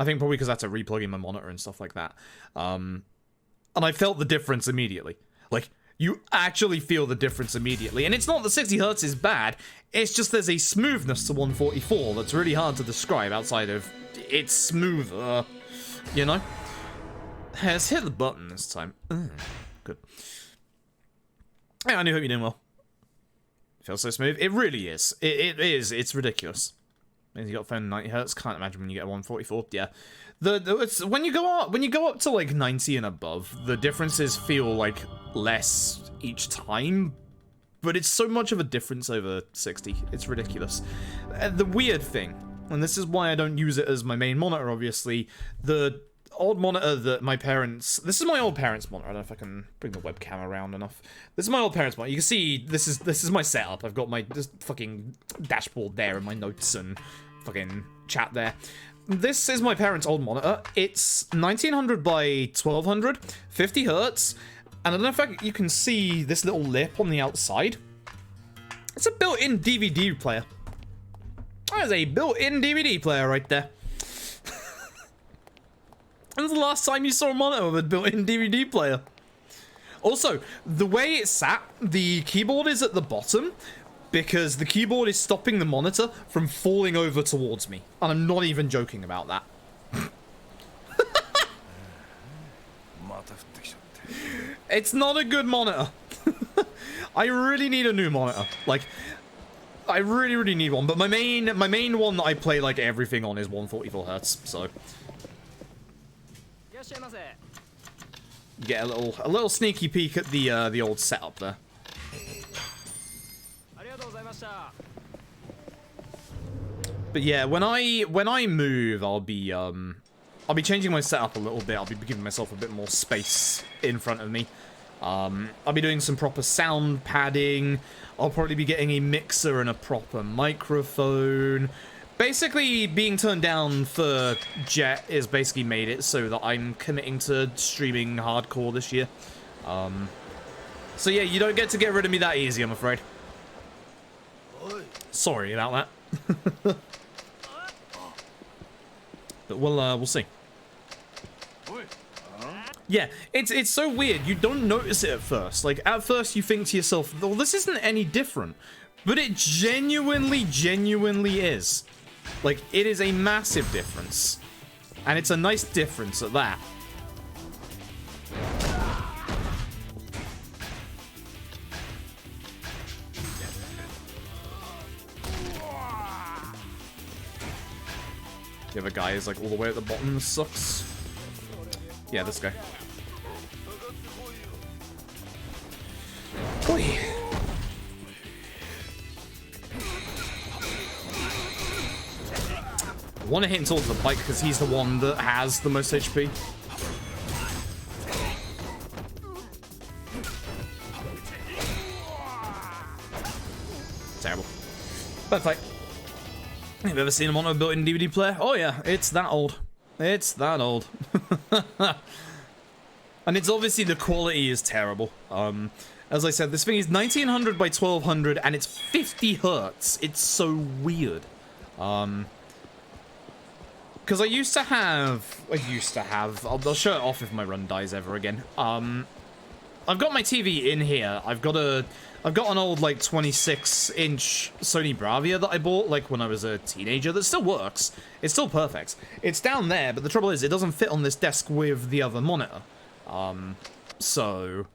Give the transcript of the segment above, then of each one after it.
I think probably because I had to replug in my monitor and stuff like that. And I felt the difference immediately. Like, you actually feel the difference immediately. And it's not that 60 Hz is bad, it's just there's a smoothness to 144 that's really hard to describe outside of it's smoother, you know? Let's hit the button this time. Good. Hey, I hope you're doing well. Feels so smooth. It really is. It is. It's ridiculous. And you got phone 90 Hz. Can't imagine when you get a 144. Yeah. It's, when you go up to like 90 and above, the differences feel like less each time, but it's so much of a difference over 60. It's ridiculous. The weird thing, and this is why I don't use it as my main monitor, obviously, the old monitor that my parents... This is my old parents' monitor. I don't know if I can bring the webcam around enough. This is my old parents' monitor. You can see this is my setup. I've got my fucking dashboard there and my notes and fucking chat there. This is my parents' old monitor. It's 1900 by 1200, 50 Hz, and I don't know if you can see this little lip on the outside. It's a built-in DVD player. That is a built-in DVD player right there. When's the last time you saw a monitor with a built-in DVD player? Also, the way it's sat, the keyboard is at the bottom because the keyboard is stopping the monitor from falling over towards me. And I'm not even joking about that. It's not a good monitor. I really need a new monitor. Like, I really need one. But my main one that I play like everything on is 144 Hz, so... Get a little sneaky peek at the old setup there. But yeah, when I move, I'll be changing my setup a little bit. I'll be giving myself a bit more space in front of me. I'll be doing some proper sound padding. I'll probably be getting a mixer and a proper microphone. Basically, being turned down for Jet is basically made it so that I'm committing to streaming hardcore this year. So yeah, you don't get to get rid of me that easy, I'm afraid. Sorry about that. But we'll see. Yeah, it's so weird. You don't notice it at first. Like, at first you think to yourself, well, this isn't any different. But it genuinely is. Like, it is a massive difference. And it's a nice difference at that. The other guy is like all the way at the bottom. This sucks. Yeah, this guy. Oy. I want to hit him towards the bike because he's the one that has the most HP. Terrible. Bad fight. Have you ever seen him on a built-in DVD player? Oh yeah, it's that old. It's that old. And it's obviously the quality is terrible. As I said, this thing is 1900 by 1200 and it's 50 Hertz. It's so weird. Because I used to have, I'll show it off if my run dies ever again. I've got my TV in here. I've got an old like 26-inch Sony Bravia that I bought like when I was a teenager that still works. It's still perfect. It's down there, but the trouble is it doesn't fit on this desk with the other monitor. So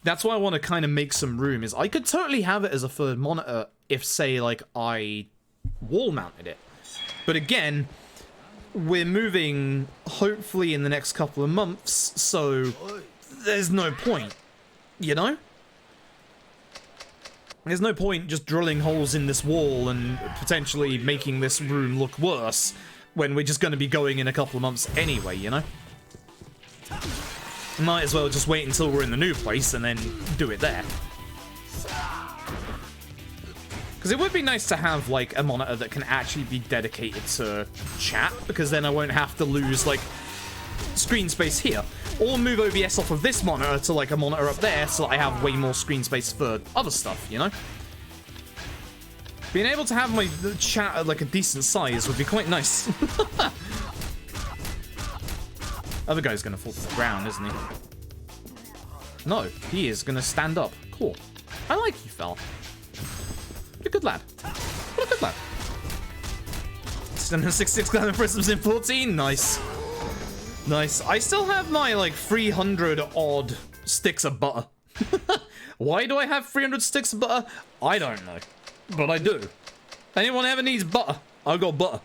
that's why I want to kind of make some room. Is I could totally have it as a third monitor if, say, like I wall mounted it. But again, we're moving hopefully in the next couple of months, so there's no point, you know? There's no point just drilling holes in this wall and potentially making this room look worse when we're just going to be going in a couple of months anyway, you know? Might as well just wait until we're in the new place and then do it there. Because it would be nice to have, like, a monitor that can actually be dedicated to chat, because then I won't have to lose, like, screen space here. Or move OBS off of this monitor to, like, a monitor up there so that I have way more screen space for other stuff, you know? Being able to have my chat at, like, a decent size would be quite nice. Other guy's gonna fall to the ground, isn't he? No, he is gonna stand up. Cool. I like you, fella. You're a good lad. What a good lad. 766 Clan Prisms in 14. Nice. Nice. I still have my, like, 300 odd sticks of butter. Why do I have 300 sticks of butter? I don't know. But I do. Anyone ever needs butter? I've got butter.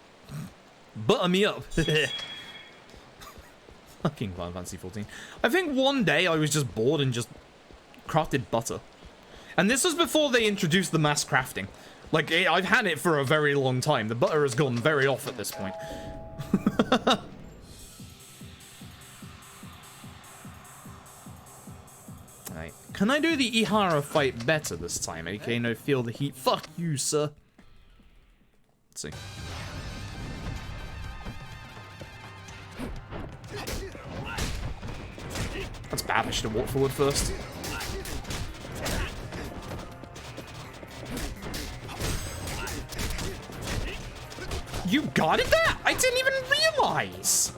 Butter me up. Fucking Final Fantasy 14. I think one day I was just bored and just crafted butter. And this was before they introduced the mass crafting. Like, I've had it for a very long time. The butter has gone very off at this point. Alright. Can I do the Ihara fight better this time? AK, no, feel the heat. Fuck you, sir. Let's see. That's bad. I should have walked forward first. You guarded that? I didn't even realize.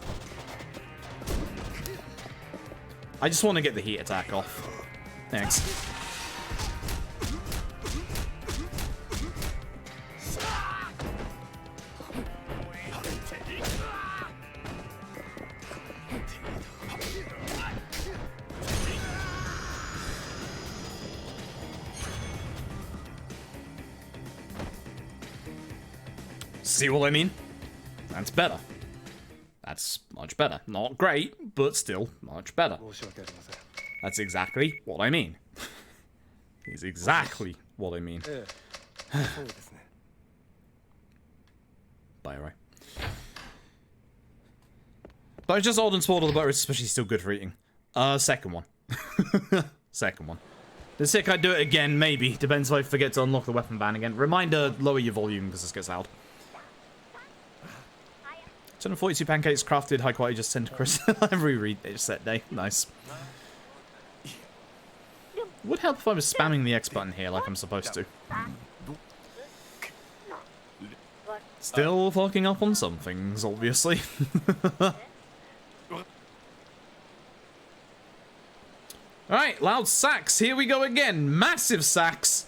I just want to get the heat attack off. Thanks. See what I mean? That's better. That's much better. Not great, but still much better. That's exactly what I mean. It's exactly what I mean. By the way. But it's just old and spoiled, the butter is especially still good for eating. Second one. Second one. The sick I'd do it again, maybe. Depends if I forget to unlock the weapon ban again. Reminder, lower your volume because this gets loud. 242 pancakes crafted, high quality, just sent to Chris every reset day. Nice. Would help if I was spamming the X button here like I'm supposed to. Still fucking up on some things, obviously. Alright, loud sax, here we go again. Massive sax.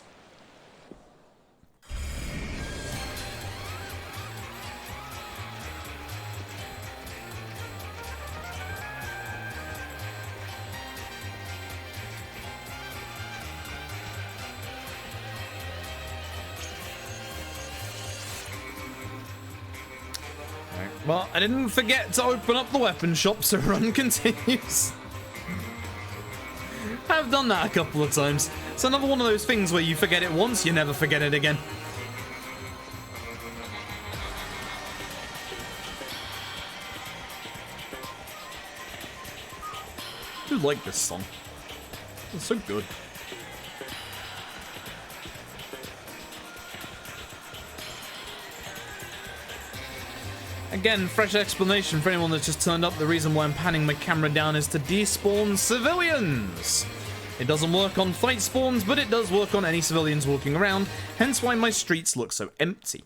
Well, I didn't forget to open up the weapon shop, so run continues. I've done that a couple of times. It's another one of those things where you forget it once, you never forget it again. I do like this song. It's so good. Again, fresh explanation for anyone that's just turned up. The reason why I'm panning my camera down is to despawn civilians. It doesn't work on fight spawns, but it does work on any civilians walking around, hence why my streets look so empty.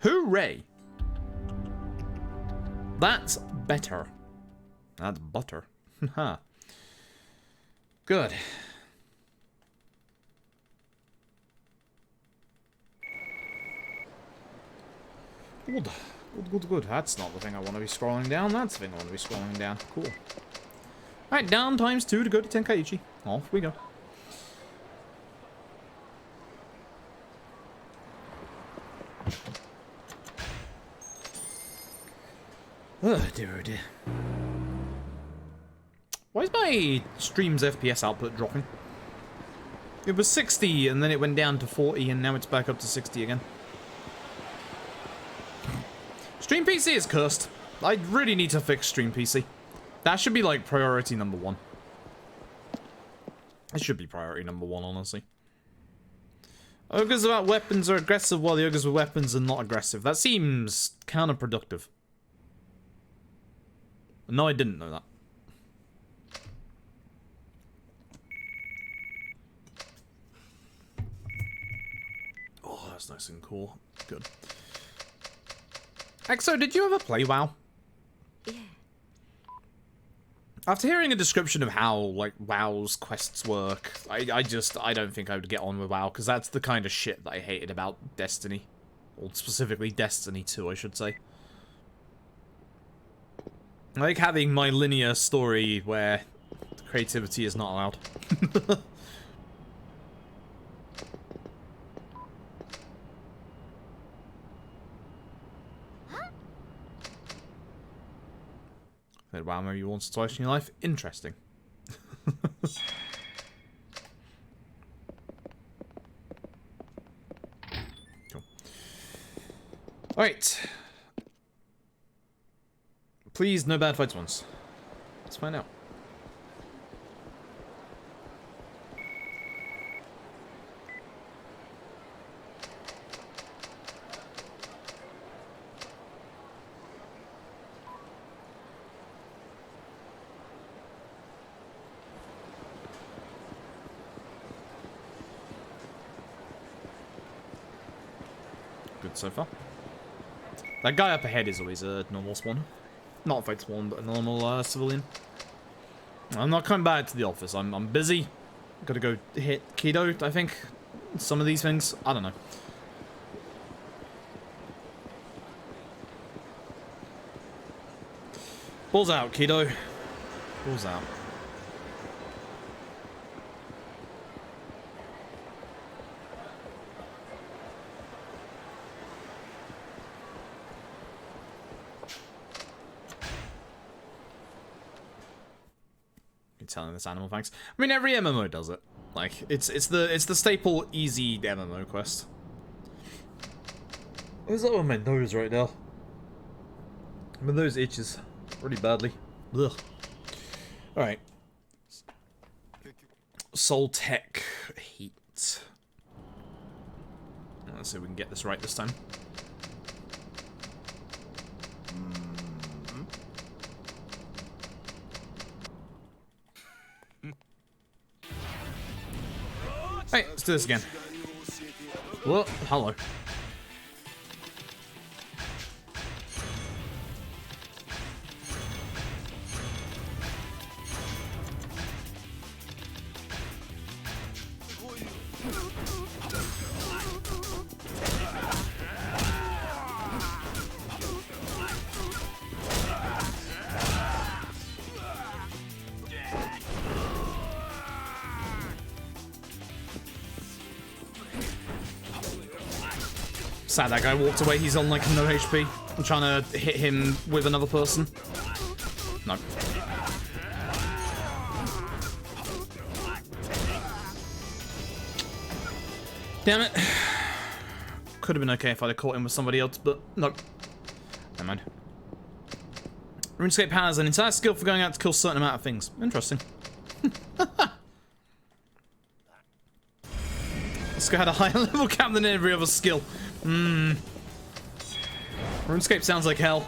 Hooray! That's better. That's butter. Haha. Good. Good. Good. That's not the thing I want to be scrolling down. That's the thing I want to be scrolling down. Cool. Alright, down ×2 to go to Tenkaichi. Off we go. Oh dear, oh dear. Why is my stream's FPS output dropping? It was 60 and then it went down to 40 and now it's back up to 60 again. Stream PC is cursed. I really need to fix Stream PC. That should be like priority number 1. It should be priority number 1, honestly. Ogres without weapons are aggressive while the ogres with weapons are not aggressive. That seems counterproductive. No, I didn't know that. Oh, that's nice and cool. Good. Exo, did you ever play WoW? Yeah. After hearing a description of how, like, WoW's quests work, I don't think I would get on with WoW, because that's the kind of shit that I hated about Destiny. Or specifically Destiny 2, I should say. I like having my linear story where creativity is not allowed. Wow, maybe once or twice in your life. Interesting. Cool. Alright. Please, no bad fights once. Let's find out. Good so far. That guy up ahead is always a normal spawn. Not a fight spawn, but a normal civilian. I'm not coming back to the office. I'm busy. Gotta go hit Keto, I think. Some of these things. I don't know. Balls out, Keto. Balls out. Telling this animal thanks. I mean, every MMO does it. Like, it's the staple easy MMO quest. What's that on my nose right now? My nose itches really badly. Ugh. All right. Soul Tech Heat. Let's see if we can get this right this time. Hey, let's do this again. Whoa, hello. Sad that guy walked away, he's on like no HP. I'm trying to hit him with another person. No. Damn it. Could have been okay if I'd have caught him with somebody else, but no. Never mind. RuneScape has an entire skill for going out to kill a certain amount of things. Interesting. This guy had a higher level cap than every other skill. RuneScape sounds like hell.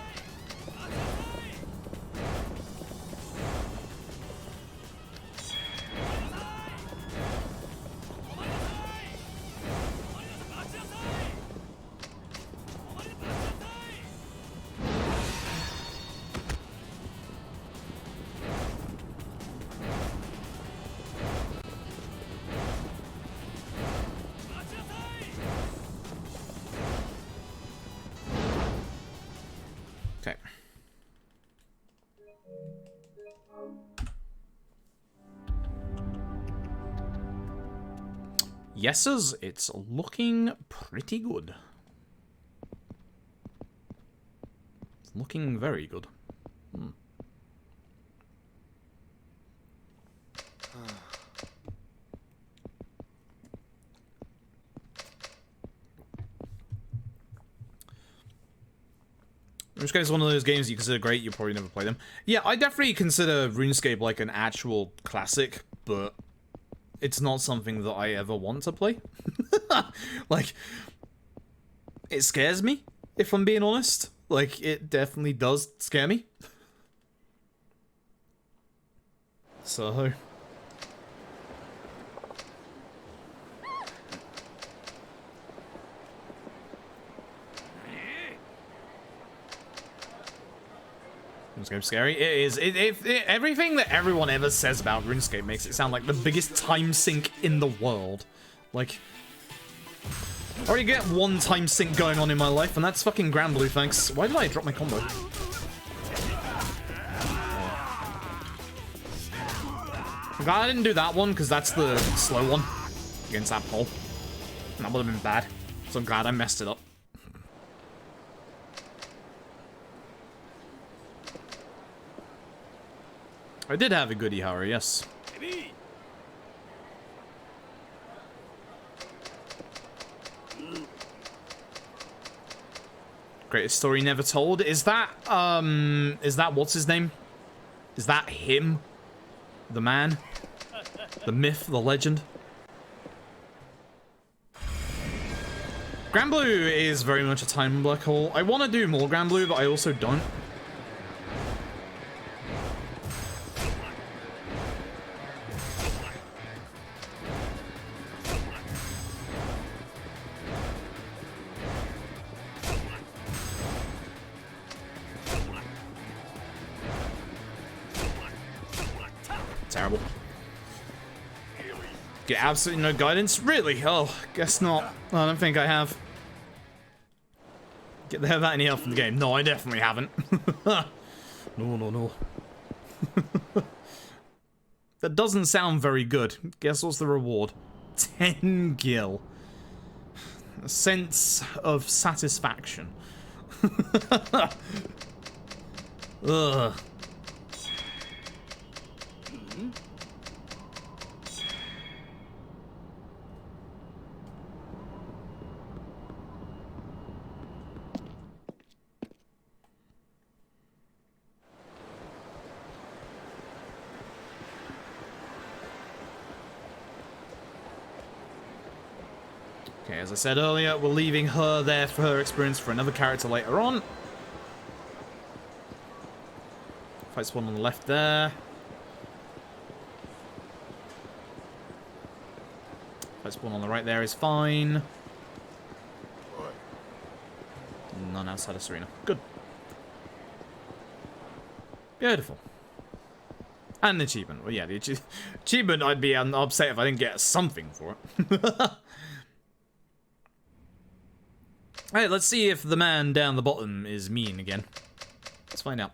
Yeses, it's looking pretty good. It's looking very good. RuneScape is one of those games you consider great, you probably never play them. Yeah, I definitely consider RuneScape like an actual classic, but it's not something that I ever want to play. Like, it scares me, if I'm being honest. Like, it definitely does scare me. So... RuneScape's scary. It is. Everything that everyone ever says about RuneScape makes it sound like the biggest time sink in the world. Like, I already get one time sink going on in my life, and that's fucking Granblue, thanks. Why did I drop my combo? I'm glad I didn't do that one, because that's the slow one against that pole. And that would have been bad. So I'm glad I messed it up. I did have a good Ihara, yes. Greatest story never told. Is that what's his name? Is that him? The man? The myth, the legend? Granblue is very much a time black hole. I want to do more Granblue, but I also don't. Terrible. Get absolutely no guidance? Really? Oh, guess not. I don't think I have. Get the hell out any health in the game? No, I definitely haven't. No. That doesn't sound very good. Guess what's the reward? 10 gil. A sense of satisfaction. Ugh. Okay, as I said earlier, we're leaving her there for her experience for another character later on. Fight spawn on the left there. Fight spawn on the right there is fine. None outside of Serena. Good. Beautiful. And the achievement. Well, yeah, the achievement, I'd be upset if I didn't get something for it. Alright, let's see if the man down the bottom is mean again. Let's find out.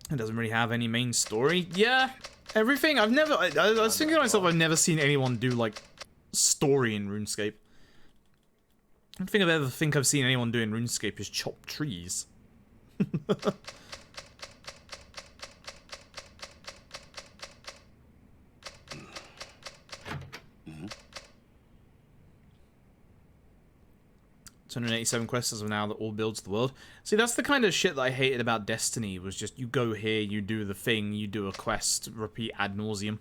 It doesn't really have any main story. Yeah, everything. I was thinking to myself, I've never seen anyone do, like, story in RuneScape. I don't think I've seen anyone do in RuneScape is chop trees. $287 quests as of now that all builds the world. See, that's the kind of shit that I hated about Destiny, was just you go here, you do the thing, you do a quest, repeat ad nauseum.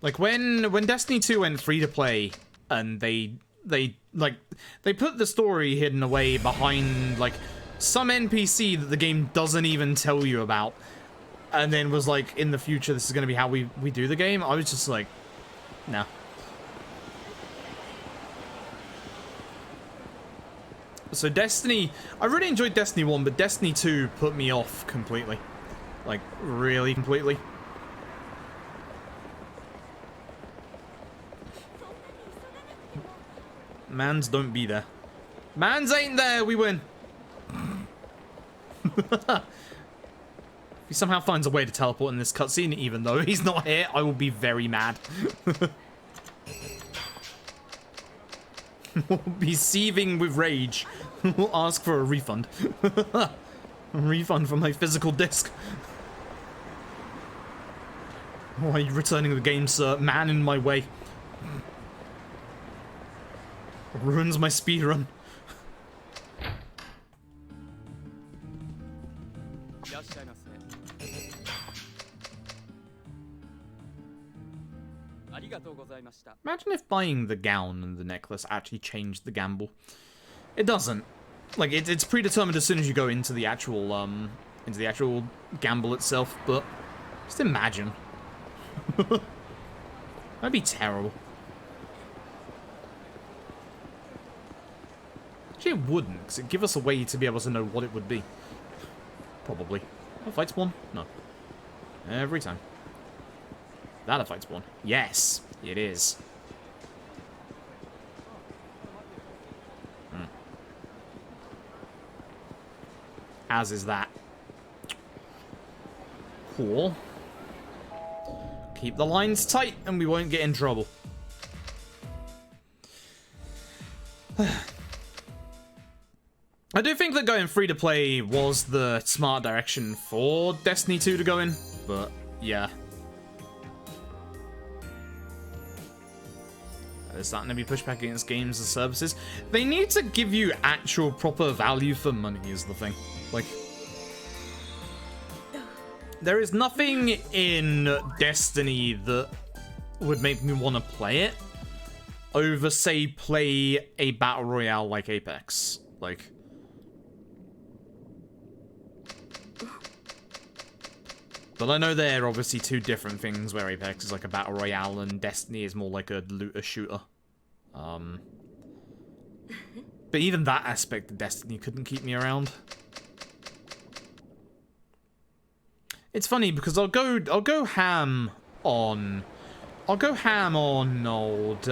Like when Destiny 2 went free to play and they put the story hidden away behind like some NPC that the game doesn't even tell you about, and then was like, in the future this is going to be how we do the game. I was just like, no. So Destiny, I really enjoyed Destiny 1, but Destiny 2 put me off completely. Like, really completely. Mans don't be there. Mans ain't there, we win. If he somehow finds a way to teleport in this cutscene, even though he's not here, I will be very mad. Will be seething with rage. Will ask for a refund. A refund from my physical disc. Why are you returning the game, sir? Man in my way. Ruins my speedrun. Imagine if buying the gown and the necklace actually changed the gamble. It doesn't. Like, it's predetermined as soon as you go into the actual gamble itself, but just imagine. That'd be terrible. Actually, it wouldn't, because it'd give us a way to be able to know what it would be. Probably. A fight spawn? No. Every time. That a fight spawn? Yes, it is. As is that. Cool. Keep the lines tight and we won't get in trouble. I do think that going free to play was the smart direction for Destiny 2 to go in, but yeah. They're starting to be pushed back against games and services. They need to give you actual proper value for money is the thing. Like, there is nothing in Destiny that would make me want to play it over, say, play a battle royale like Apex. Like, but I know they're obviously two different things, where Apex is like a battle royale and Destiny is more like a looter shooter. But even that aspect of Destiny couldn't keep me around. It's funny because I'll go ham on old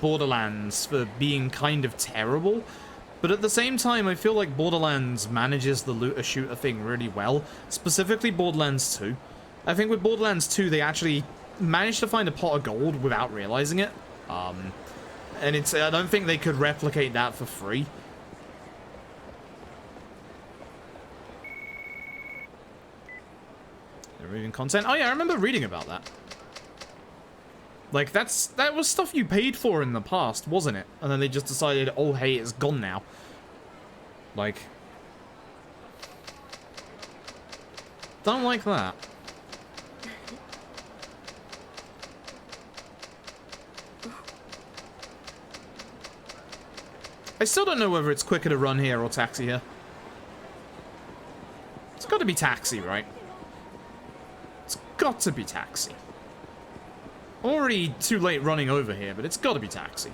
Borderlands for being kind of terrible, but at the same time I feel like Borderlands manages the looter shooter thing really well, specifically Borderlands 2. I think with Borderlands 2 they actually managed to find a pot of gold without realizing it. And I don't think they could replicate that for free. They're removing content. Oh yeah, I remember reading about that. Like, that was stuff you paid for in the past, wasn't it? And then they just decided, oh hey, it's gone now. Like, don't like that. I still don't know whether it's quicker to run here or taxi here. It's got to be taxi, right? It's got to be taxi. Already too late running over here, but it's got to be taxi.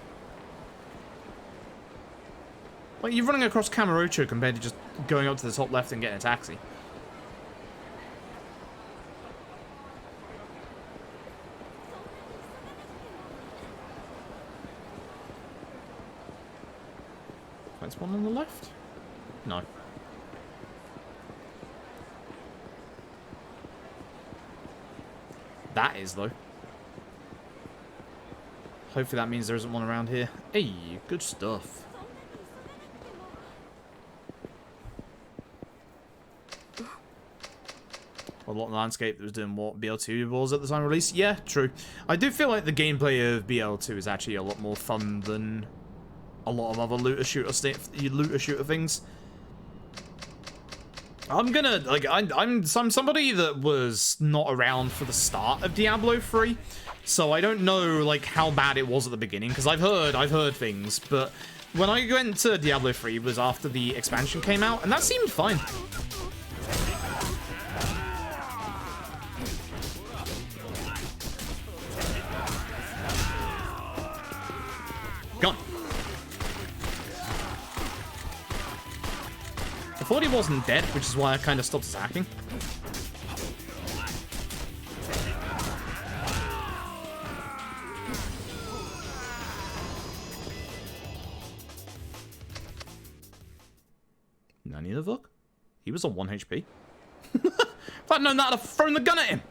Like, you're running across Kamurocho compared to just going up to the top left and getting a taxi. There's one on the left? No. That is, though. Hopefully that means there isn't one around here. Hey, good stuff. A lot of the landscape that was doing what BL2 was at the time of release. Yeah, true. I do feel like the gameplay of BL2 is actually a lot more fun than a lot of other looter shooter things. I'm gonna, like, I'm somebody that was not around for the start of Diablo 3, so I don't know, like, how bad it was at the beginning, because I've heard things, but when I went to Diablo 3 was after the expansion came out, and that seemed fine. Gone. I thought he wasn't dead, which is why I kind of stopped attacking. Nani the fuck? He was on 1 HP. If I'd known that, I'd have thrown the gun at him.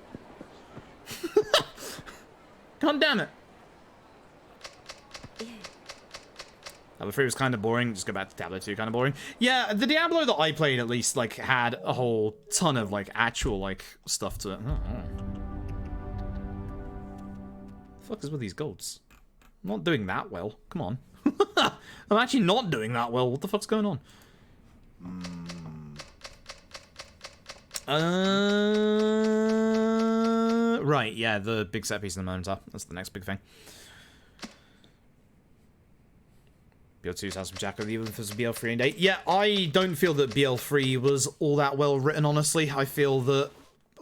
God damn it. Diablo 3 was kind of boring. Just go back to Diablo 2, kind of boring. Yeah, the Diablo that I played at least, like, had a whole ton of, like, actual, like, stuff to it. Oh. The fuck is with these golds? I'm not doing that well. Come on. I'm actually not doing that well. What the fuck's going on? Right, yeah, the big set piece in the moment. That's the next big thing. BL2's has some jackal, even if it's BL3 and 8. Yeah, I don't feel that BL3 was all that well written, honestly. I feel that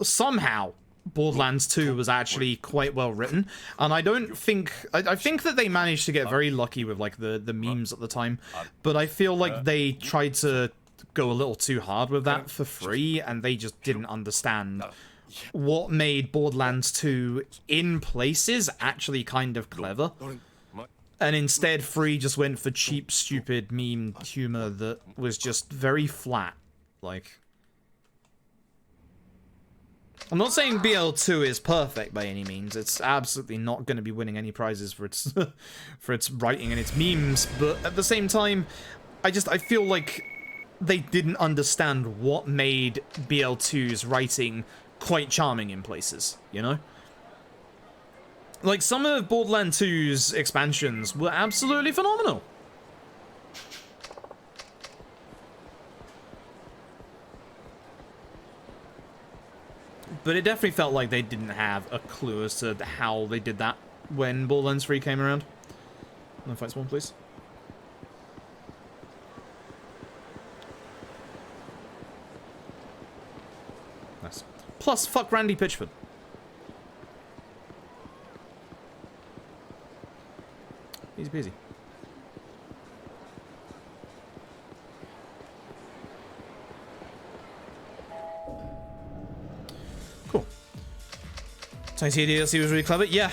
somehow Borderlands 2 was actually quite well written, and I don't think I think that they managed to get very lucky with like the memes at the time, but I feel like they tried to go a little too hard with that for free, and they just didn't understand what made Borderlands 2 in places actually kind of clever. And instead, Free just went for cheap, stupid meme humor that was just very flat. Like, I'm not saying BL2 is perfect by any means. It's absolutely not going to be winning any prizes for its for its writing and its memes. But at the same time, I feel like they didn't understand what made BL2's writing quite charming in places, you know? Like, some of Borderlands 2's expansions were absolutely phenomenal. But it definitely felt like they didn't have a clue as to how they did that when Borderlands 3 came around. No fight spawn, please. Nice. Plus, fuck Randy Pitchford. Easy peasy. Cool. Tiny DLC was really clever. Yeah,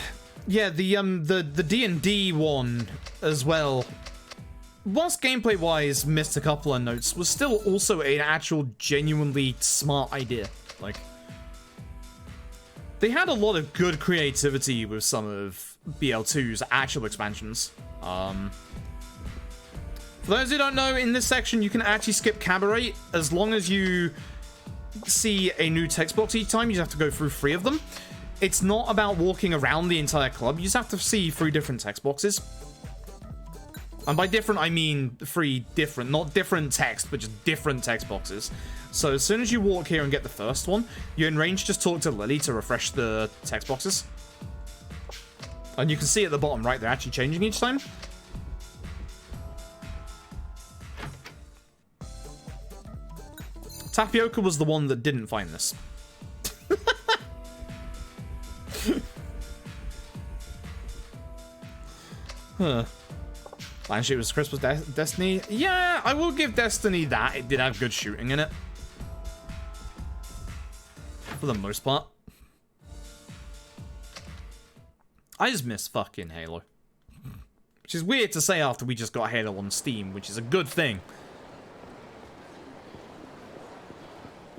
the D&D one as well. Whilst gameplay-wise missed a couple of notes, was still also an actual genuinely smart idea. Like, they had a lot of good creativity with some of BL2's actual expansions. For those who don't know, in this section you can actually skip Cabaret as long as you see a new text box each time. You just have to go through 3 of them. It's not about walking around the entire club. You just have to see 3 different text boxes. And by different, I mean 3 different, not different text, but just different text boxes. So as soon as you walk here and get the first one, you're in range, just talk to Lily to refresh the text boxes. And you can see at the bottom right, they're actually changing each time. Tapioca was the one that didn't find this. Huh. Landscape was Crisp's Destiny. Yeah, I will give Destiny that. It did have good shooting in it. For the most part. I just miss fucking Halo. Which is weird to say after we just got Halo on Steam, which is a good thing.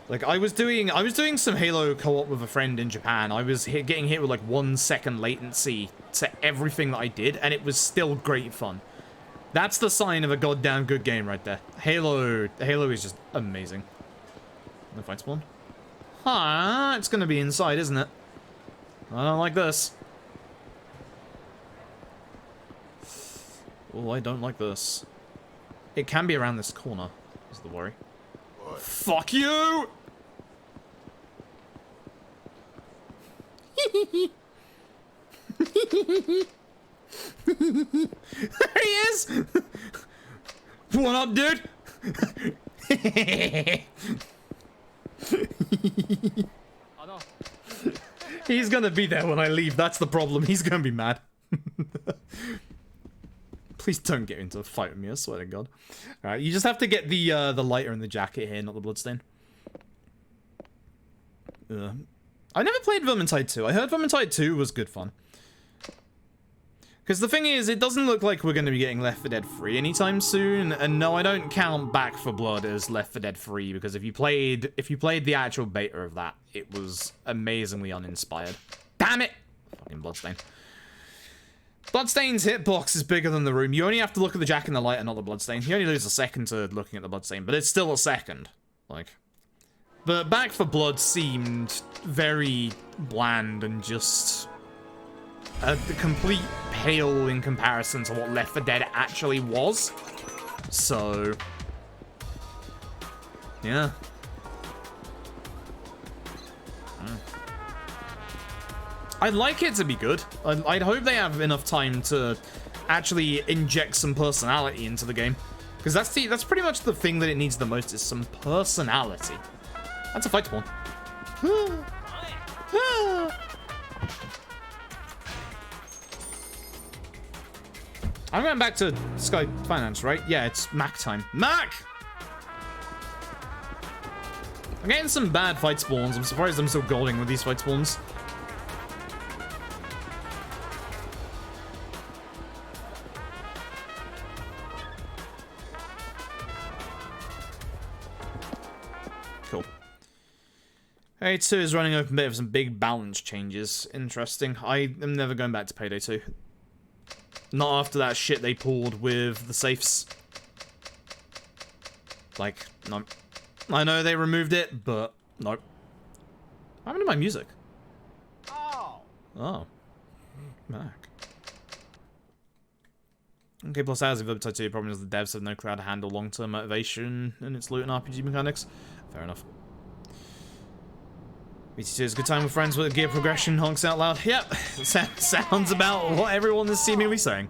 Like, I was doing some Halo co-op with a friend in Japan. I was getting hit with like 1 second latency to everything that I did, and it was still great fun. That's the sign of a goddamn good game right there. Halo is just amazing. No fight spawn. Huh, it's gonna be inside, isn't it? I don't like this. Oh, I don't like this. It can be around this corner, is the worry. What? Fuck you! There he is! What up, dude? He's gonna be there when I leave, that's the problem. He's gonna be mad. Please don't get into a fight with me, I swear to God. Alright, you just have to get the lighter in the jacket here, not the bloodstain. I never played Vermintide 2. I heard Vermintide 2 was good fun. Because the thing is, it doesn't look like we're going to be getting Left 4 Dead 3 anytime soon. And no, I don't count Back 4 Blood as Left 4 Dead 3, because if you played the actual beta of that, it was amazingly uninspired. Damn it! Fucking Bloodstain. Bloodstain's hitbox is bigger than the room. You only have to look at the jack and the light and not the Bloodstain. You only lose a second to looking at the Bloodstain, but it's still a second. Like, but Back 4 Blood seemed very bland and just a complete pale in comparison to what Left 4 Dead actually was. So, yeah. I'd like it to be good. I'd hope they have enough time to actually inject some personality into the game. Because that's pretty much the thing that it needs the most, is some personality. That's a fight spawn. I'm going back to Sky Finance, right? Yeah, it's Mac time. Mac! I'm getting some bad fight spawns. I'm surprised I'm still golding with these fight spawns. Cool. Payday 2 is running open a bit of some big balance changes. Interesting. I am never going back to Payday 2. Not after that shit they pulled with the safes. Like, no. I know they removed it, but nope. What happened to my music? Oh. Mac. Okay, plus as of Upside 2, the problem is the devs have no clue how to handle long-term motivation in its loot and RPG mechanics. Fair enough. BT2 is a good time with friends with gear progression, honks out loud. Yep, sounds about what everyone is seemingly saying.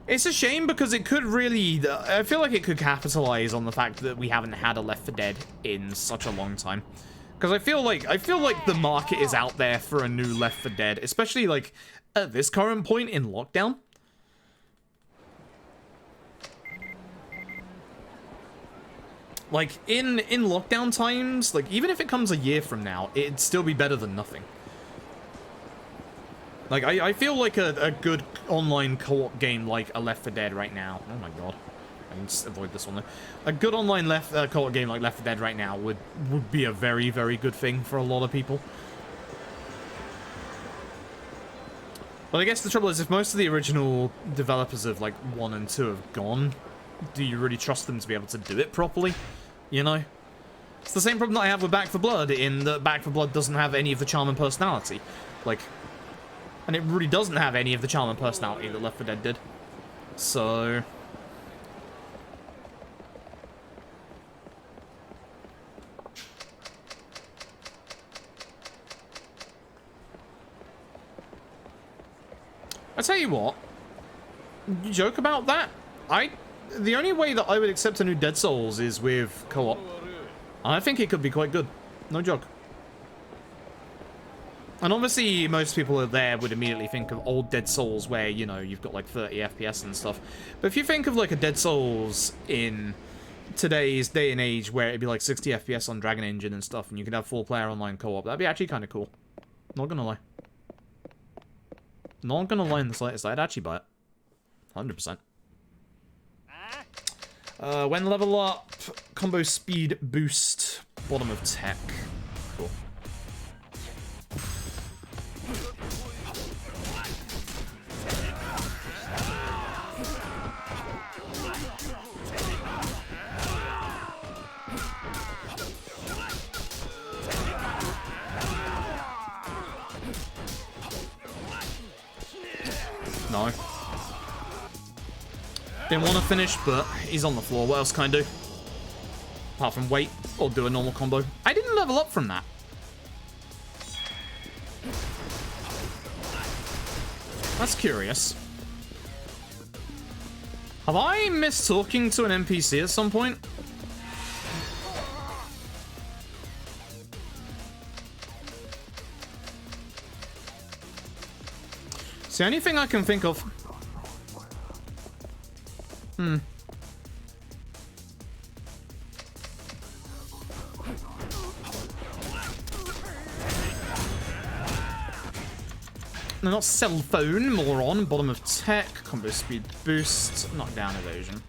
It's a shame because it could really, I feel like it could capitalize on the fact that we haven't had a Left 4 Dead in such a long time. Because I feel like the market is out there for a new Left 4 Dead, especially like at this current point in lockdown. Like, in lockdown times, like, even if it comes a year from now, it'd still be better than nothing. Like, I feel like a good online co-op game like a Left 4 Dead right now... Oh my god. I can just avoid this one though. A good online co-op game like Left 4 Dead right now would be a very, very good thing for a lot of people. But I guess the trouble is, if most of the original developers of, like, 1 and 2 have gone, do you really trust them to be able to do it properly? You know? It's the same problem that I have with Back 4 Blood, in that Back 4 Blood doesn't have any of the charm and personality. Like, and it really doesn't have any of the charm and personality that Left 4 Dead did. So... I tell you what, you joke about that? The only way that I would accept a new Dead Souls is with co-op. I think it could be quite good. No joke. And obviously, most people there would immediately think of old Dead Souls where, you know, you've got like 30 FPS and stuff. But if you think of like a Dead Souls in today's day and age where it'd be like 60 FPS on Dragon Engine and stuff, and you could have 4-player online co-op, that'd be actually kind of cool. Not gonna lie. Not gonna lie in the slightest, I'd actually buy it. 100%. When level up, combo speed boost, bottom of tech. Cool. No. Didn't want to finish, but he's on the floor. What else can I do? Apart from wait or do a normal combo. I didn't level up from that. That's curious. Have I missed talking to an NPC at some point? It's the only thing I can think of. No, not cell phone, moron. Bottom of tech, combo speed boost, knockdown evasion.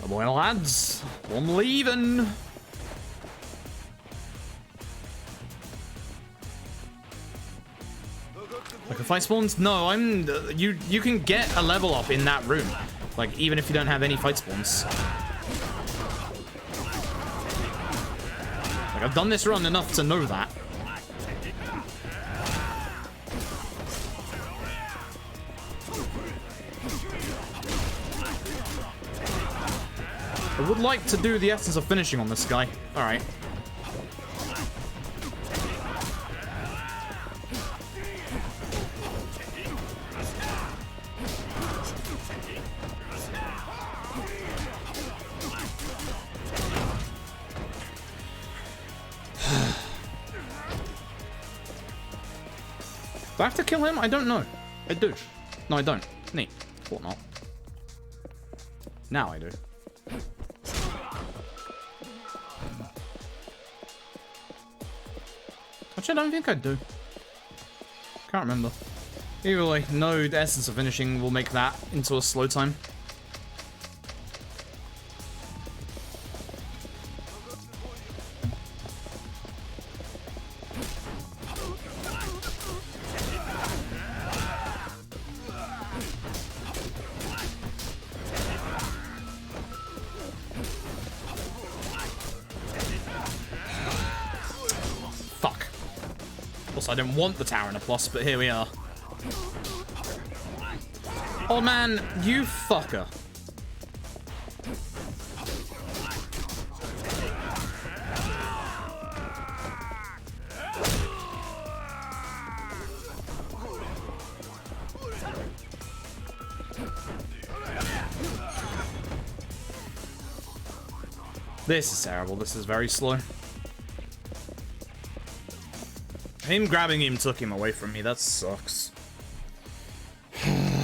Well, lads, I'm leaving. Like, if I spawns? No, you can get a level up in that room. Like, even if you don't have any fight spawns. Like, I've done this run enough to know that. I would like to do the essence of finishing on this guy. Alright. Do I have to kill him? I don't know. I do. No, I don't. Neat. Thought not. Now I do. Actually, I don't think I do. Can't remember. Either way, no essence of finishing will make that into a slow time. I didn't want the tower in a plus, but here we are. Oh man, you fucker. This is terrible. This is very slow. Him grabbing him took him away from me. That sucks. Alright,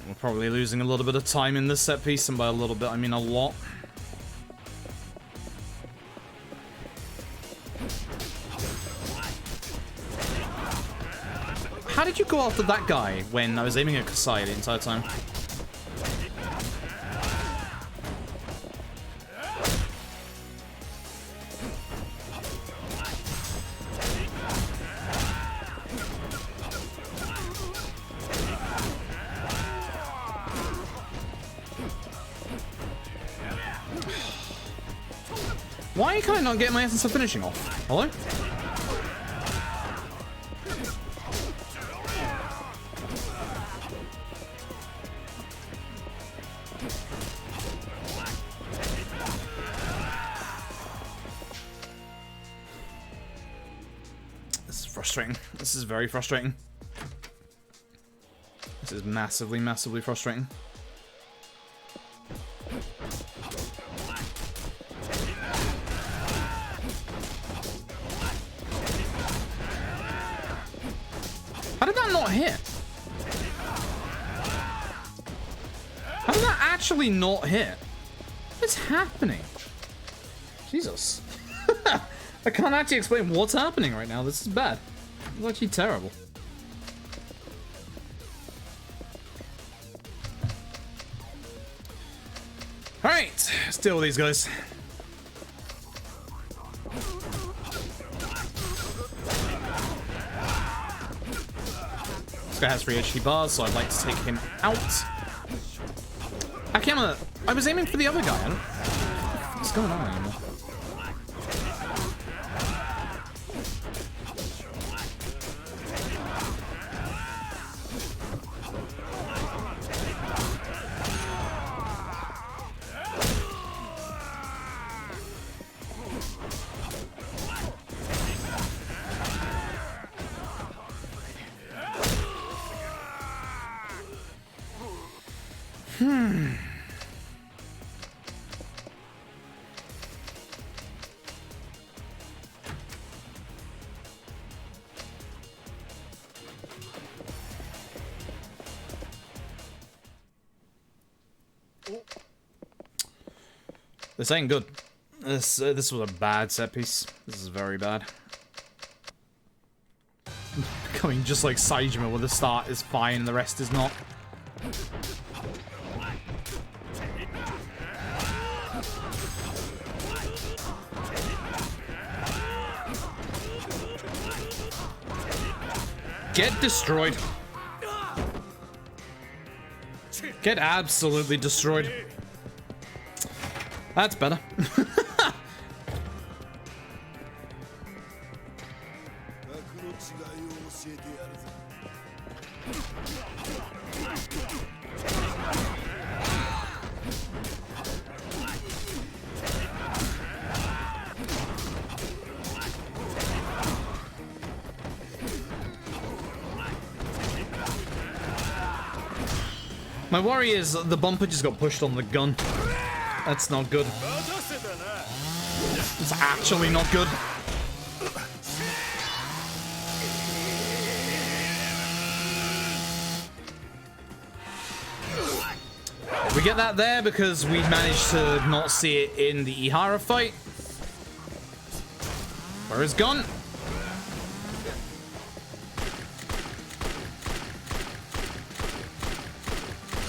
we're probably losing a little bit of time in this set piece, and by a little bit, I mean a lot. How did you go after that guy when I was aiming at Kasai the entire time? Why can I not get my essence of finishing off? Hello? This is frustrating. This is very frustrating. This is massively, massively frustrating. Hit? How did that actually not hit? What's happening? Jesus. I can't actually explain what's happening right now. This is bad. It's actually terrible. Alright, let's deal with these guys. This guy has 3 HP bars, so I'd like to take him out. Akiyama, I was aiming for the other guy. I don't... What's going on anymore? This ain't good. This was a bad set piece. This is very bad. Becoming just like Saejima with the start is fine, the rest is not. Get destroyed. Get absolutely destroyed. That's better. My worry is the bumper just got pushed on the gun. That's not good. It's actually not good. We get that there because we managed to not see it in the Ihara fight. Where is gone?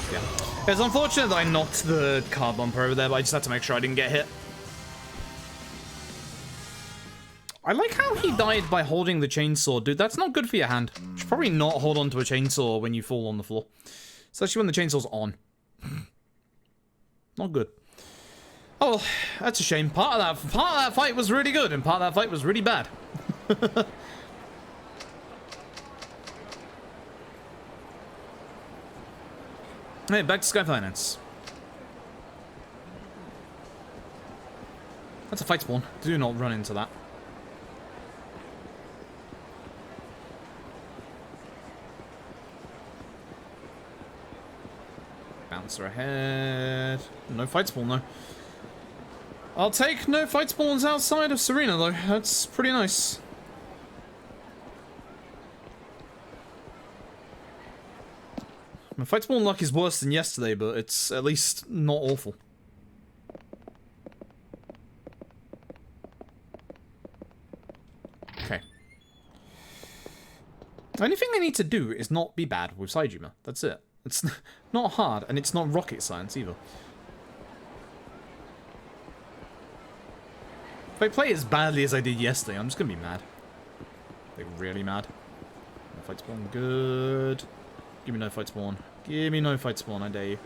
Yeah. It's unfortunate that I knocked the car bumper over there, but I just had to make sure I didn't get hit. I like how he died by holding the chainsaw. Dude, that's not good for your hand. You should probably not hold onto a chainsaw when you fall on the floor. Especially when the chainsaw's on. Not good. Oh, well, that's a shame. Part of that fight was really good, and part of that fight was really bad. Hey, back to Sky Finance. That's a fight spawn. Do not run into that. Bouncer ahead. No fight spawn, though. I'll take no fight spawns outside of Serena, though. That's pretty nice. My fight spawn luck is worse than yesterday, but it's at least not awful. Okay. The only thing I need to do is not be bad with Saejima. That's it. It's not hard, and it's not rocket science either. If I play as badly as I did yesterday, I'm just gonna be mad. Like, really mad. No fight spawn, good. Give me no fight spawn. Give me no fight spawn, I dare you.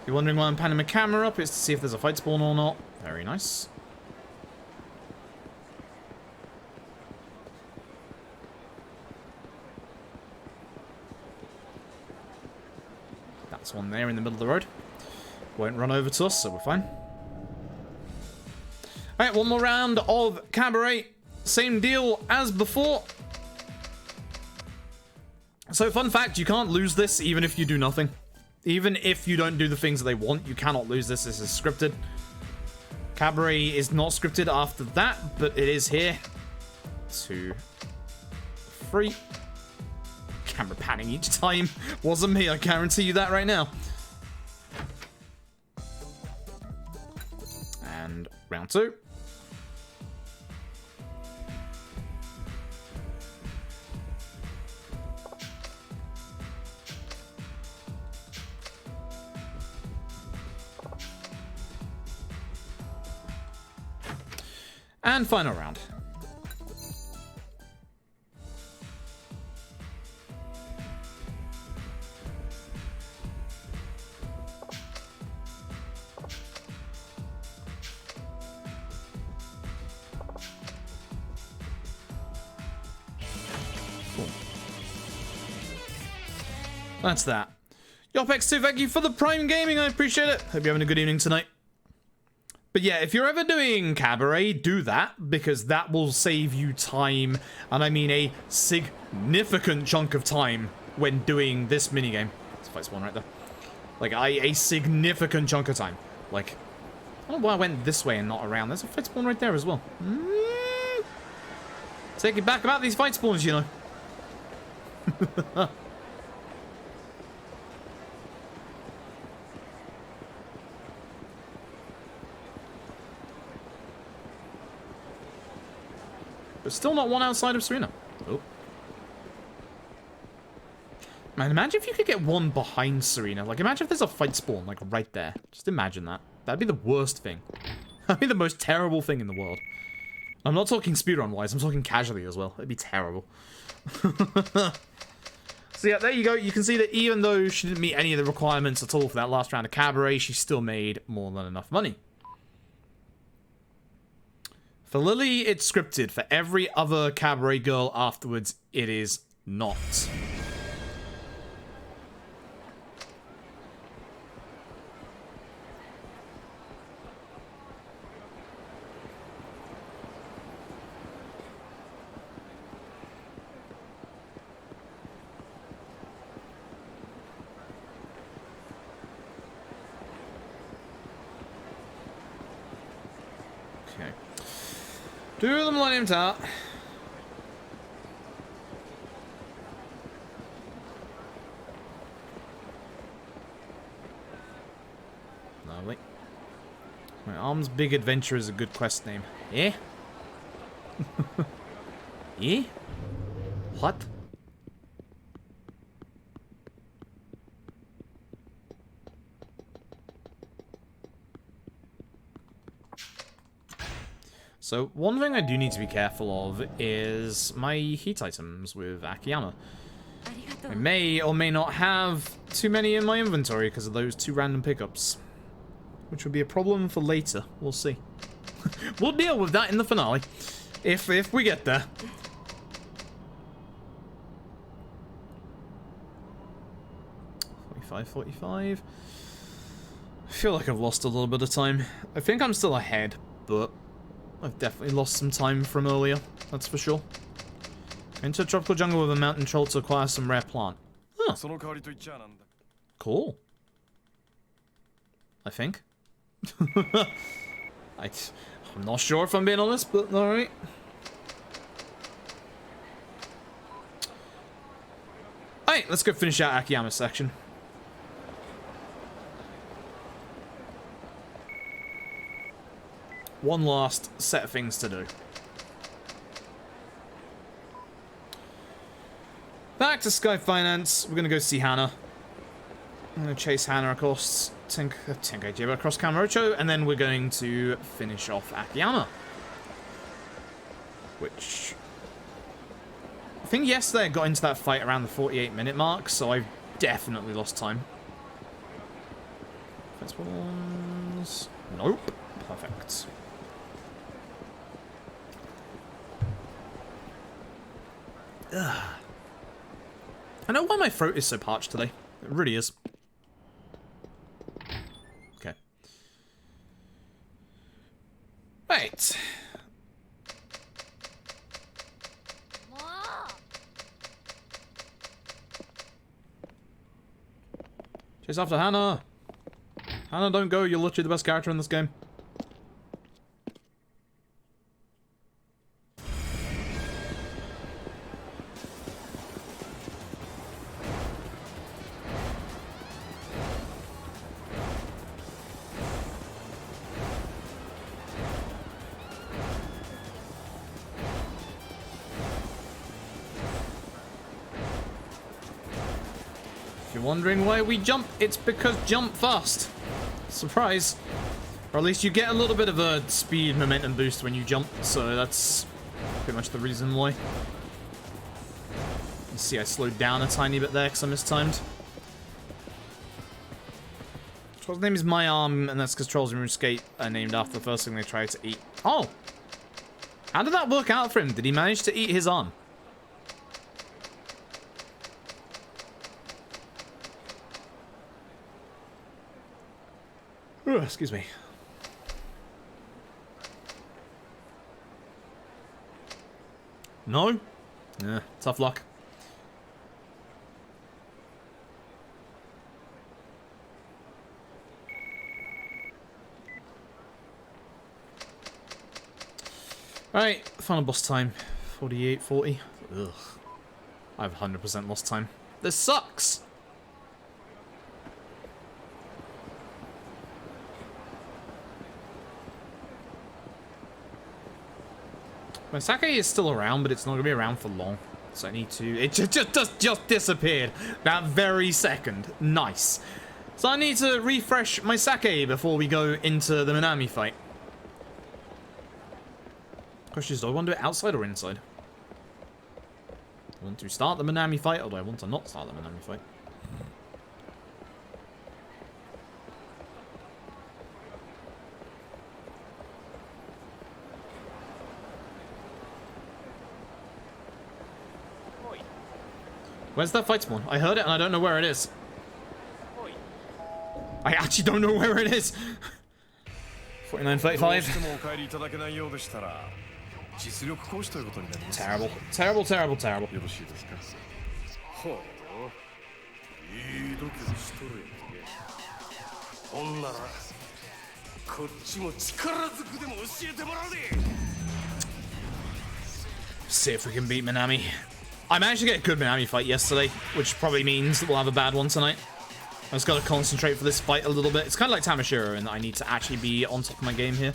If you're wondering why I'm panning my camera up, it's to see if there's a fight spawn or not. Very nice. That's one there in the middle of the road. Won't run over to us, so we're fine. Alright, one more round of Cabaret. Same deal as before. So, fun fact, you can't lose this even if you do nothing. Even if you don't do the things that they want, you cannot lose this. This is scripted. Cabaret is not scripted after that, but it is here. 2, 3. Camera panning each time. Wasn't me, I guarantee you that right now. And round 2. And final round. Cool. That's that. Yopex2, thank you for the Prime Gaming, I appreciate it. Hope you're having a good evening tonight. But yeah, if you're ever doing Cabaret, do that, because that will save you time, and I mean a significant chunk of time when doing this minigame. It's fight spawn right there. Like, a significant chunk of time. Like, I don't know why I went this way and not around. There's a fight spawn right there as well. Take it back about these fight spawns, you know. But still not one outside of Serena. Oh. Man, imagine if you could get one behind Serena. Like, imagine if there's a fight spawn, like, right there. Just imagine that. That'd be the worst thing. That'd be the most terrible thing in the world. I'm not talking speedrun-wise, I'm talking casually as well. It'd be terrible. So yeah, there you go. You can see that even though she didn't meet any of the requirements at all for that last round of Cabaret, she still made more than enough money. For Lily, it's scripted. For every other Cabaret girl afterwards, it is not. Okay. Do the Millennium Tower. Lovely. My Arm's Big Adventure is a good quest name. Eh? Eh? What? So, one thing I do need to be careful of is my heat items with Akiyama. I may or may not have too many in my inventory because of those 2 random pickups. Which would be a problem for later. We'll see. We'll deal with that in the finale. If we get there. $45. I feel like I've lost a little bit of time. I think I'm still ahead, but I've definitely lost some time from earlier. That's for sure. Into a tropical jungle with a mountain troll to acquire some rare plant. Huh. Cool. I think. I'm not sure if I'm being honest, but alright. Alright, let's go finish out Akiyama's section. One last set of things to do. Back to Sky Finance. We're gonna go see Hana. I'm gonna chase Hana across Tenkaichi across Kamurocho, and then we're going to finish off Akiyama. Which I think yesterday I got into that fight around the 48-minute mark, so I've definitely lost time. First ones. Nope. Perfect. Ugh. I know why my throat is so parched today. It really is. Okay. Right. Chase after Hana. Hana, don't go. You're literally the best character in this game. Wondering why we jump? It's because jump fast. Surprise. Or at least you get a little bit of a speed momentum boost when you jump, so that's pretty much the reason why. You see I slowed down a tiny bit there because I mistimed. Troll's name is My Arm, and that's because trolls in RuneScape are named after the first thing they try to eat. Oh! How did that work out for him? Did he manage to eat his arm? Ooh, excuse me. No? Yeah, tough luck. Alright, final boss time. 48, 40. Ugh. I've 100% lost time. This sucks! My sake is still around, but it's not going to be around for long. So I need to... It just disappeared. That very second. Nice. So I need to refresh my sake before we go into the Minami fight. Question is, do I want to do it outside or inside? I want to start the Minami fight, or do I want to not start the Minami fight? Where's that fight spawn? I heard it and I don't know where it is. I actually don't know where it is. 49.35. Terrible. Terrible, terrible, terrible. See if we can beat Minami. I managed to get a good Minami fight yesterday, which probably means that we'll have a bad one tonight. I just gotta concentrate for this fight a little bit. It's kind of like Tamashiro in that I need to actually be on top of my game here.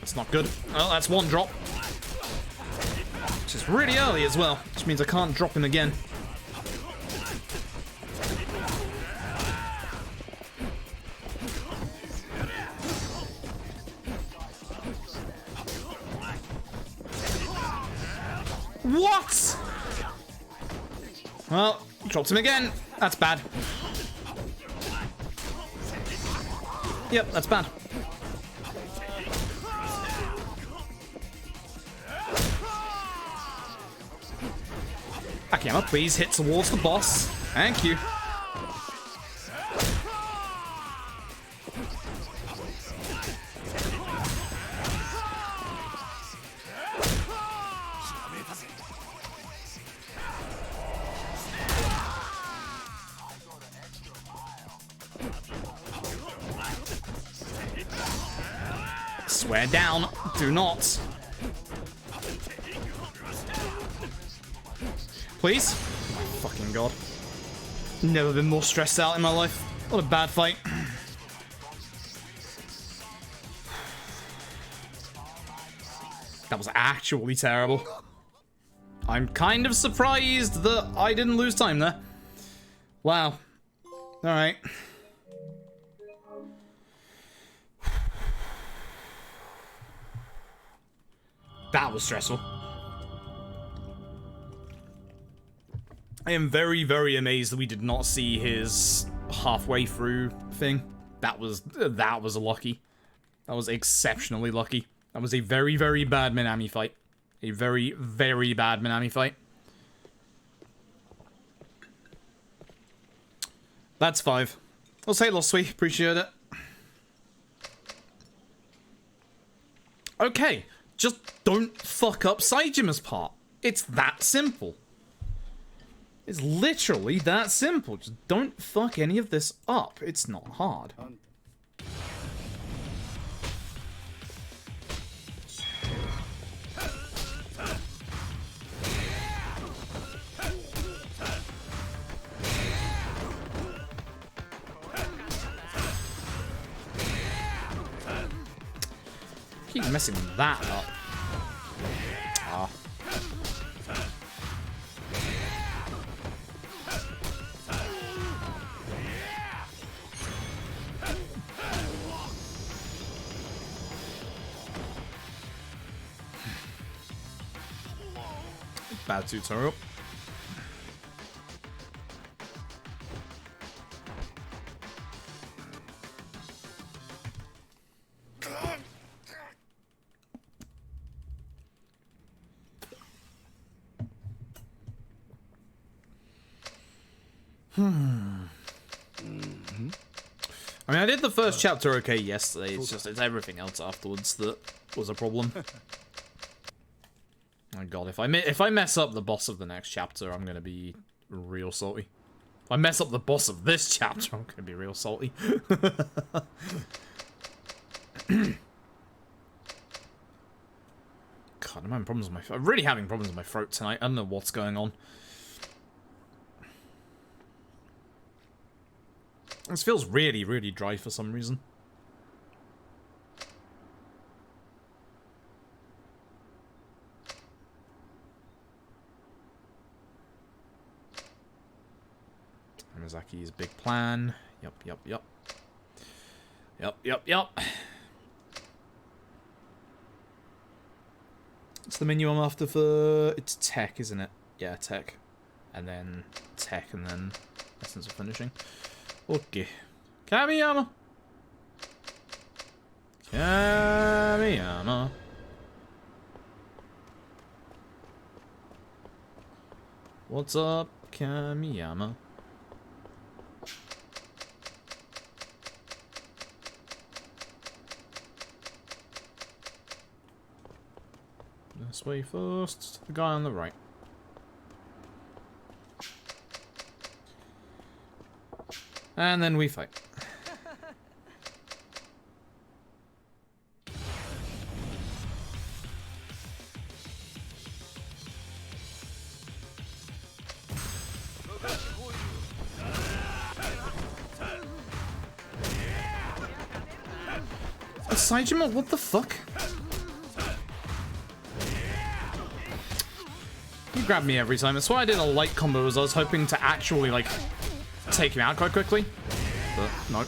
That's not good. Oh, that's one drop. Which is really early as well, which means I can't drop him again. What? Well, dropped him again. That's bad. Yep, that's bad. Akiyama, please hit towards the boss. Thank you. Swear down. Do not. Please? Oh my fucking god. Never been more stressed out in my life. What a bad fight. That was actually terrible. I'm kind of surprised that I didn't lose time there. Wow. Alright. That was stressful. I am very, very amazed that we did not see his halfway through thing. That was lucky. That was exceptionally lucky. That was a very, very bad Minami fight. A very, very bad Minami fight. That's 5. I'll say Losui. Appreciate it. Okay. Just don't fuck up Saijima's part. It's that simple. It's literally that simple. Just don't fuck any of this up. It's not hard. Keep messing that up. Ah. Bad tutorial. I mean, I did the first chapter okay yesterday. It's just it's everything else afterwards that was a problem. Oh god, if I mess up the boss of the next chapter, I'm gonna be real salty. If I mess up the boss of this chapter, I'm gonna be real salty. God, I'm having problems with I'm really having problems with my throat tonight. I don't know what's going on. This feels really, really dry for some reason. Miyazaki's big plan. Yup. What's the menu I'm after for? It's tech, isn't it? Yeah, tech. And then tech, and then essence of finishing. Okay. Kamiyama! Kamiyama. What's up, Kamiyama? This way first. The guy on the right. And then we fight. Saejima, what the fuck? You grab me every time. That's why I did a light combo, as I was hoping to actually, like, take him out quite quickly. But, no.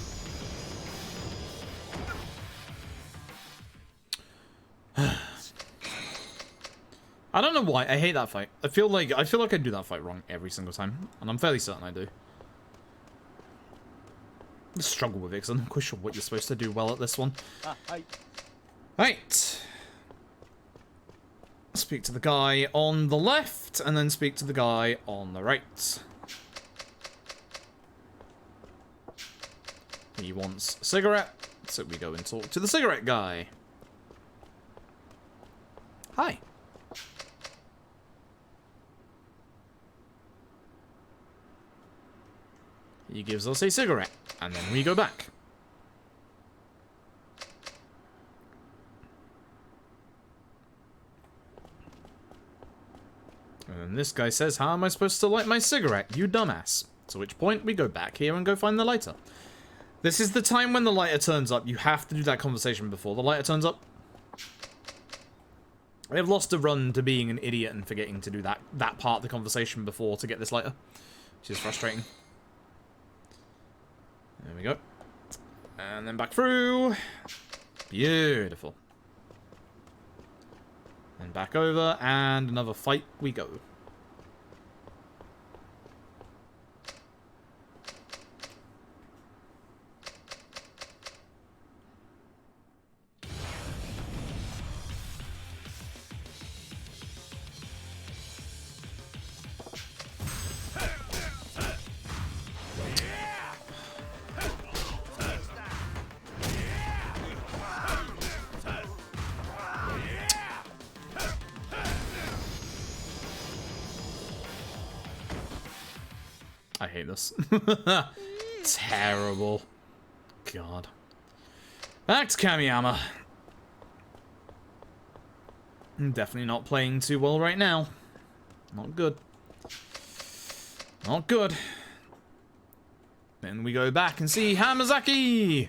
I don't know why. I hate that fight. I feel like I do that fight wrong every single time. And I'm fairly certain I do. I struggle with it, because I'm not quite sure what you're supposed to do well at this one. Right. Speak to the guy on the left, and then speak to the guy on the right. He wants a cigarette, so we go and talk to the cigarette guy. Hi. He gives us a cigarette, and then we go back. And this guy says, how am I supposed to light my cigarette, you dumbass? To which point, we go back here and go find the lighter. This is the time when the lighter turns up. You have to do that conversation before the lighter turns up. I have lost a run to being an idiot and forgetting to do that part of the conversation before to get this lighter, which is frustrating. There we go. And then back through. Beautiful. And back over, and another fight we go. I hate this. Terrible. God. Back to Kamiyama. I'm definitely not playing too well right now. Not good. Not good. Then we go back and see Hamazaki!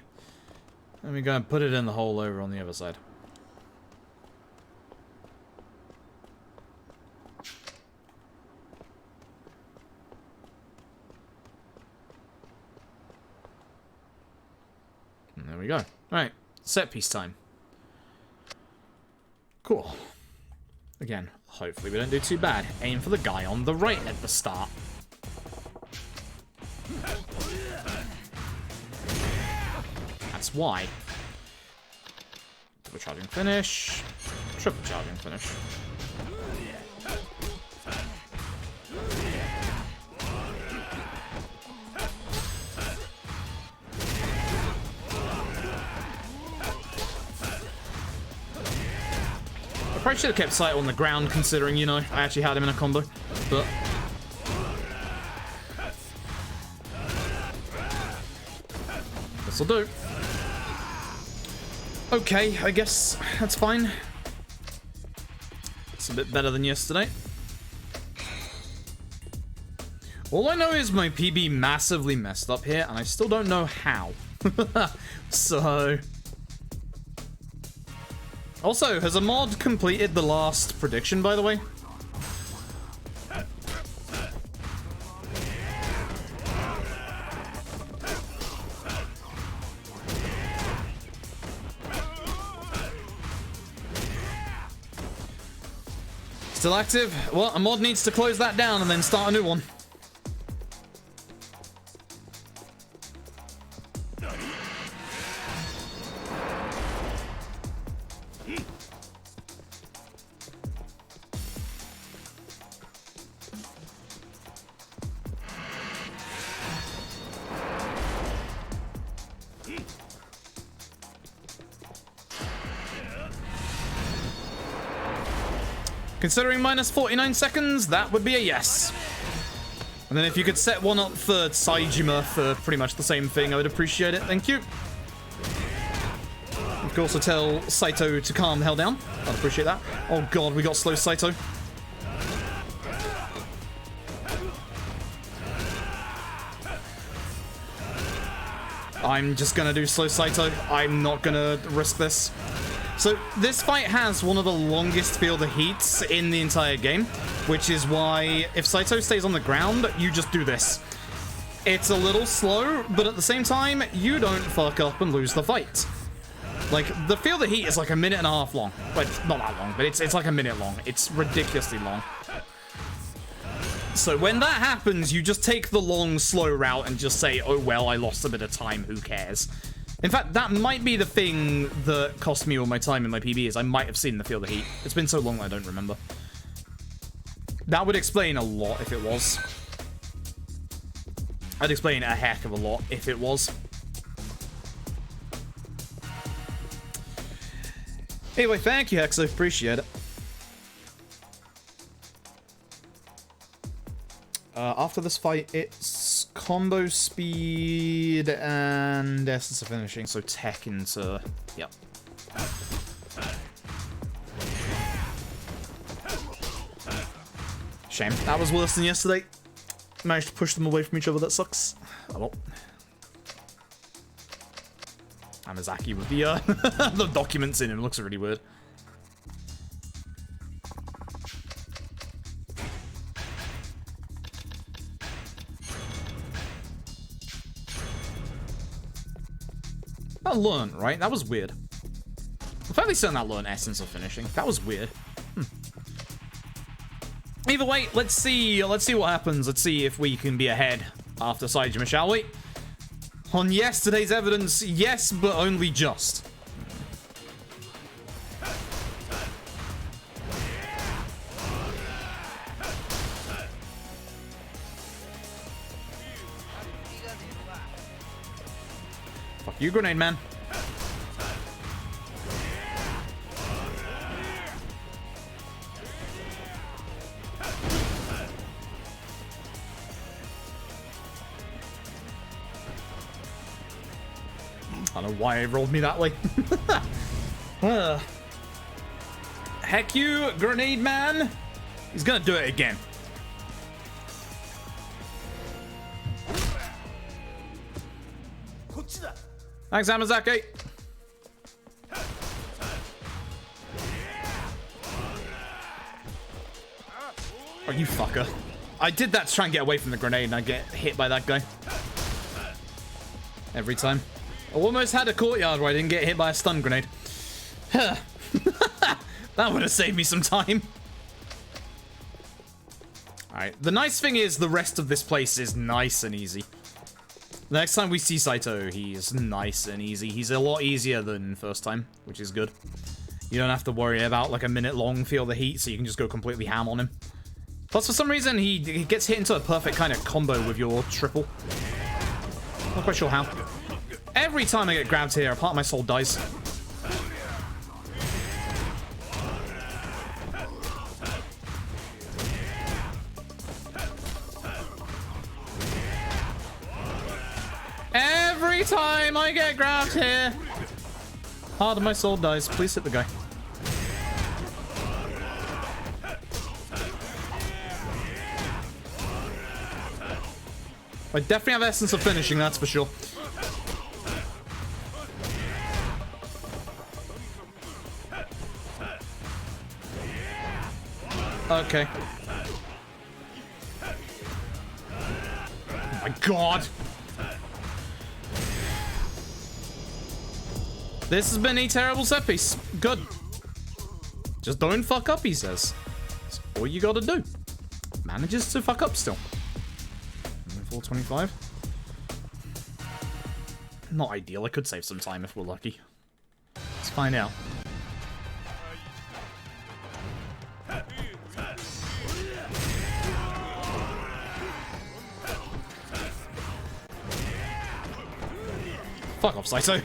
And we go and put it in the hole over on the other side. And there we go. Alright, set piece time. Cool. Again, hopefully we don't do too bad. Aim for the guy on the right at the start. That's why. Double charging finish. Triple charging finish. I probably should have kept Saito on the ground, considering, you know, I actually had him in a combo. But this'll do. Okay, I guess that's fine. It's a bit better than yesterday. All I know is my PB massively messed up here, and I still don't know how. So... Also, has a mod completed the last prediction, by the way? Still active? Well, a mod needs to close that down and then start a new one. Considering minus 49 seconds, that would be a yes. And then if you could set one up for Saejima for pretty much the same thing, I would appreciate it. Thank you. You could also tell Saito to calm the hell down. I'd appreciate that. Oh god, we got slow Saito. I'm just gonna do slow Saito. I'm not gonna risk this. So this fight has one of the longest field of heats in the entire game, which is why if Saito stays on the ground, you just do this. It's a little slow, but at the same time, you don't fuck up and lose the fight. Like, the field of heat is like 1.5 minutes long. But it's not that long, but it's like 1 minute long. It's ridiculously long. So when that happens, you just take the long, slow route and just say, oh well, I lost a bit of time, who cares? In fact, that might be the thing that cost me all my time in my PB, is I might have seen the field of heat. It's been so long I don't remember. That would explain a lot if it was. I'd explain a heck of a lot if it was. Anyway, thank you, Hexo. Appreciate it. After this fight, it's combo speed and essence of finishing, so tech into... Yep. Shame. That was worse than yesterday. Managed to push them away from each other, that sucks. Oh well. Amazaki with the, the documents in him looks really weird. That learned, right? That was weird. I'm fairly certain that learned essence of finishing. That was weird. Either way, let's see what happens. Let's see if we can be ahead after Saejima, shall we? On yesterday's evidence, yes, but only just. Fuck you, grenade man. I don't know why it rolled me that way. Heck you, grenade man. He's gonna do it again. Thanks, Amazaki. Oh, you fucker. I did that to try and get away from the grenade and I get hit by that guy. Every time. I almost had a courtyard where I didn't get hit by a stun grenade. That would have saved me some time. Alright, the nice thing is the rest of this place is nice and easy. The next time we see Saito, he's nice and easy. He's a lot easier than first time, which is good. You don't have to worry about like 1 minute long field of heat, so you can just go completely ham on him. Plus, for some reason, he gets hit into a perfect kind of combo with your triple. Not quite sure how. Every time I get grabbed here, a part of my soul dies. Every time I get grabbed here, part of my soul dies. Please hit the guy. I definitely have essence of finishing, that's for sure. Okay. Oh my god. This has been a terrible set piece. Good. Just don't fuck up, he says. That's all you gotta do. Manages to fuck up still. 425. Not ideal. I could save some time if we're lucky. Let's find out. Fuck off, Saito.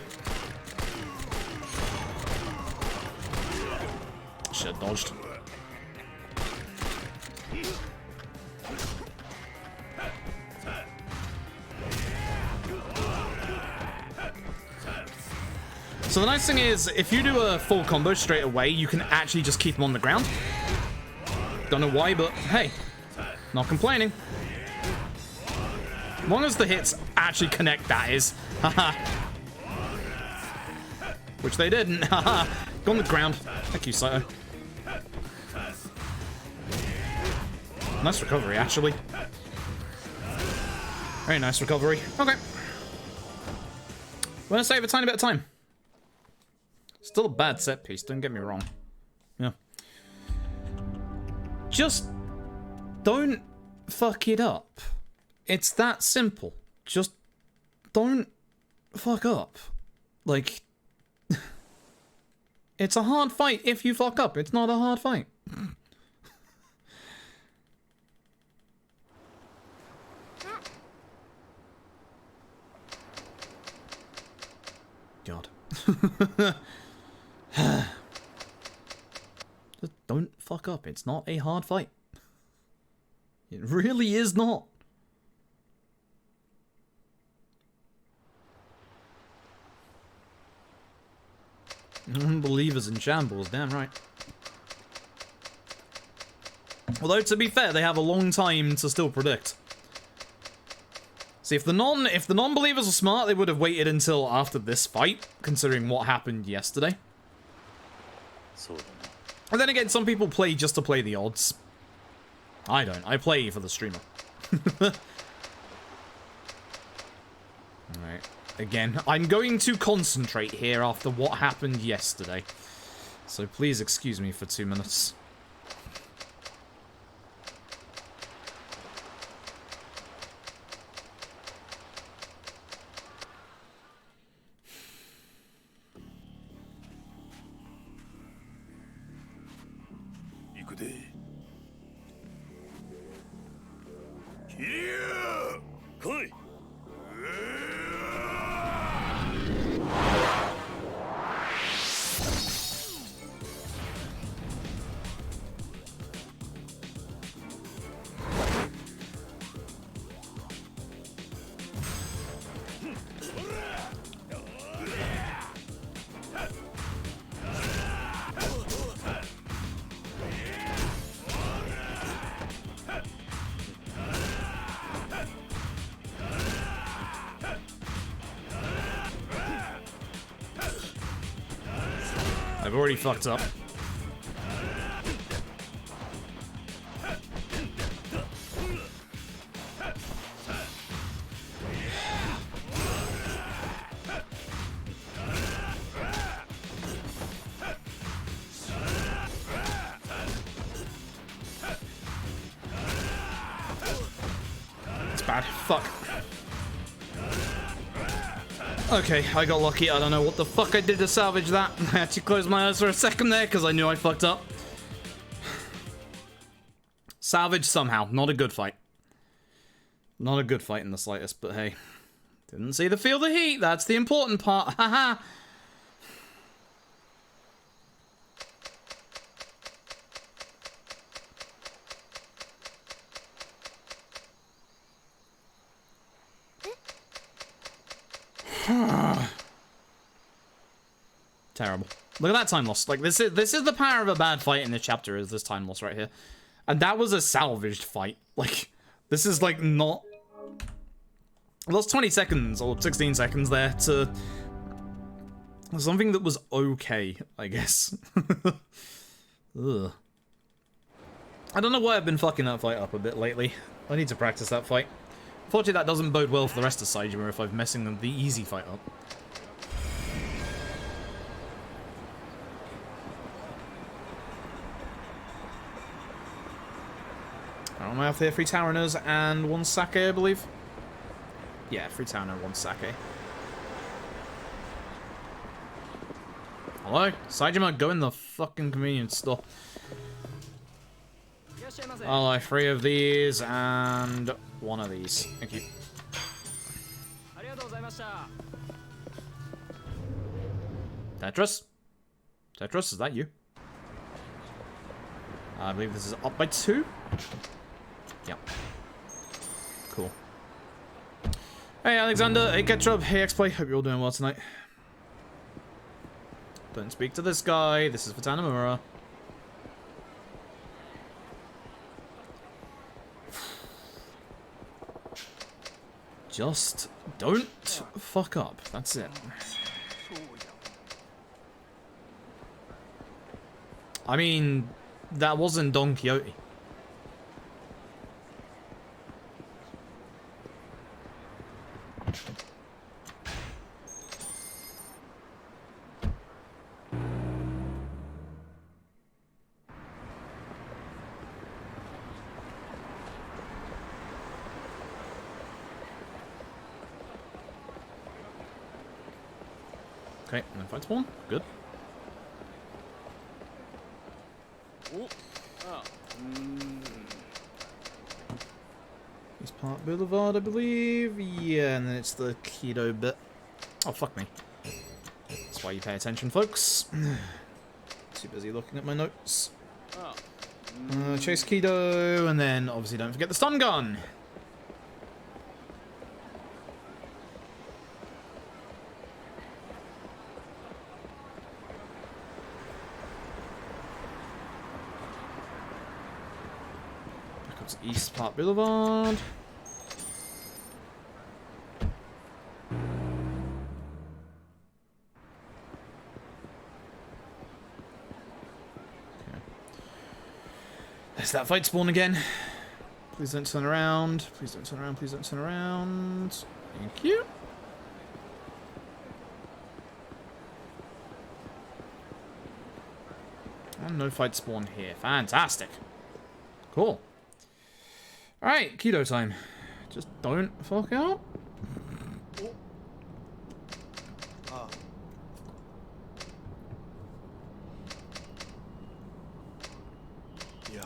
Should have dodged. So the nice thing is, if you do a full combo straight away, you can actually just keep them on the ground. Don't know why, but hey, not complaining. As long as the hits actually connect, that is. Haha. Which they didn't. Haha. Go on the ground. Thank you, Saito. Nice recovery, actually. Very nice recovery. Okay. We're gonna save a tiny bit of time. Still a bad set piece, don't get me wrong. Yeah. Just don't fuck it up. It's that simple. Just don't fuck up. Like, it's a hard fight if you fuck up. It's not a hard fight. God. Just don't fuck up. It's not a hard fight. It really is not. Unbelievers in shambles, damn right. Although, to be fair, they have a long time to still predict. See, if the non-believers were smart, they would have waited until after this fight, considering what happened yesterday. And then again, some people play just to play the odds. I don't. I play for the streamer. Alright. Again, I'm going to concentrate here after what happened yesterday. So please excuse me for 2 minutes. I've already fucked up. It's bad. Fuck. Okay, I got lucky. I don't know what the fuck I did to salvage that. I had to close my eyes for a second there because I knew I fucked up. Salvage somehow. Not a good fight. Not a good fight in the slightest, but hey. Didn't see the feel the heat. That's the important part. Haha. Terrible. Look at that time loss. Like, this is the power of a bad fight in this chapter, is this time loss right here. And that was a salvaged fight. Like, this is like not... I lost 20 seconds or 16 seconds there to something that was okay, I guess. Ugh. I don't know why I've been fucking that fight up a bit lately. I need to practice that fight. Unfortunately, that doesn't bode well for the rest of Saejima if I'm messing the easy fight up. Am I off there? 3 Taraners and 1 Sake, I believe. Yeah, 3 Taraners and 1 Sake. Hello? Saejima, go in the fucking convenience store. I'll buy 3 of these and 1 of these. Thank you. Tetris? Tetris, is that you? I believe this is up by 2. Yep. Cool. Hey Alexander, hey Ketrub, hey X-Play, hope you're all doing well tonight. Don't speak to this guy, this is for Tanamura. Just don't fuck up. That's it. I mean, that wasn't Don Quixote. Okay, and then fight spawn. Good. East Park Boulevard, I believe. Yeah, and then it's the Keto bit. Oh, fuck me. That's why you pay attention, folks. Too busy looking at my notes. Chase Keto, and then obviously don't forget the stun gun. East Park Boulevard. Okay. There's that fight spawn again. Please don't turn around. Please don't turn around. Please don't turn around. Thank you. And no fight spawn here. Fantastic. Cool. Alright, Keto time. Just don't fuck up.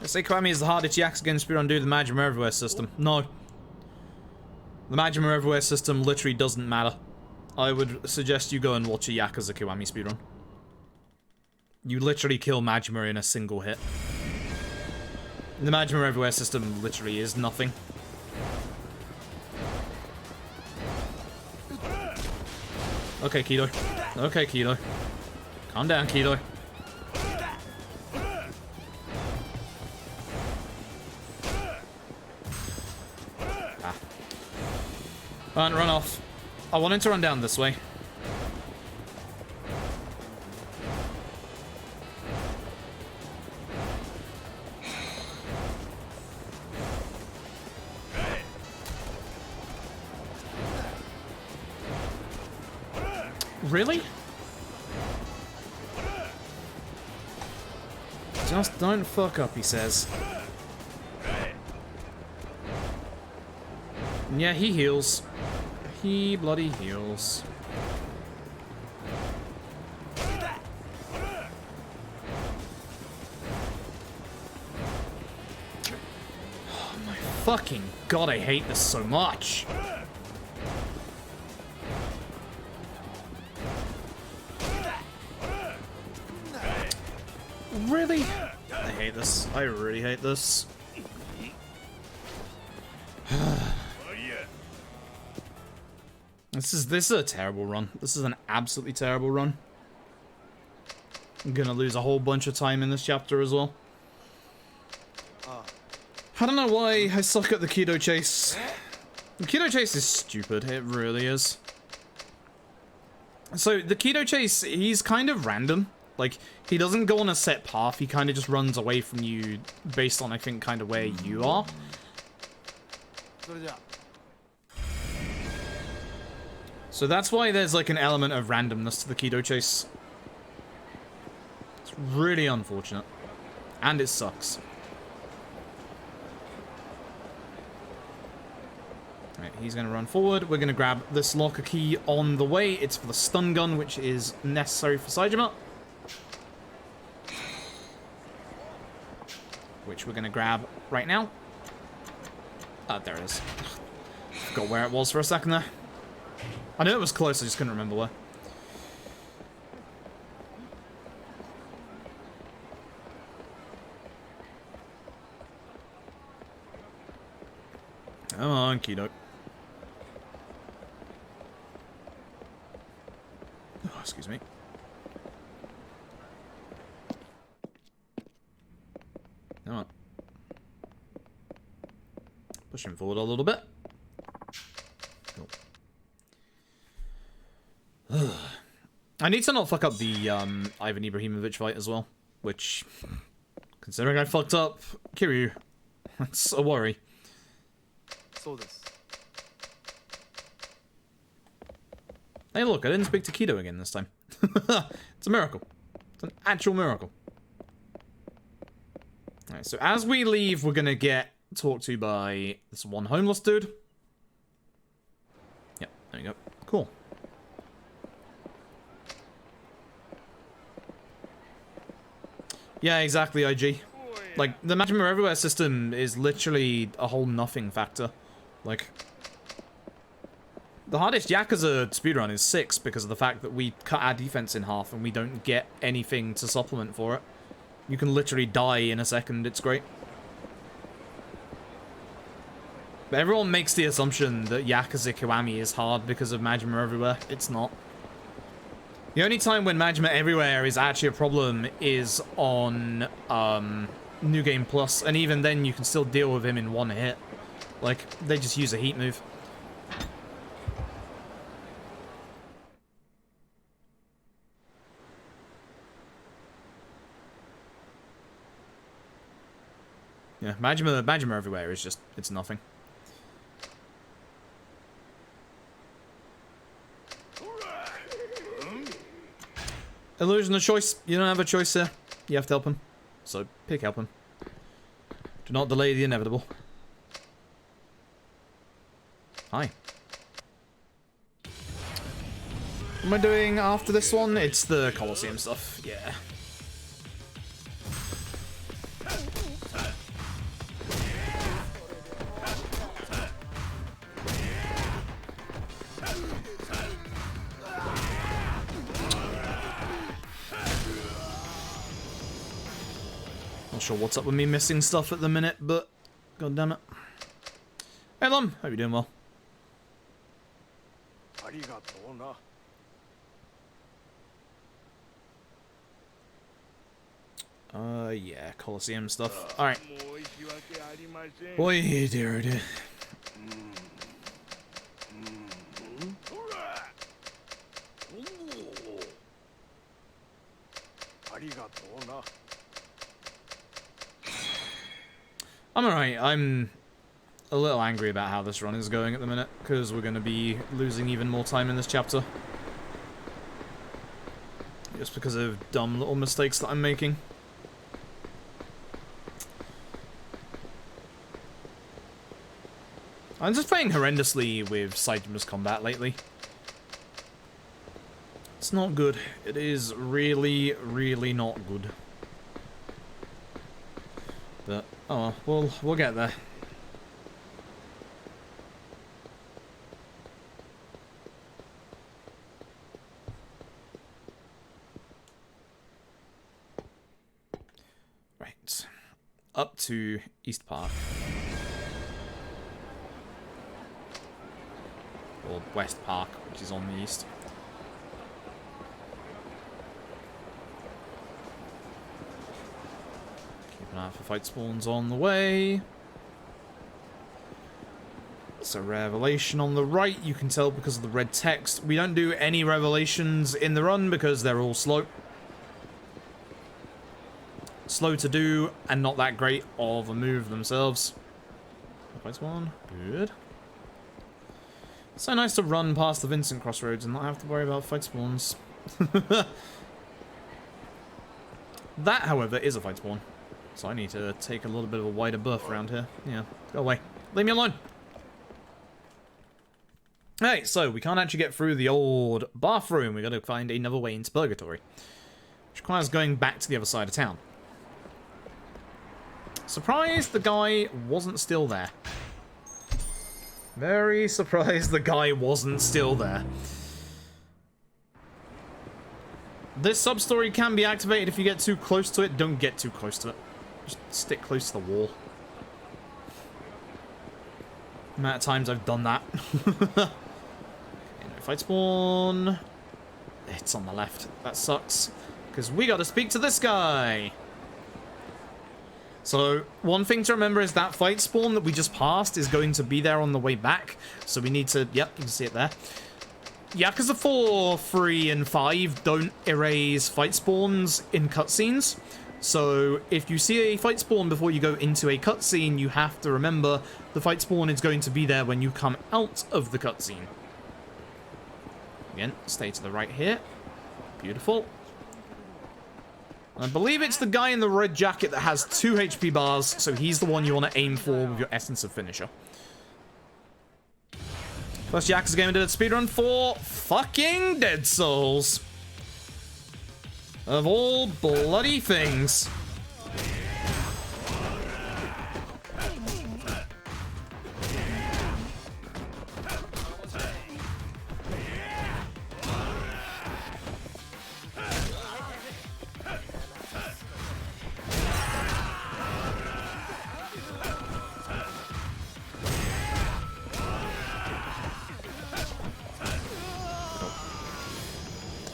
I say Kiwami is the hardest Yakuza game to undo the Majima Everywhere system. No. The Majima Everywhere system literally doesn't matter. I would suggest you go and watch a Yakuza Kiwami speedrun. You literally kill Majima in a single hit. The Majima Everywhere system literally is nothing. Okay, Keto. Okay, Keto. Calm down, Keto. Ah. Run off. I wanted to run down this way. Really? Just don't fuck up, he says. Yeah, he heals. He bloody heals. Oh my fucking god, I hate this so much. Really? I hate this. I really hate this. This is a terrible run. This is an absolutely terrible run. I'm gonna lose a whole bunch of time in this chapter as well. I don't know why I suck at the Keto Chase. The Keto Chase is stupid. It really is. So the Keto Chase, he's kind of random. Like, he doesn't go on a set path, he kind of just runs away from you based on, I think, kind of where you are. So that's why there's, like, an element of randomness to the Keto Chase. It's really unfortunate. And it sucks. Right, he's going to run forward. We're going to grab this locker key on the way. It's for the stun gun, which is necessary for Saejima. Which we're going to grab right now. There it is. Forgot where it was for a second there. I knew it was close, I just couldn't remember where. Come on, Keto. Oh, excuse me. Come on. Push him forward a little bit. Cool. I need to not fuck up the Ivan Ibrahimovic fight as well, which, considering I fucked up Kiryu, that's a worry. Hey look, I didn't speak to Kido again this time. It's a miracle. It's an actual miracle. Alright, so as we leave, we're gonna get talked to by this one homeless dude. Yep, there you go. Cool. Yeah, exactly, IG. Like, the Majima Everywhere system is literally a whole nothing factor. Like, the hardest Yakuza speedrun is 6 because of the fact that we cut our defense in half and we don't get anything to supplement for it. You can literally die in a second, it's great. But everyone makes the assumption that Yakuza Kiwami is hard because of Majima Everywhere. It's not. The only time when Majima Everywhere is actually a problem is on New Game Plus, and even then you can still deal with him in one hit. Like, they just use a heat move. Yeah, Majima Everywhere is just, it's nothing. Illusion of choice. You don't have a choice here. You have to help him. So, pick help him. Do not delay the inevitable. Hi. What am I doing after this one? It's the Colosseum stuff. Yeah. Not sure what's up with me missing stuff at the minute, but god damn it. Hey Lum, hope you're doing well. Yeah, Colosseum stuff. Alright. Boy, dear, oh dear. I'm alright. I'm a little angry about how this run is going at the minute, because we're going to be losing even more time in this chapter. Just because of dumb little mistakes that I'm making. I'm just playing horrendously with Saijima's combat lately. It's not good. It is really, really not good. But, oh well, we'll get there. Right. Up to East Park. Or West Park, which is on the east. Keep an eye out for fight spawns on the way. It's a revelation on the right, you can tell because of the red text. We don't do any revelations in the run because they're all slow. Slow to do and not that great of a move themselves. Fight spawn, good. So nice to run past the Vincent Crossroads and not have to worry about fight spawns. That, however, is a fight spawn. So I need to take a little bit of a wider berth around here. Yeah, go away. Leave me alone! Hey, so we can't actually get through the old bathroom. We gotta find another way into Purgatory. Which requires going back to the other side of town. Surprised the guy wasn't still there. Very surprised the guy wasn't still there. This sub-story can be activated if you get too close to it. Don't get too close to it. Just stick close to the wall. The amount of times I've done that. Okay, no fight spawn. It's on the left. That sucks. Because we gotta speak to this guy. So, one thing to remember is that fight spawn that we just passed is going to be there on the way back. So we need to... Yep, you can see it there. Yakuza 4, 3, and 5 don't erase fight spawns in cutscenes. So if you see a fight spawn before you go into a cutscene, you have to remember the fight spawn is going to be there when you come out of the cutscene. Again, stay to the right here. Beautiful. I believe it's the guy in the red jacket that has 2 HP bars, so he's the one you want to aim for with your Essence of Finisher. First Yakuza game I did a speedrun for fucking Dead Souls. Of all bloody things.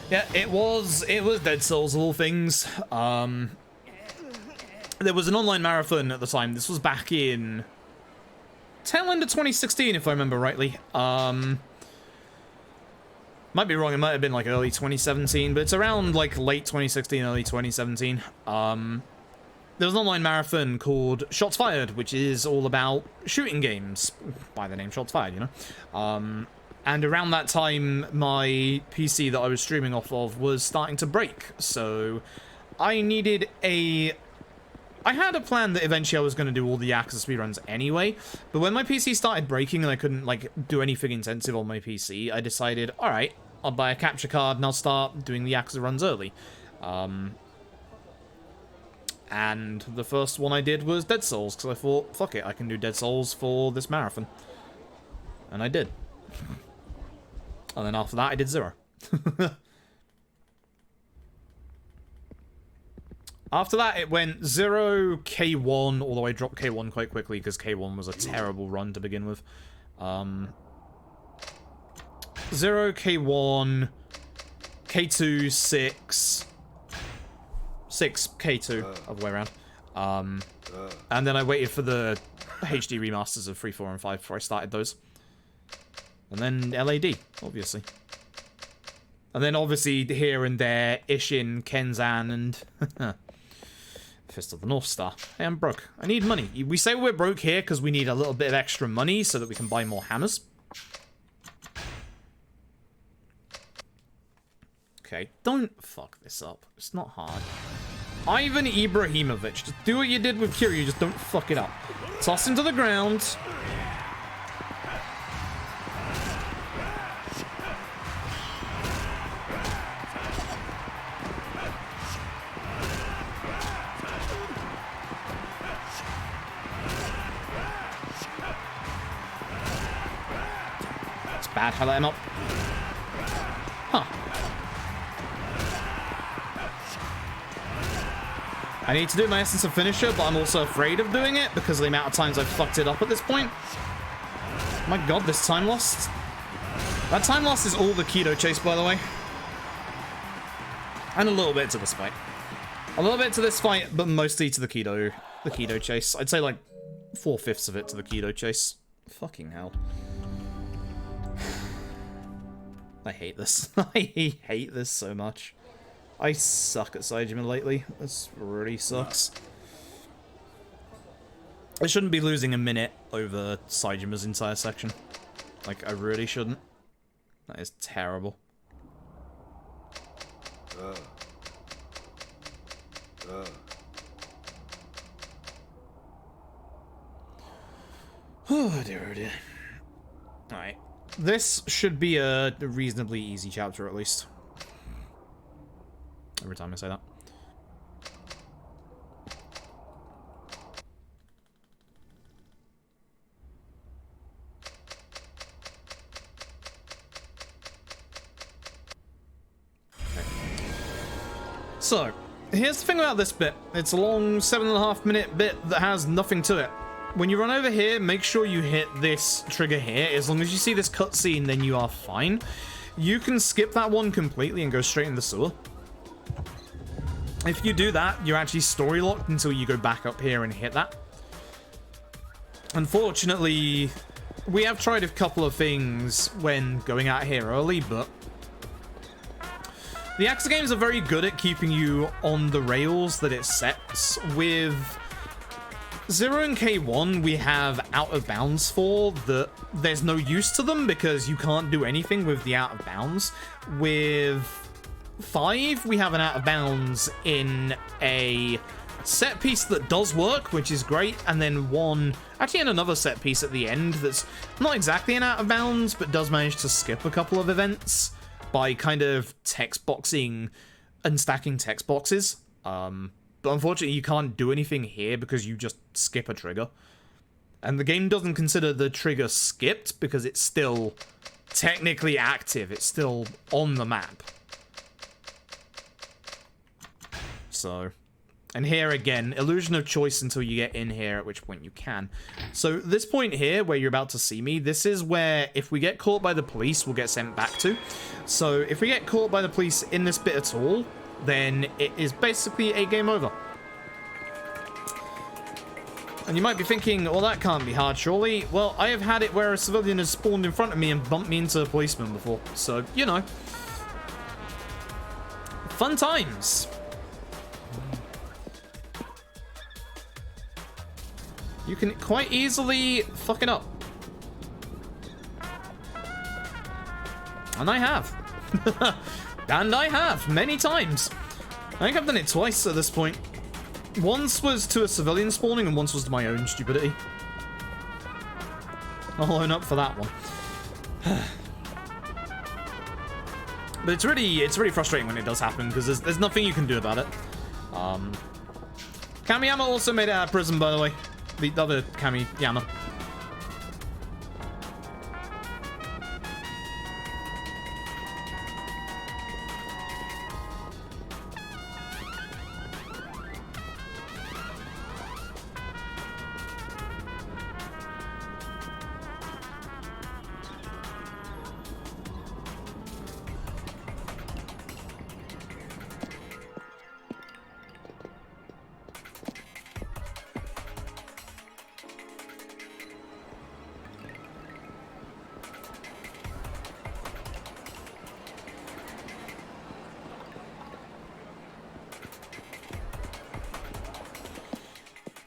Yeah, it was Dead Souls of all things. There was an online marathon at the time. This was back in tail end of 2016, if I remember rightly. Might be wrong, it might have been like early 2017, but it's around like late 2016, early 2017. There was an online marathon called Shots Fired, which is all about shooting games, by the name Shots Fired, you know? And around that time, my PC that I was streaming off of was starting to break, so I needed I had a plan that eventually I was going to do all the Yakuza speedruns anyway, but when my PC started breaking and I couldn't, like, do anything intensive on my PC, I decided, alright, I'll buy a capture card and I'll start doing the Yakuza runs early. And the first one I did was Dead Souls, because I thought, fuck it, I can do Dead Souls for this marathon. And I did. And then after that, I did 0. After that, it went 0, K1, although I dropped K1 quite quickly because K1 was a terrible run to begin with. 0, K1, K2, 6, 6, K2, other way around. And then I waited for the HD remasters of 3, 4, and 5 before I started those. And then LAD, obviously. And then obviously here and there, Ishin, Kenzan, and Fist of the North Star. Hey, I'm broke. I need money. We say we're broke here because we need a little bit of extra money so that we can buy more hammers. Okay, don't fuck this up. It's not hard. Ivan Ibrahimovic, just do what you did with Kiryu, just don't fuck it up. Toss him to the ground. Bad, how let him up. Huh. I need to do my Essence of Finisher, but I'm also afraid of doing it because of the amount of times I've fucked it up at this point. My god, this time lost. That time loss is all the Kido chase, by the way. And a little bit to this fight. A little bit to this fight, but mostly to the Kido chase. I'd say like 4/5 of it to the Kido chase. Fucking hell. I hate this. I hate this so much. I suck at Saejima lately. This really sucks. I shouldn't be losing a minute over Saejima's entire section. Like, I really shouldn't. That is terrible. Oh dear, oh dear. Alright. This should be a reasonably easy chapter, at least. Every time I say that. Okay. So, here's the thing about this bit. It's a long 7.5-minute bit that has nothing to it. When you run over here, make sure you hit this trigger here. As long as you see this cutscene, then you are fine. You can skip that one completely and go straight in the sewer. If you do that, you're actually story locked until you go back up here and hit that. Unfortunately, we have tried a couple of things when going out here early, but the Yakuza games are very good at keeping you on the rails that it sets. With 0 and K1, we have out of bounds for that. There's no use to them because you can't do anything with the out of bounds. With 5, we have an out of bounds in a set piece that does work, which is great, and then 1 actually in another set piece at the end that's not exactly an out of bounds, but does manage to skip a couple of events by kind of text boxing and stacking text boxes. But unfortunately, you can't do anything here because you just skip a trigger. And the game doesn't consider the trigger skipped because it's still technically active. It's still on the map. So, and here again, illusion of choice until you get in here, at which point you can. So this point here, where you're about to see me, this is where if we get caught by the police, we'll get sent back to. So if we get caught by the police in this bit at all, then it is basically a game over. And you might be thinking, well, that can't be hard, surely. Well, I have had it where a civilian has spawned in front of me and bumped me into a policeman before. So, you know. Fun times. You can quite easily fuck it up. And I have. And I have, many times. I think I've done it twice at this point. Once was to a civilian spawning, and once was to my own stupidity. I'll own up for that one. But it's really frustrating when it does happen, because there's nothing you can do about it. Kamiyama also made it out of prison, by the way. The other Kamiyama.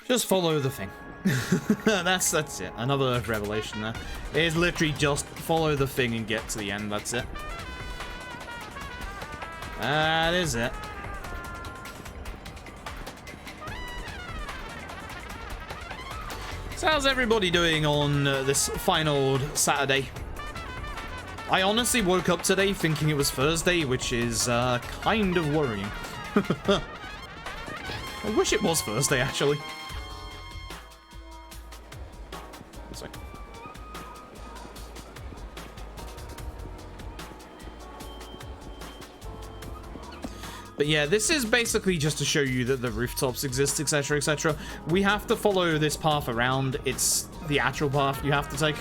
Just follow the thing. that's it. Another revelation there. It is literally just follow the thing and get to the end. That's it. That is it. So how's everybody doing on this fine old Saturday? I honestly woke up today thinking it was Thursday, which is kind of worrying. I wish it was Thursday, actually. But yeah, this is basically just to show you that the rooftops exist, etc., etc. We have to follow this path around. It's the actual path you have to take.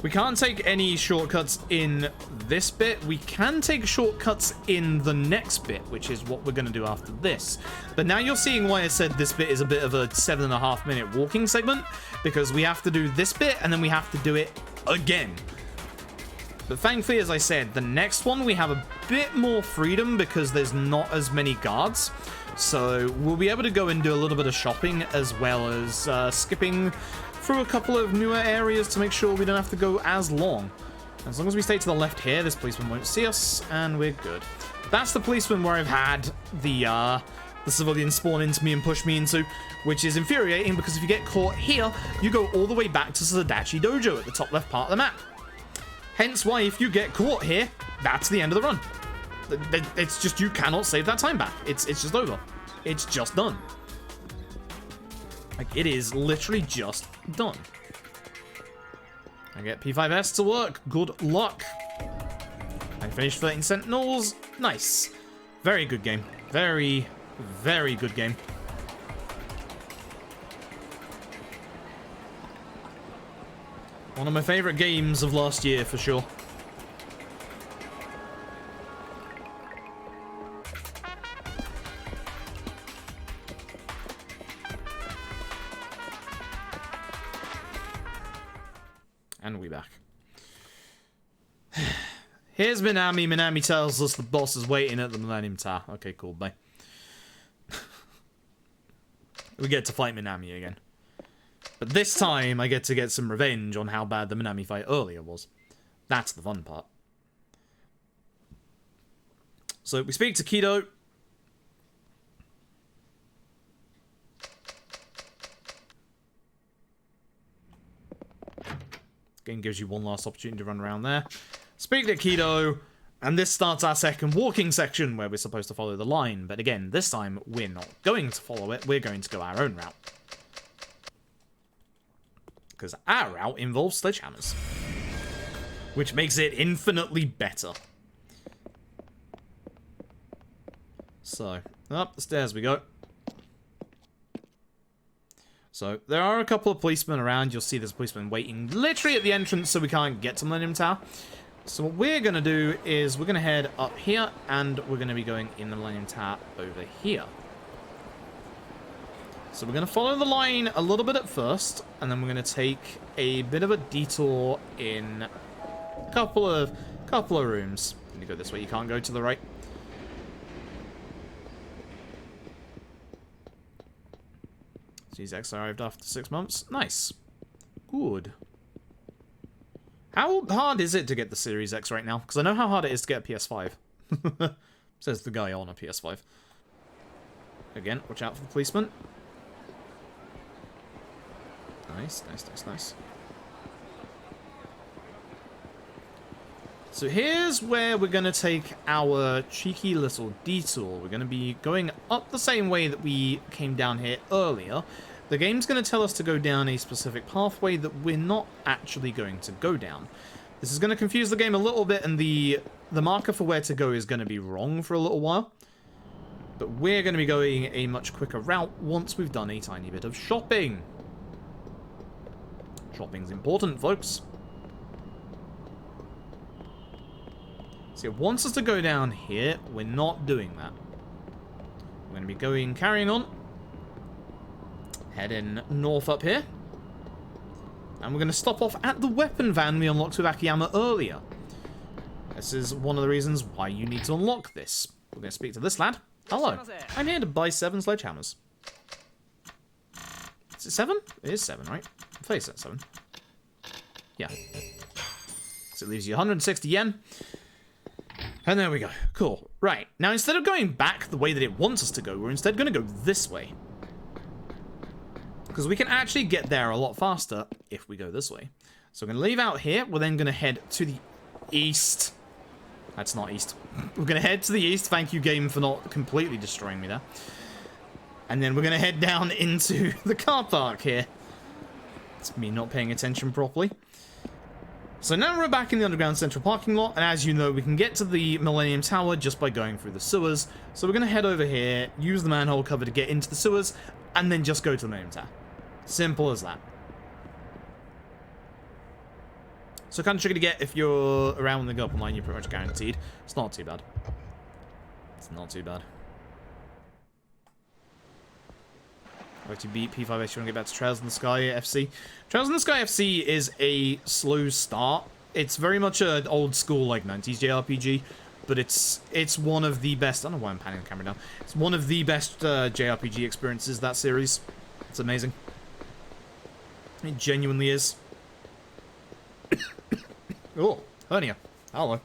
We can't take any shortcuts in this bit. We can take shortcuts in the next bit, which is what we're going to do after this. But now you're seeing why I said this bit is a bit of a 7.5 minute walking segment, because we have to do this bit and then we have to do it again. But thankfully, as I said, the next one we have a bit more freedom because there's not as many guards. So we'll be able to go and do a little bit of shopping as well as skipping through a couple of newer areas to make sure we don't have to go as long. As long as we stay to the left here, this policeman won't see us, and we're good. That's the policeman where I've had the civilian spawn into me and push me into, which is infuriating because if you get caught here, you go all the way back to Sadachi Dojo at the top left part of the map. Hence why if you get caught here, that's the end of the run. It's just, you cannot save that time back. It's just over. It's just done. Like, it is literally just done. I get P5S to work. Good luck. I finished 13 Sentinels. Nice. Very good game. Very, very good game. One of my favorite games of last year, for sure. and we back. Here's Minami. Minami tells us the boss is waiting at the Millennium Tower. Okay, cool, bye. We get to fight Minami again. But this time, I get to get some revenge on how bad the Minami fight earlier was. That's the fun part. So, we speak to Kido. Game gives you one last opportunity to run around there. Speak to Kido, and this starts our second walking section where we're supposed to follow the line. But again, this time, we're not going to follow it. We're going to go our own route. Because our route involves sledgehammers. Which makes it infinitely better. So, up the stairs we go. So, there are a couple of policemen around. You'll see there's a policeman waiting literally at the entrance so we can't get to Millennium Tower. So what we're going to do is we're going to head up here, and we're going to be going in the Millennium Tower over here. So we're going to follow the line a little bit at first, and then we're going to take a bit of a detour in a couple of rooms. You go this way, you can't go to the right. Series X arrived after 6 months. Nice. Good. How hard is it to get the Series X right now? Because I know how hard it is to get a PS5. Says the guy on a PS5. Again, watch out for the policeman. Nice, nice, nice, nice. So here's where we're going to take our cheeky little detour. We're going to be going up the same way that we came down here earlier. The game's going to tell us to go down a specific pathway that we're not actually going to go down. This is going to confuse the game a little bit, and the marker for where to go is going to be wrong for a little while. But we're going to be going a much quicker route once we've done a tiny bit of shopping. Shopping's important, folks. So it wants us to go down here. We're not doing that. We're going to be carrying on. Heading north up here. And we're going to stop off at the weapon van we unlocked with Akiyama earlier. This is one of the reasons why you need to unlock this. We're going to speak to this lad. Hello. I'm here to buy 7 sledgehammers. Is it 7? It is 7, right? I thought you said 7. Yeah. So it leaves you 160 yen. And there we go. Cool. Right. Now, instead of going back the way that it wants us to go, we're instead going to go this way. Because we can actually get there a lot faster if we go this way. So we're going to leave out here. We're then going to head to the east. That's not east. We're going to head to the east. Thank you, game, for not completely destroying me there. And then we're going to head down into the car park here. It's me not paying attention properly. So now we're back in the underground central parking lot, and as you know, we can get to the Millennium Tower just by going through the sewers. So we're going to head over here, use the manhole cover to get into the sewers, and then just go to the Millennium Tower. Simple as that. So kind of tricky to get if you're around when they go up online, you're pretty much guaranteed. It's not too bad. It's not too bad. Like to beat P5S, you want to get back to Trails in the Sky FC. Trails in the Sky FC is a slow start. It's very much an old school, like, 90s JRPG, but it's one of the best. I don't know why I'm panning the camera down. It's one of the best JRPG experiences, that series. It's amazing. It genuinely is. Oh, hernia. Hello.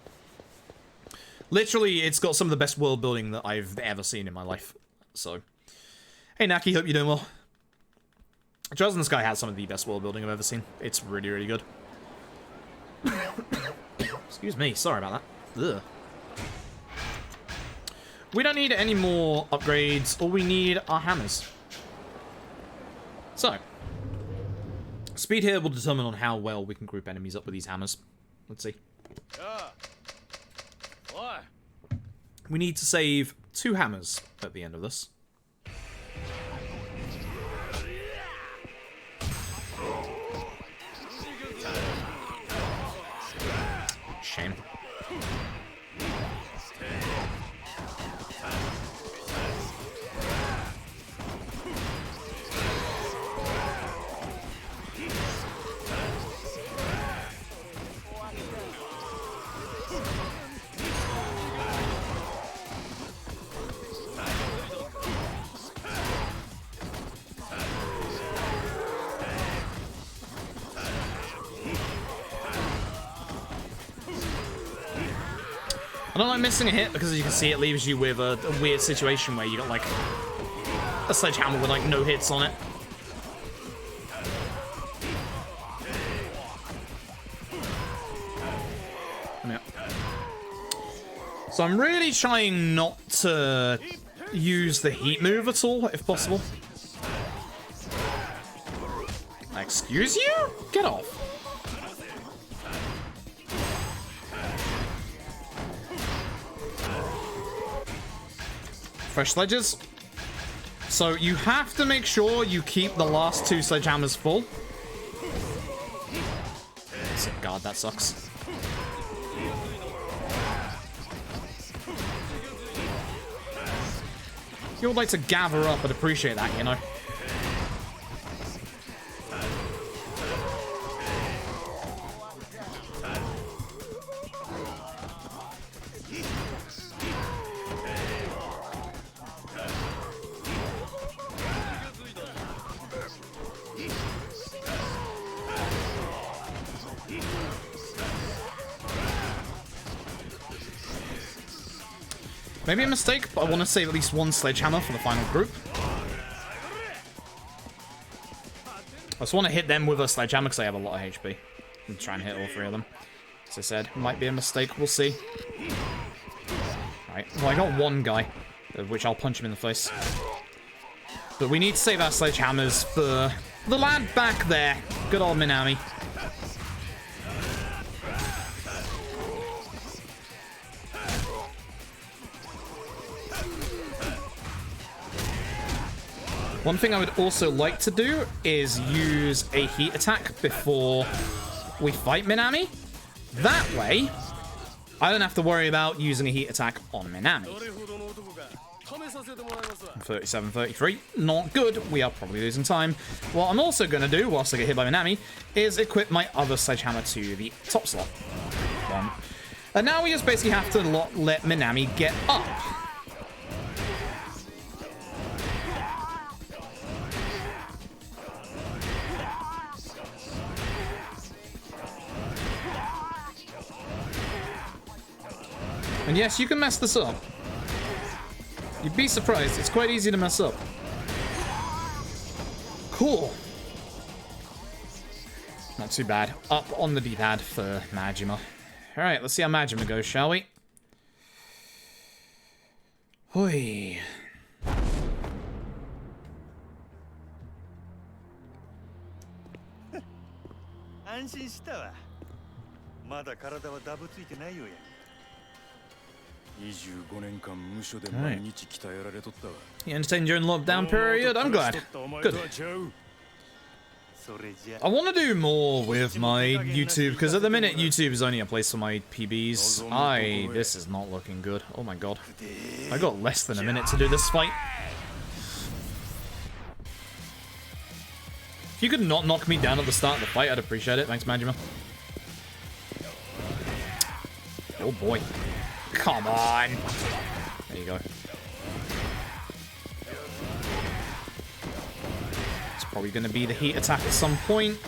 Literally, it's got some of the best world building that I've ever seen in my life. So, hey Naki, hope you're doing well. Trails in the Sky has some of the best world building I've ever seen. It's really, really good. Excuse me, sorry about that. Ugh. We don't need any more upgrades. All we need are hammers. So, speed here will determine on how well we can group enemies up with these hammers. Let's see. We need to save 2 hammers at the end of this. Shame. I don't like missing a hit because, as you can see, it leaves you with a weird situation where you got like a sledgehammer with like no hits on it. Yeah. So I'm really trying not to use the heat move at all, if possible. Excuse you? Get off. Fresh sledges. So you have to make sure you keep the last 2 sledgehammers full. God, that sucks. You would like to gather up and appreciate that, you know? Maybe a mistake, but I want to save at least 1 sledgehammer for the final group. I just want to hit them with a sledgehammer because they have a lot of HP. I'm trying to hit all 3 of them. As I said, might be a mistake. We'll see. Alright, well, I got 1 guy, which I'll punch him in the face. But we need to save our sledgehammers for the lad back there. Good old Minami. One thing I would also like to do is use a heat attack before we fight Minami. That way, I don't have to worry about using a heat attack on Minami. 37-33, not good. We are probably losing time. What I'm also going to do, whilst I get hit by Minami, is equip my other sledgehammer to the top slot. And now we just basically have to let Minami get up. And yes, you can mess this up. You'd be surprised. It's quite easy to mess up. Cool. Not too bad. Up on the D-pad for Majima. Alright, let's see how Majima goes, shall we? Hoi. Right. You entertained during lockdown period? I'm glad. Good. I want to do more with my YouTube, because at the minute YouTube is only a place for my PBs. This is not looking good. Oh my god. I got less than a minute to do this fight. If you could not knock me down at the start of the fight, I'd appreciate it. Thanks, Majima. Oh boy. Come on. There you go. It's probably going to be the heat attack at some point.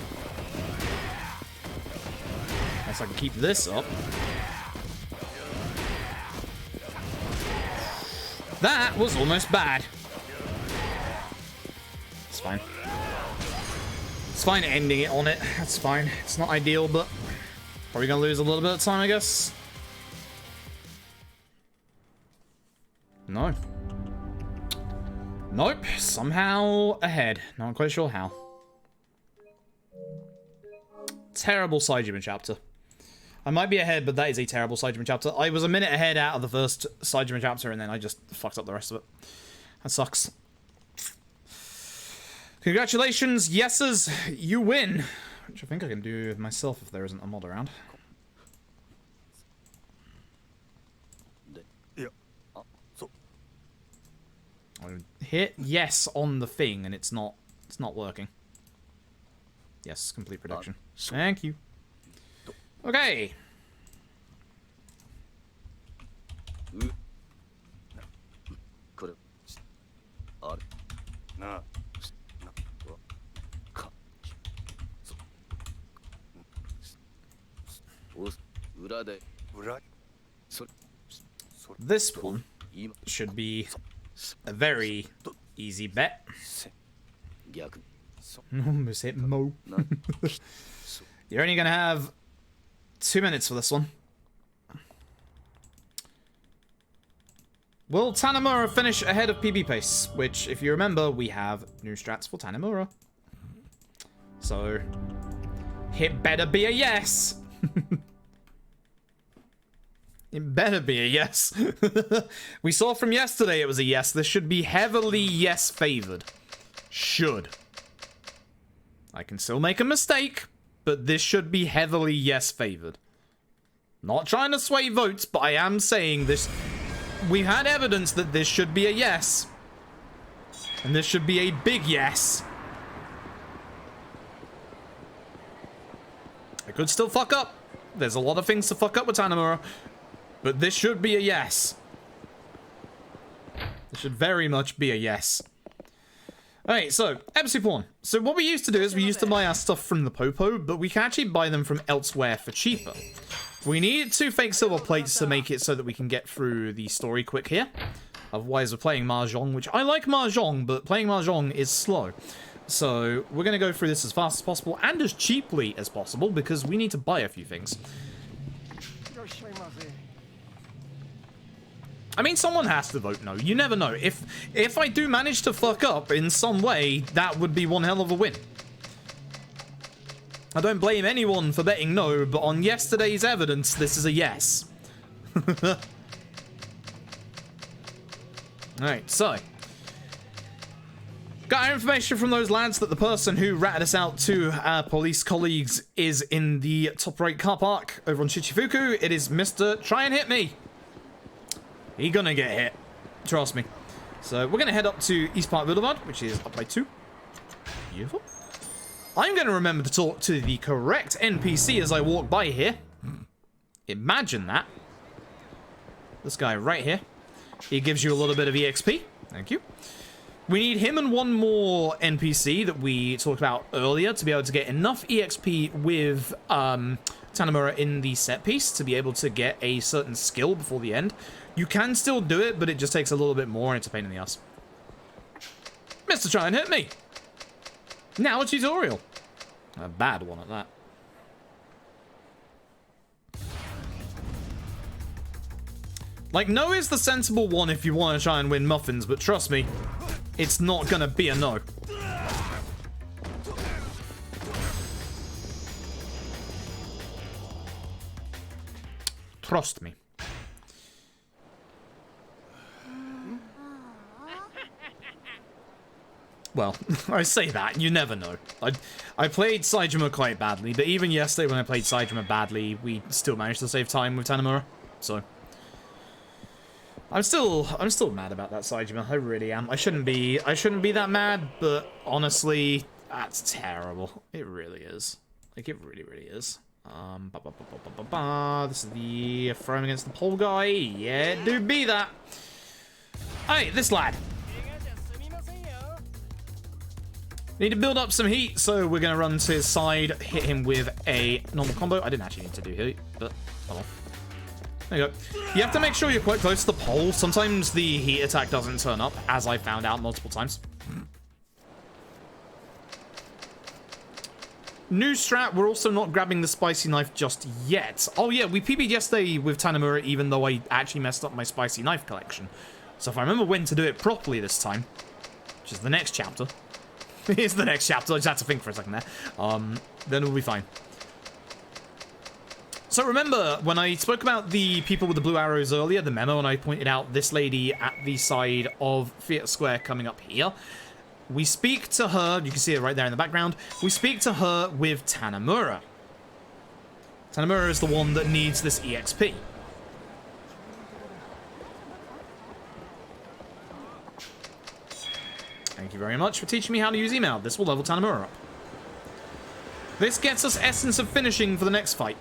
Unless I can keep this up. That was almost bad. It's fine. It's fine ending it on it. That's fine. It's not ideal, but probably going to lose a little bit of time, I guess. No. Nope. Somehow ahead. Not quite sure how. Terrible Saijima chapter. I might be ahead, but that is a terrible Saijima chapter. I was a minute ahead out of the first Saijima chapter, and then I just fucked up the rest of it. That sucks. Congratulations, yeses, you win. Which I think I can do myself if there isn't a mod around. Hit yes on the thing, and it's not working. Yes, complete prediction. Thank you. Okay. This one should be a very easy bet. Almost hit Mo. You're only going to have 2 minutes for this one. Will Tanamura finish ahead of PB pace? Which, if you remember, we have new strats for Tanamura. So, it better be a yes. It better be a yes. We saw from yesterday it was a yes. This should be heavily yes favored. Should. I can still make a mistake, but this should be heavily yes favored. Not trying to sway votes, but I am saying this. We've had evidence that this should be a yes. And this should be a big yes. I could still fuck up. There's a lot of things to fuck up with Tanamura. But this should be a yes. This should very much be a yes. Alright, so, episode 1. So what we used to do is we used to buy our stuff from the Popo, but we can actually buy them from elsewhere for cheaper. We need 2 fake silver plates to make it so that we can get through the story quick here. Otherwise we're playing Mahjong, which I like Mahjong, but playing Mahjong is slow. So we're going to go through this as fast as possible and as cheaply as possible because we need to buy a few things. I mean, someone has to vote no. You never know. If I do manage to fuck up in some way, that would be one hell of a win. I don't blame anyone for betting no, but on yesterday's evidence, this is a yes. Alright, so. Got our information from those lads that the person who ratted us out to our police colleagues is in the top right car park over on Shichifuku. It is Mr. Try and Hit Me. He gonna get hit. Trust me. So we're gonna head up to East Park Boulevard, which is up by 2. Beautiful. I'm gonna remember to talk to the correct NPC as I walk by here. Imagine that. This guy right here. He gives you a little bit of EXP. Thank you. We need him and one more NPC that we talked about earlier to be able to get enough EXP with Tanamura in the set piece to be able to get a certain skill before the end. You can still do it, but it just takes a little bit more and it's a pain in the ass. Mr. Try and Hit Me! Now a tutorial. A bad one at that. Like, no is the sensible one if you want to try and win muffins, but trust me, it's not gonna be a no. Trust me. Well, I say that, you never know. I played Saejima quite badly, but even yesterday when I played Saejima badly, we still managed to save time with Tanamura, so. I'm still mad about that Saejima, I really am. I shouldn't be that mad, but honestly, that's terrible. It really is. Like, it really, really is. This is the throwing against the pole guy. Yeah, do be that. Hey, this lad. Need to build up some heat, so we're going to run to his side, hit him with a normal combo. I didn't actually need to do heat, but oh well. There you go. You have to make sure you're quite close to the pole. Sometimes the heat attack doesn't turn up, as I found out multiple times. New strat, we're also not grabbing the spicy knife just yet. Oh yeah, we PB'd yesterday with Tanamura, even though I actually messed up my spicy knife collection. So if I remember when to do it properly this time, which is the next chapter. Here's the next chapter, I just had to think for a second there. Then we'll be fine. So remember, when I spoke about the people with the blue arrows earlier, the memo, and I pointed out this lady at the side of Theatre Square coming up here, we speak to her, you can see it right there in the background, we speak to her with Tanamura. Tanamura is the one that needs this EXP. Thank you very much for teaching me how to use email. This will level Tanamura up. This gets us essence of finishing for the next fight.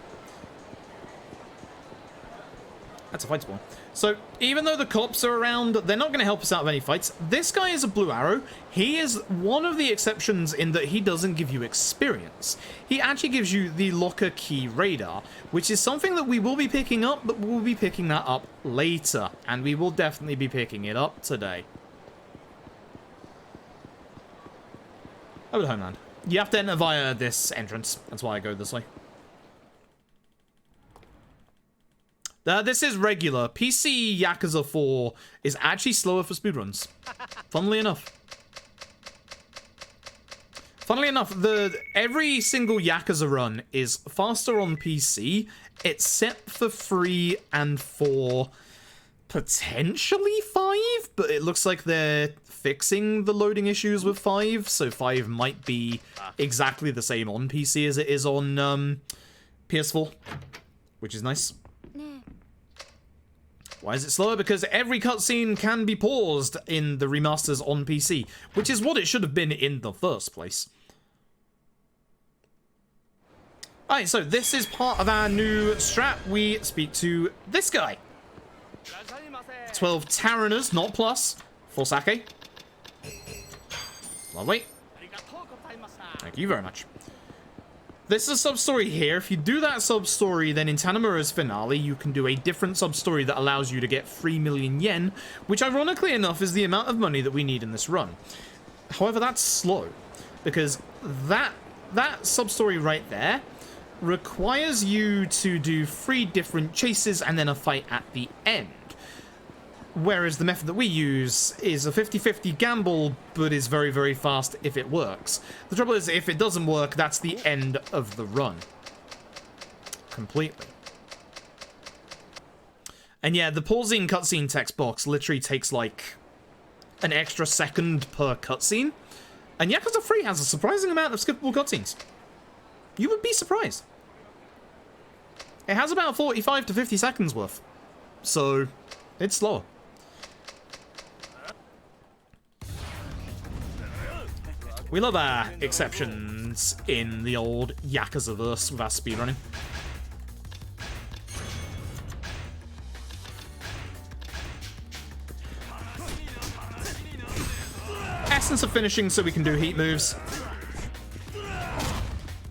That's a fight spawn. So, even though the cops are around, they're not going to help us out of any fights. This guy is a blue arrow. He is one of the exceptions in that he doesn't give you experience. He actually gives you the locker key radar, which is something that we will be picking up, but we'll be picking that up later. And we will definitely be picking it up today. Over to Homeland. You have to enter via this entrance. That's why I go this way. This is regular. PC Yakuza 4 is actually slower for speedruns. Funnily enough. Funnily enough, every single Yakuza run is faster on PC, except for 3 and 4, potentially 5, but it looks like they're fixing the loading issues with 5, so 5 might be exactly the same on PC as it is on PS4, which is nice. Why is it slower? Because every cutscene can be paused in the remasters on PC, which is what it should have been in the first place. Alright, so this is part of our new strat. We speak to this guy. 12 Taraners, not plus, for sake. Lovely. Thank you very much. This is a sub-story here. If you do that sub-story, then in Tanamura's finale, you can do a different sub-story that allows you to get 3 million yen, which ironically enough is the amount of money that we need in this run. However, that's slow, because that sub-story right there requires you to do 3 different chases and then a fight at the end. Whereas the method that we use is a 50-50 gamble, but is very, very fast if it works. The trouble is, if it doesn't work, that's the end of the run. Completely. And yeah, the pausing cutscene text box literally takes like an extra second per cutscene. And Yakuza 3 has a surprising amount of skippable cutscenes. You would be surprised. It has about 45 to 50 seconds worth. So, it's slower. We love our exceptions in the old Yakuza-verse with our speedrunning. Essence of finishing so we can do heat moves.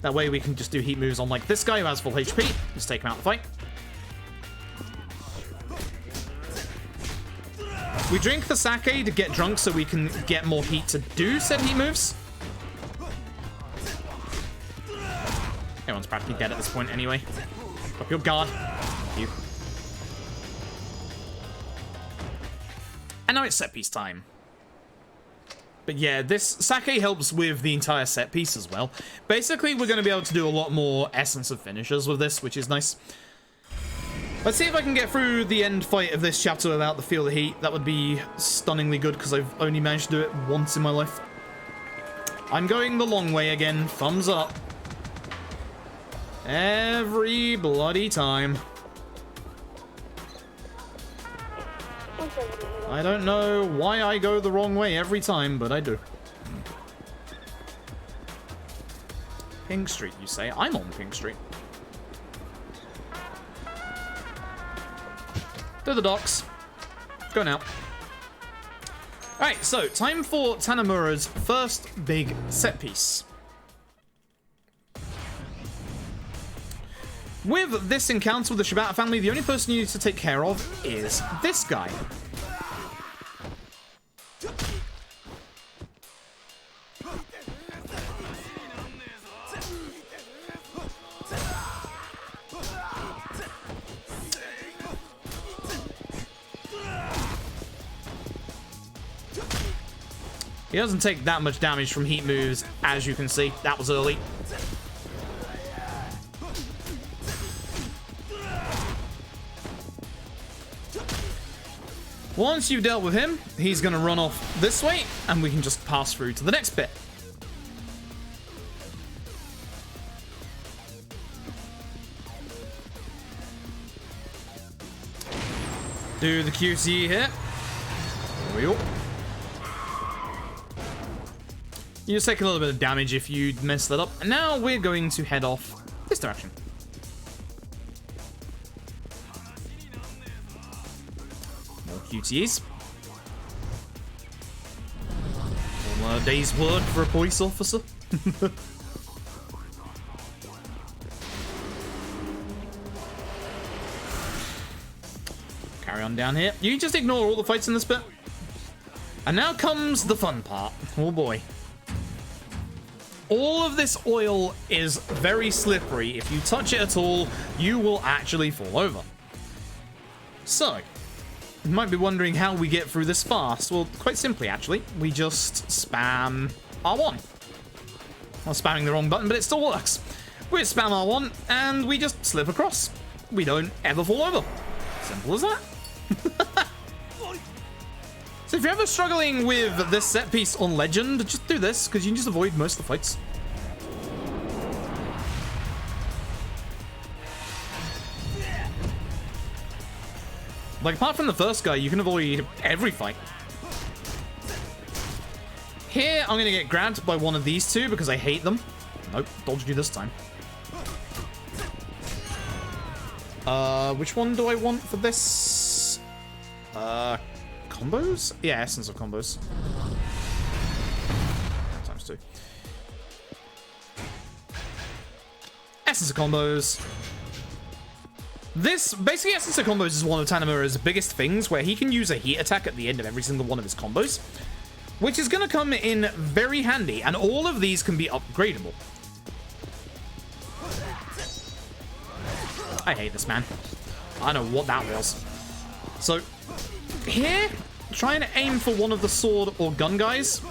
That way we can just do heat moves on like this guy who has full HP. Just take him out of the fight. We drink the sake to get drunk so we can get more heat to do said heat moves. Everyone's practically dead at this point anyway. Up your guard. Thank you. And now it's set piece time. But yeah, this sake helps with the entire set piece as well. Basically, we're going to be able to do a lot more essence of finishers with this, which is nice. Let's see if I can get through the end fight of this chapter without the feel of heat. That would be stunningly good, because I've only managed to do it once in my life. I'm going the long way again. Thumbs up. Every bloody time. I don't know why I go the wrong way every time, but I do. Pink Street, you say? I'm on Pink Street. To the docks. Go now. Alright, so time for Tanamura's first big set piece. With this encounter with the Shibata family, the only person you need to take care of is this guy. He doesn't take that much damage from heat moves, as you can see. That was early. Once you've dealt with him, he's going to run off this way, and we can just pass through to the next bit. Do the QC here. There we go. You just take a little bit of damage if you mess that up. And now we're going to head off this direction. More QTEs. Former day's work for a police officer. Carry on down here. You can just ignore all the fights in this bit. And now comes the fun part. Oh boy. All of this oil is very slippery. If you touch it at all, you will actually fall over. So, you might be wondering how we get through this fast. Well, quite simply, actually. We just spam R1. I'm spamming the wrong button, but it still works. We just spam R1, and we just slip across. We don't ever fall over. Simple as that. So if you're ever struggling with this set piece on Legend, just do this, because you can just avoid most of the fights. Like, apart from the first guy, you can avoid every fight. Here, I'm going to get grabbed by one of these two because I hate them. Nope, dodged you this time. Which one do I want for this? Combos? Yeah, essence of combos. Times 2. Essence of combos. This, basically, Essence of Combos is one of Tanamura's biggest things, where he can use a heat attack at the end of every single one of his combos, which is going to come in very handy, and all of these can be upgradable. I hate this, man. I don't know what that was. So, here, try and aim for one of the sword or gun guys.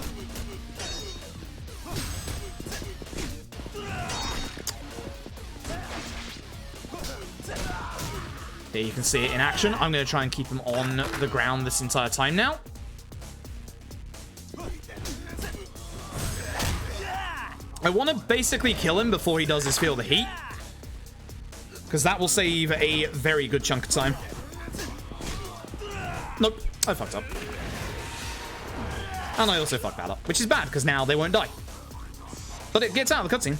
There you can see it in action. I'm going to try and keep him on the ground this entire time now. I want to basically kill him before he does his Feel the Heat, because that will save a very good chunk of time. Nope, I fucked up. And I also fucked that up, which is bad, because now they won't die. But it gets out of the cutscene.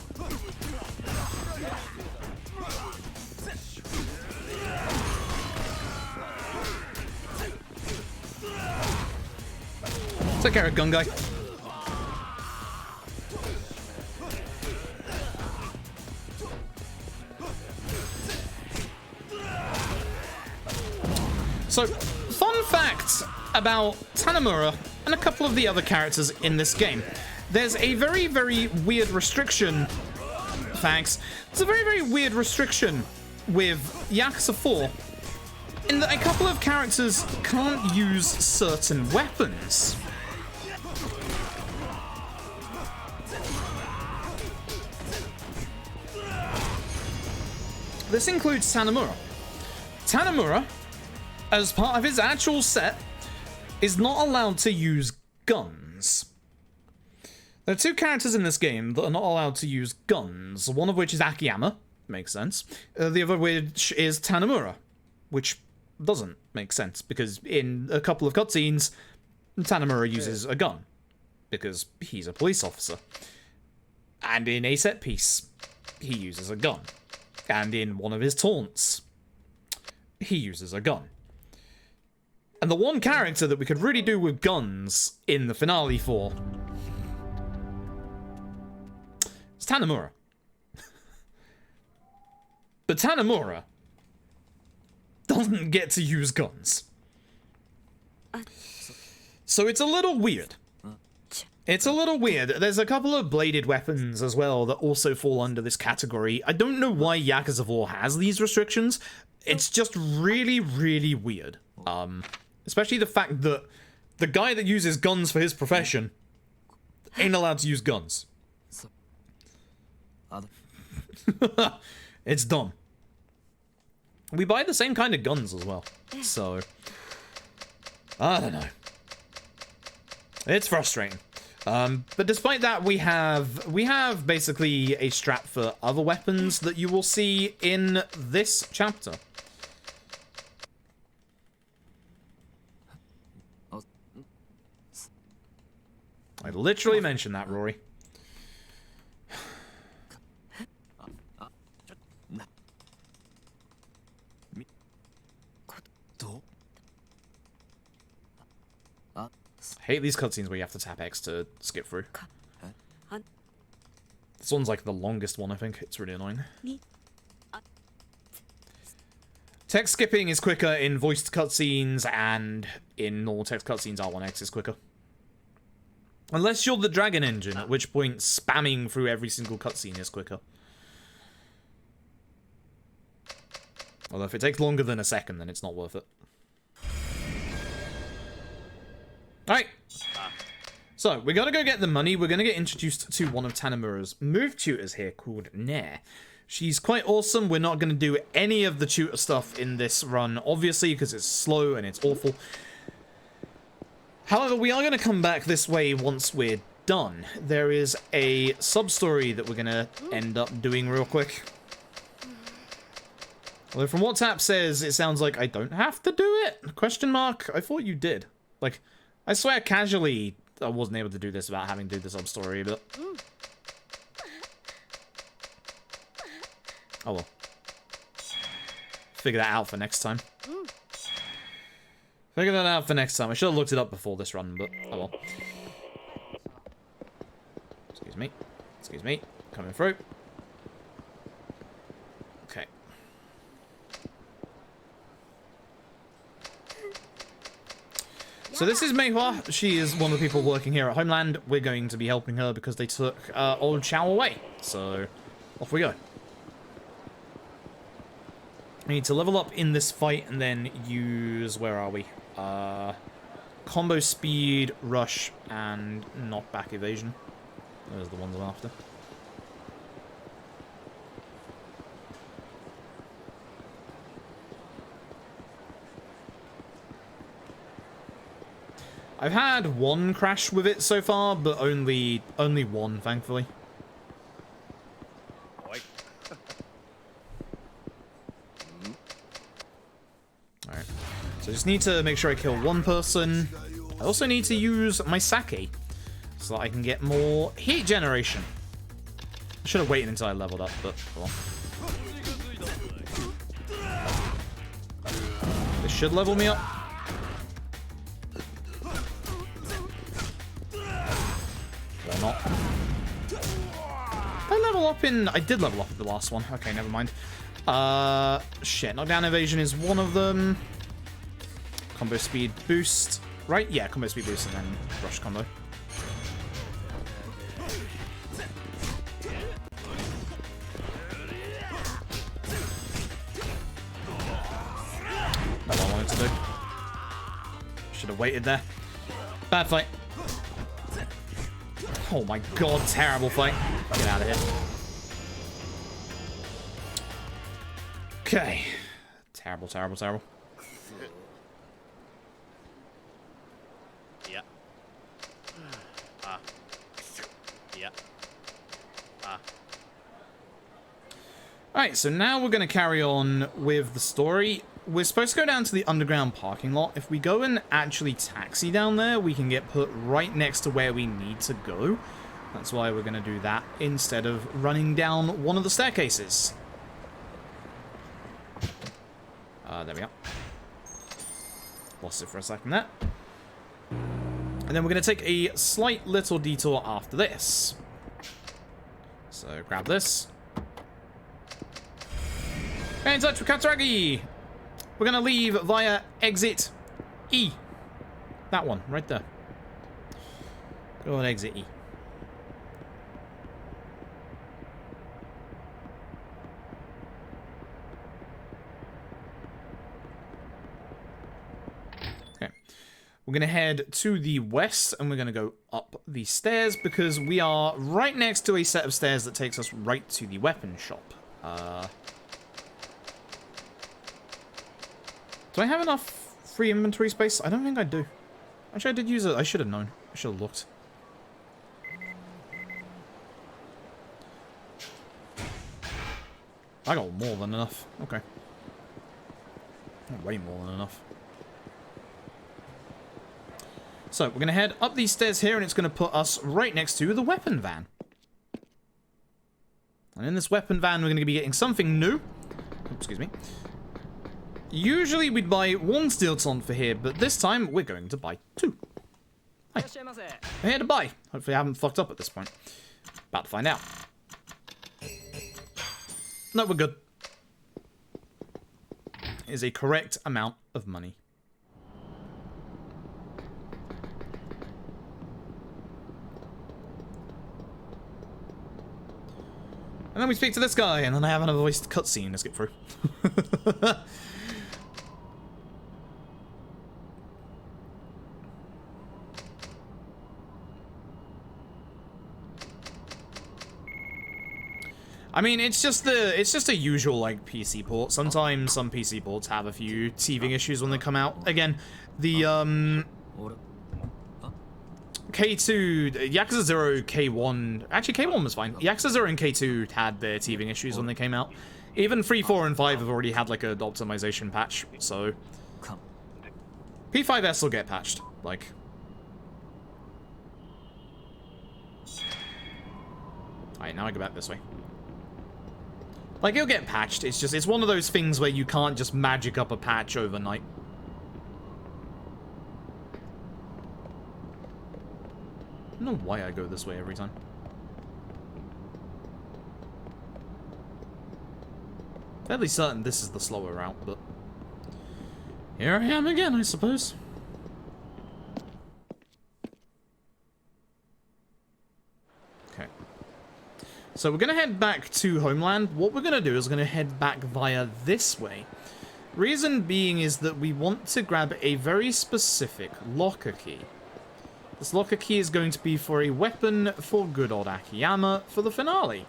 Take care of gun guy. So, fun fact about Tanamura and a couple of the other characters in this game. There's a very, very weird restriction. Thanks. There's a very, very weird restriction with Yakuza 4 in that a couple of characters can't use certain weapons. This includes Tanamura. Tanamura, as part of his actual set, is not allowed to use guns. There are two characters in this game that are not allowed to use guns, one of which is Akiyama, makes sense, the other which is Tanamura, which doesn't make sense, because in a couple of cutscenes, Tanamura uses a gun, because he's a police officer. And in a set piece, he uses a gun. And in one of his taunts, he uses a gun. And the one character that we could really do with guns in the finale for is Tanamura. But Tanamura doesn't get to use guns. So it's a little weird. It's a little weird. There's a couple of bladed weapons as well that also fall under this category. I don't know why Yakuza 4 has these restrictions. It's just really, really weird. Especially the fact that the guy that uses guns for his profession ain't allowed to use guns. It's dumb. We buy the same kind of guns as well. So, I don't know. It's frustrating. But despite that, we have basically a strap for other weapons that you will see in this chapter. I literally mentioned that, Rory. I hate these cutscenes where you have to tap X to skip through. This one's like the longest one, I think. It's really annoying. Text skipping is quicker in voiced cutscenes, and in normal text cutscenes, R1X is quicker. Unless you're the Dragon Engine, at which point spamming through every single cutscene is quicker. Although if it takes longer than a second, then it's not worth it. Alright. So, we're gonna go get the money. We're gonna get introduced to one of Tanamura's move tutors here called Nair. She's quite awesome. We're not gonna do any of the tutor stuff in this run, obviously, because it's slow and it's awful. However, we are gonna come back this way once we're done. There is a sub-story that we're gonna end up doing real quick. Although from what Tap says, it sounds like I don't have to do it? Question mark? I thought you did. Like, I swear casually I wasn't able to do this without having to do the sub-story, but... Oh well. Figure that out for next time. Figure that out for next time. I should have looked it up before this run, but oh well. Excuse me. Excuse me. Coming through. Okay. So this is Maewa. She is one of the people working here at Homeland. We're going to be helping her because they took old Chow away. So off we go. We need to level up in this fight and then use, where are we? Combo speed, rush, and knockback evasion. Those are the ones I'm after. I've had one crash with it so far, but only one, thankfully. Alright. So I just need to make sure I kill one person. I also need to use my sake so that I can get more heat generation. I should have waited until I leveled up, but well. This should level me up. Or not. Did I level up in... I did level up at the last one. Okay, never mind. Shit. Knockdown evasion is one of them. Combo speed boost. Right? Yeah, combo speed boost and then rush combo. Not what I wanted to do. Should have waited there. Bad fight. Oh my god, terrible fight. Get out of here. Okay. Terrible, terrible, terrible. Yeah. Yeah. Alright, so now we're going to carry on with the story. We're supposed to go down to the underground parking lot. If we go and actually taxi down there, we can get put right next to where we need to go. That's why we're going to do that instead of running down one of the staircases. There we go. Lost it for a second there. And then we're going to take a slight little detour after this. So grab this. Get in touch with Katsuragi! We're going to leave via exit E. That one, right there. Go on exit E. Okay. We're going to head to the west, and we're going to go up the stairs, because we are right next to a set of stairs that takes us right to the weapon shop. Do I have enough free inventory space? I don't think I do. Actually, I did use it. I should have known. I should have looked. I got more than enough. Okay. Way more than enough. So, we're going to head up these stairs here, and it's going to put us right next to the weapon van. And in this weapon van, we're going to be getting something new. Oh, excuse me. Usually we'd buy one steel taunt for here, but this time we're going to buy two. Hi. I'm here to buy. Hopefully I haven't fucked up at this point. About to find out. No, we're good. Is a correct amount of money. And then we speak to this guy, and then I have another voiced cutscene to skip through. I mean, it's just a usual like PC port. Sometimes some PC ports have a few teething issues when they come out. Again, the K2, Yakuza 0, K1, actually K1 was fine. Yakuza 0 and K2 had their teething issues when they came out. Even 3, 4, and 5 have already had like an optimization patch, so P5S will get patched. Like, alright, now I go back this way. Like, it'll get patched. It's one of those things where you can't just magic up a patch overnight. I don't know why I go this way every time. Fairly certain this is the slower route, but here I am again, I suppose. Okay. So we're going to head back to Homeland. What we're going to do is we're going to head back via this way. Reason being is that we want to grab a very specific locker key. This locker key is going to be for a weapon for good old Akiyama for the finale.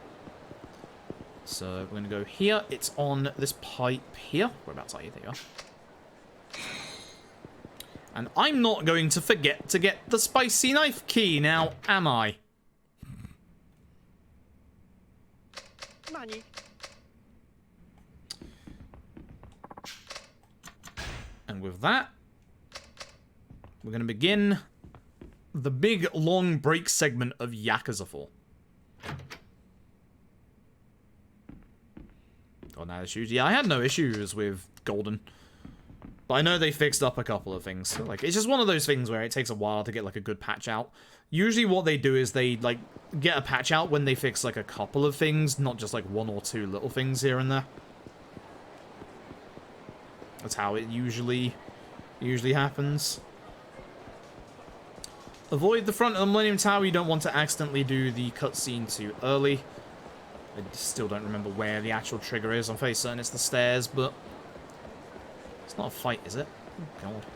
So we're going to go here. It's on this pipe here. Whereabouts are you? There you are. And I'm not going to forget to get the spicy knife key now, am I? And with that, we're going to begin the big, long break segment of Yakuza 4. Oh, no issues. Yeah, I had no issues with Golden. But I know they fixed up a couple of things. So, like, it's just one of those things where it takes a while to get, like, a good patch out. Usually what they do is they, like, get a patch out when they fix, like, a couple of things, not just, like, one or two little things here and there. That's how it usually happens. Avoid the front of the Millennium Tower. You don't want to accidentally do the cutscene too early. I still don't remember where the actual trigger is. I'm fairly certain it's the stairs, but it's not a fight, is it? Oh, God.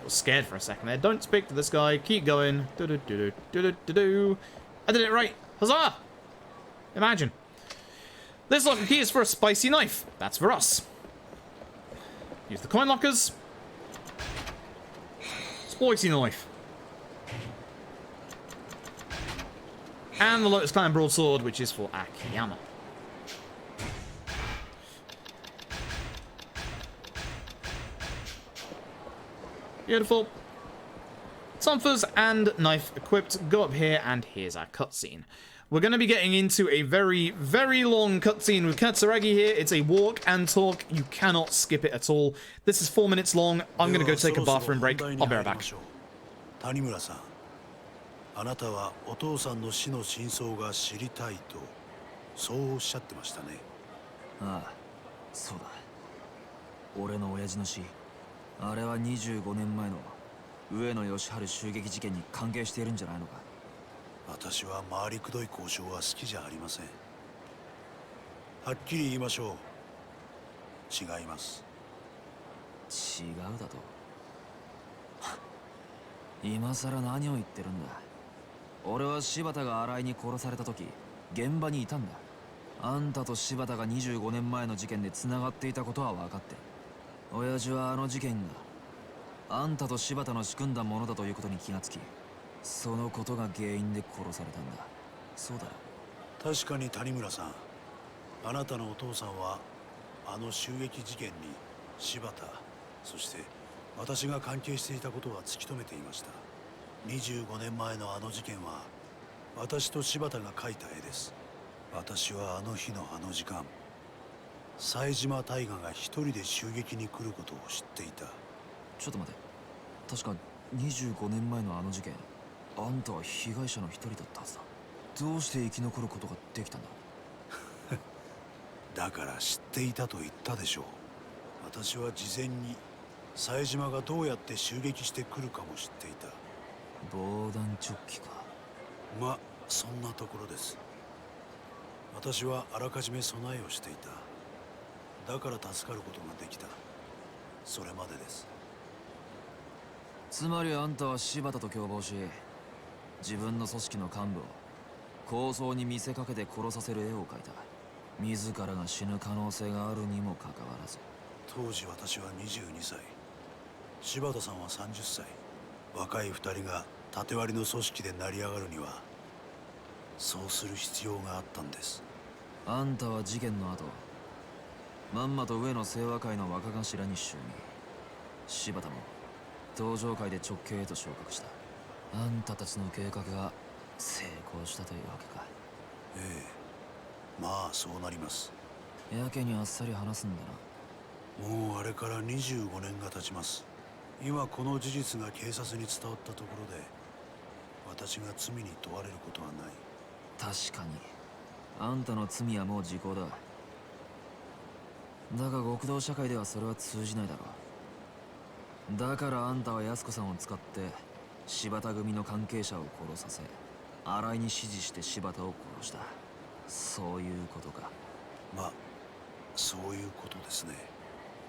I was scared for a second there. Don't speak to this guy. Keep going. Do-do-do-do-do-do-do. I did it right. Huzzah! Imagine. This locker key is for a spicy knife. That's for us. Use the coin lockers. Spicy knife. And the Lotus Clan Broadsword, which is for Akiyama. Beautiful. Tonfas and knife equipped. Go up here, and here's our cutscene. We're going to be getting into a very, very long cutscene with Katsuragi here. It's a walk and talk. You cannot skip it at all. This is 4 minutes long. I'm going to go take a bathroom break. I'll be right back. Tanamura-san, あなたはお父さんの死の真相が知りたいとそうおっしゃってましたね。ああ、そうだ。俺の親父の死、あれは25年前の上野義治襲撃事件に関係しているんじゃないのか。私は回りくどい交渉は好きじゃありません。はっきり言いましょう。違います。違うだと。今さら何を言ってるんだ。俺は柴田が新井に殺された時現場にいたんだ。あんたと柴田が25年前の事件で繋がっていたことは分かってる。親父はあの事件があんたと柴田の仕組んだものだということに気がつき、そのことが原因で殺されたんだ。そうだろ。確かに谷村さん、あなたのお父さんはあの襲撃事件に柴田、そして私が関係していたことは突き止めていました。25年前のあの事件は私と柴田が描いた絵です。私はあの日のあの時間、冴島大河が一人で襲撃に来ることを知っていた。ちょっと待て。確か25年前のあの事件、あんたは被害者の一人だったはずだ。どうして生き残ることができたんだ？だから知っていたと言ったでしょう。私は事前に冴島がどうやって襲撃してくるかも知っていた。防弾チョッキか。まあそんなところです。私はあらかじめ備えをしていた。だから助かることができた。それまでです。つまりあんたは柴田と共謀し、自分の組織の幹部を抗争に見せかけて殺させる絵を描いた。自らが死ぬ可能性があるにもかかわらず。当時私は22歳、柴田さんは30歳。若い2人が縦割りの組織で成り上がるにはそうする必要があったんです。あんたは事件の後、まんまと上野清和会の若頭に就任。柴田も登場会で直系へと昇格した。あんたたちの計画が成功したというわけか。ええ、まあそうなります。やけにあっさり話すんだな。もうあれから25年が経ちます。今この事実が警察に伝わったところで私が罪に問われることはない。確かにあんたの罪はもう時効だ。だが極道社会ではそれは通じないだろう。だからあんたは安子さんを使って柴田組の関係者を殺させ、新井に指示して柴田を殺した。そういうことか。まあそういうことですね。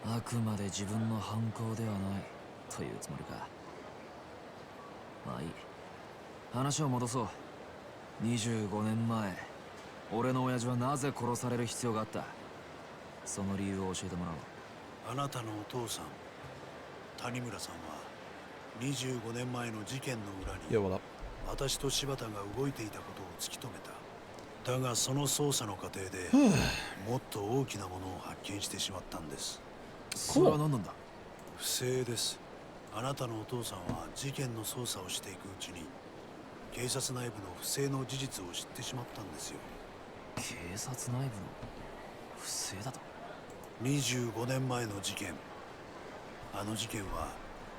あくまで自分の犯行ではないというつもりか。まあいい、話を戻そう。25年前、俺の親父はなぜ殺される必要があった？その理由を教えてもらおう。あなたのお父さん谷村さんは25年前の事件の裏に Yo, what up? 私と柴田が動いていたことを突き止めた。だがその捜査の過程でもっと大きなものを発見してしまったんです。それは何なんだ？不正です。あなたのお父さんは事件の捜査をしていくうちに警察内部の不正の事実を知ってしまったんですよ。警察内部の不正だと25年前の事件、あの事件は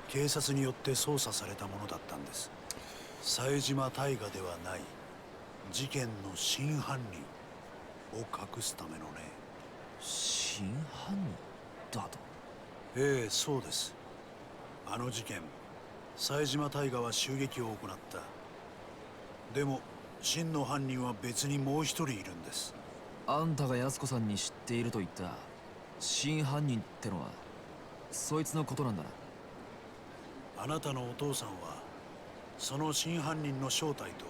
警察によって捜査されたものだったんです。冴島大河ではない事件の真犯人を隠すためのね。真犯人だと？ええ、そうです。あの事件、冴島大河は襲撃を行った。でも真の犯人は別にもう一人いるんです。あんたが安子さんに知っていると言った真犯人ってのはそいつのことなんだな。あなたのお父さんはその真犯人の正体と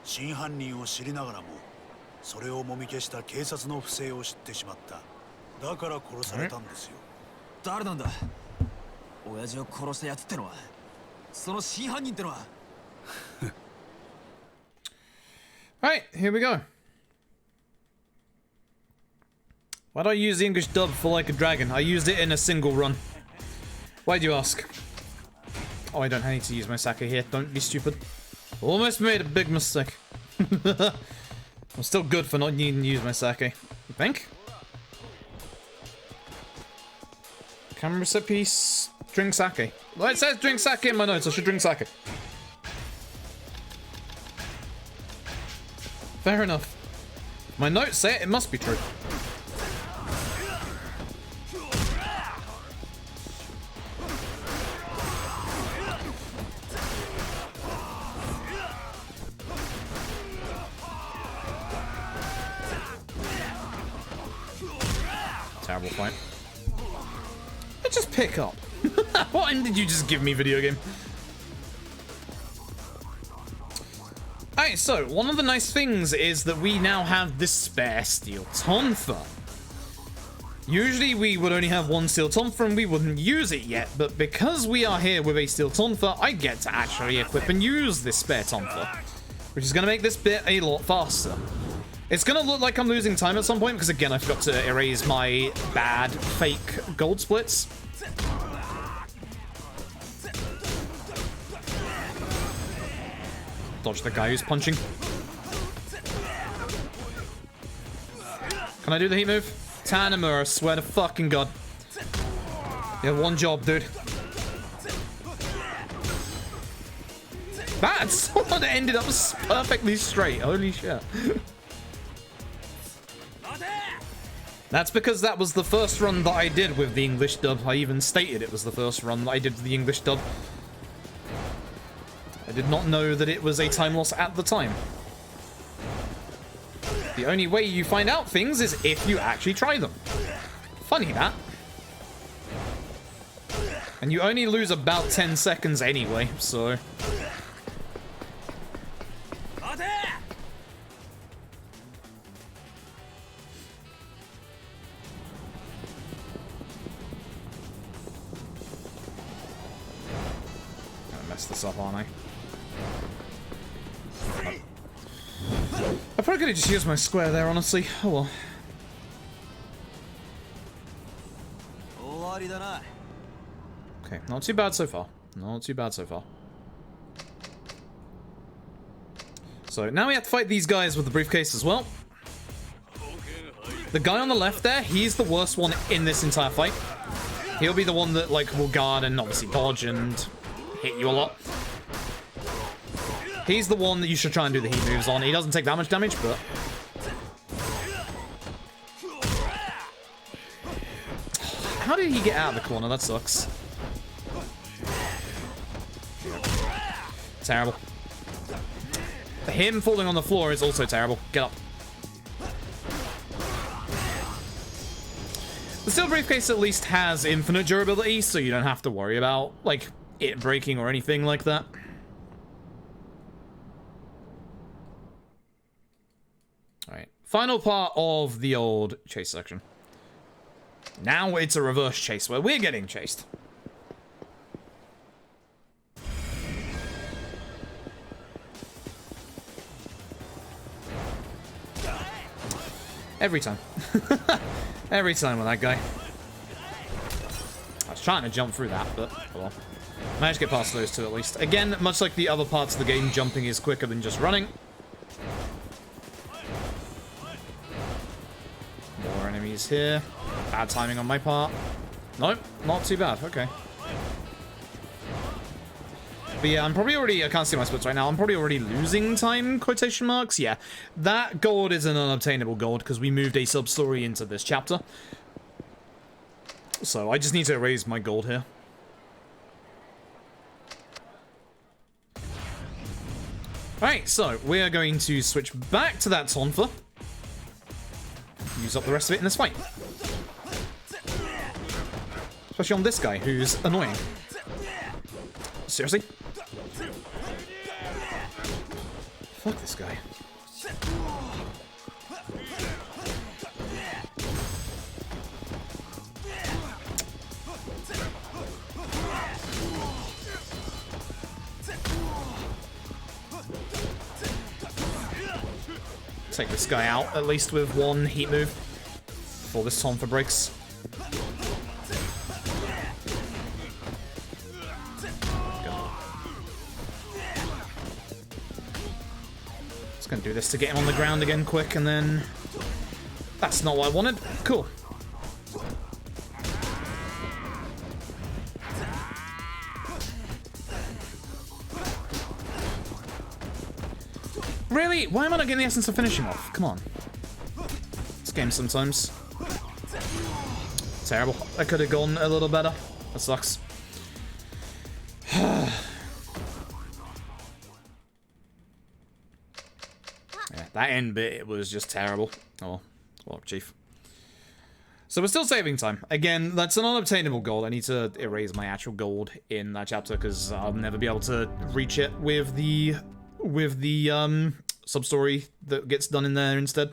真犯人を知りながらもそれをもみ消した警察の不正を知ってしまった。だから殺されたんですよ。誰なんだ？親父を殺したやつってのは、その真犯人ってのは。Alright, here we go. Why don't I use the English dub for Like a Dragon? I used it in a single run. Why do you ask? Oh, I don't need to use my sake here. Don't be stupid. Almost made a big mistake. I'm still good for not needing to use my sake. You think? Camera set piece. Drink sake. Well, it says drink sake in my notes. I should drink sake. Fair enough. My notes say it, it must be true. Terrible fight. Let's just pick up. What end did you just give me, video game? Alright, so one of the nice things is that we now have this spare steel tonfa. Usually we would only have one steel tonfa and we wouldn't use it yet, but because we are here with a steel tonfa, I get to actually equip and use this spare tonfa, which is going to make this bit a lot faster. It's going to look like I'm losing time at some point because, again, I forgot to erase my bad fake gold splits. Dodge the guy who's punching. Can I do the heat move? Tanamura, I swear to fucking god. You have one job, dude. That sword ended up perfectly straight. Holy shit. That's because that was the first run that I did with the English dub. I even stated it was the first run that I did with the English dub. I did not know that it was a time loss at the time. The only way you find out things is if you actually try them. Funny that. And you only lose about 10 seconds anyway, so... Mess this up, aren't I? I probably could have just used my square there, honestly. Oh well. Okay, not too bad so far. Not too bad so far. So now we have to fight these guys with the briefcase as well. The guy on the left there, he's the worst one in this entire fight. He'll be the one that, like, will guard and obviously dodge and hit you a lot. He's the one that you should try and do the heat moves on. He doesn't take that much damage, but... How did he get out of the corner? That sucks. Terrible. Him falling on the floor is also terrible. Get up. The steel briefcase at least has infinite durability, so you don't have to worry about, like, it breaking or anything like that. Alright, final part of the old chase section. Now it's a reverse chase where we're getting chased. Every time. Every time with that guy. I was trying to jump through that, but oh well. Managed to get past those two at least. Again, much like the other parts of the game, jumping is quicker than just running. More enemies here. Bad timing on my part. Nope, not too bad. Okay. But yeah, I'm probably already... I can't see my splits right now. I'm probably already losing time, quotation marks. Yeah, that gold is an unobtainable gold because we moved a sub-story into this chapter. So I just need to erase my gold here. Alright, so we are going to switch back to that Tonfa. Use up the rest of it in this fight. Especially on this guy, who's annoying. Seriously? Fuck this guy. Take this guy out, at least with one heat move. Before this Tonfa breaks. Just gonna do this to get him on the ground again quick, and then... That's not what I wanted. Cool. Really? Why am I not getting the essence of finishing off? Come on. This game sometimes. Terrible. I could have gone a little better. That sucks. Yeah, that end bit, it was just terrible. Oh, well, chief. So we're still saving time. Again, that's an unobtainable gold. I need to erase my actual gold in that chapter because I'll never be able to reach it with the sub-story that gets done in there instead.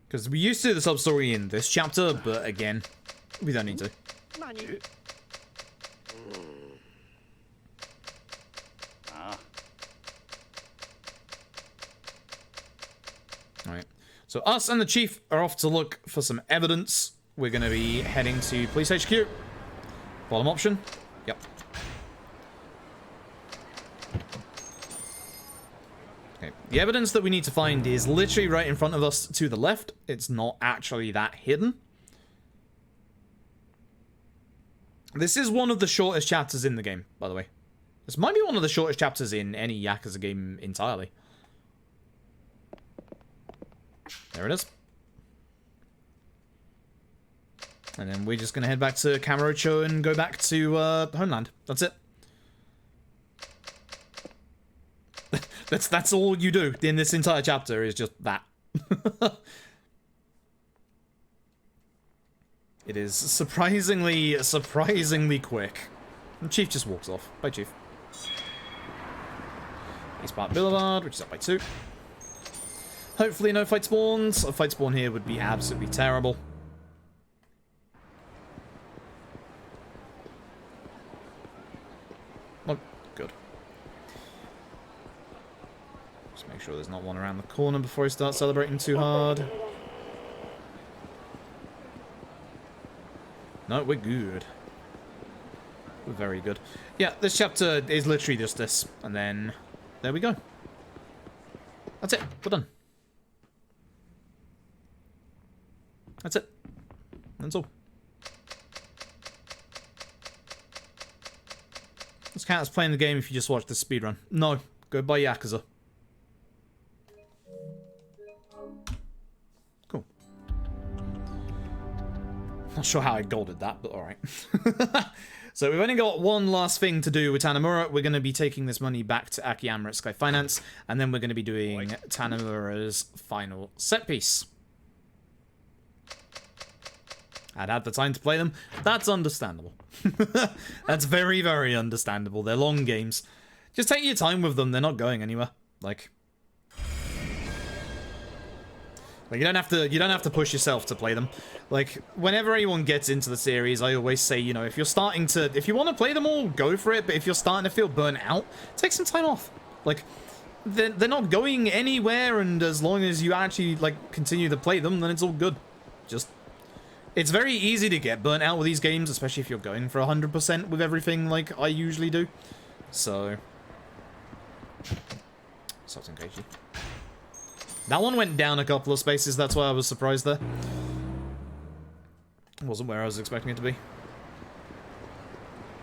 Because we used to do the sub-story in this chapter, but again, we don't need to. Alright, so us and the chief are off to look for some evidence. We're going to be heading to Police HQ. Bottom option. Yep. Okay. The evidence that we need to find is literally right in front of us to the left. It's not actually that hidden. This is one of the shortest chapters in the game, by the way. This might be one of the shortest chapters in any Yakuza game entirely. There it is. And then we're just going to head back to Kamurocho and go back to Homeland. That's it. That's all you do in this entire chapter is just that. It is surprisingly quick. And Chief just walks off. Bye, Chief. East Park Boulevard, which is up by 2. Hopefully no fight spawns. A fight spawn here would be absolutely terrible. Oh, good. Just make sure there's not one around the corner before I start celebrating too hard. No, we're good. We're very good. Yeah, this chapter is literally just this. And then, there we go. That's it. We're done. That's it. That's all. This count as playing the game if you just watch the speedrun. No. Go buy Yakuza. Cool. Not sure how I golded that, but alright. So we've only got one last thing to do with Tanamura. We're going to be taking this money back to Akiyama at Sky Finance, and then we're going to be doing Tanamura's final set piece. I'd had the time to play them. That's understandable. That's very, very understandable. They're long games. Just take your time with them. They're not going anywhere. Like you don't have to push yourself to play them. Like, whenever anyone gets into the series, I always say, you know, if you want to play them all, go for it. But if you're starting to feel burnt out, take some time off. Like, they're not going anywhere, and as long as you actually, like, continue to play them, then it's all good. It's very easy to get burnt out with these games, especially if you're going for 100% with everything like I usually do. So, Sultan Keiji. That one went down a couple of spaces, that's why I was surprised there. It wasn't where I was expecting it to be.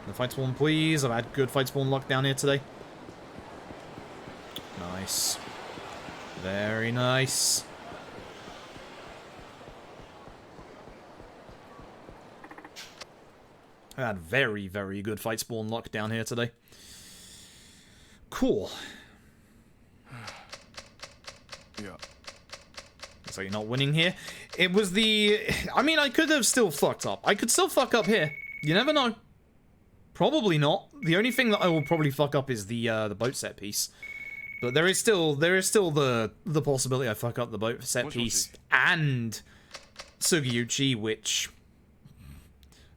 The fight spawn, please. I've had good fight spawn luck down here today. Nice. Very nice. I had very, very good fight spawn luck down here today. Cool. Yeah. So you're not winning here. It was the... I mean, I could have still fucked up. I could still fuck up here. You never know. Probably not. The only thing that I will probably fuck up is the boat set piece. But there is still the possibility I fuck up the boat set piece and Tsuguchi, which...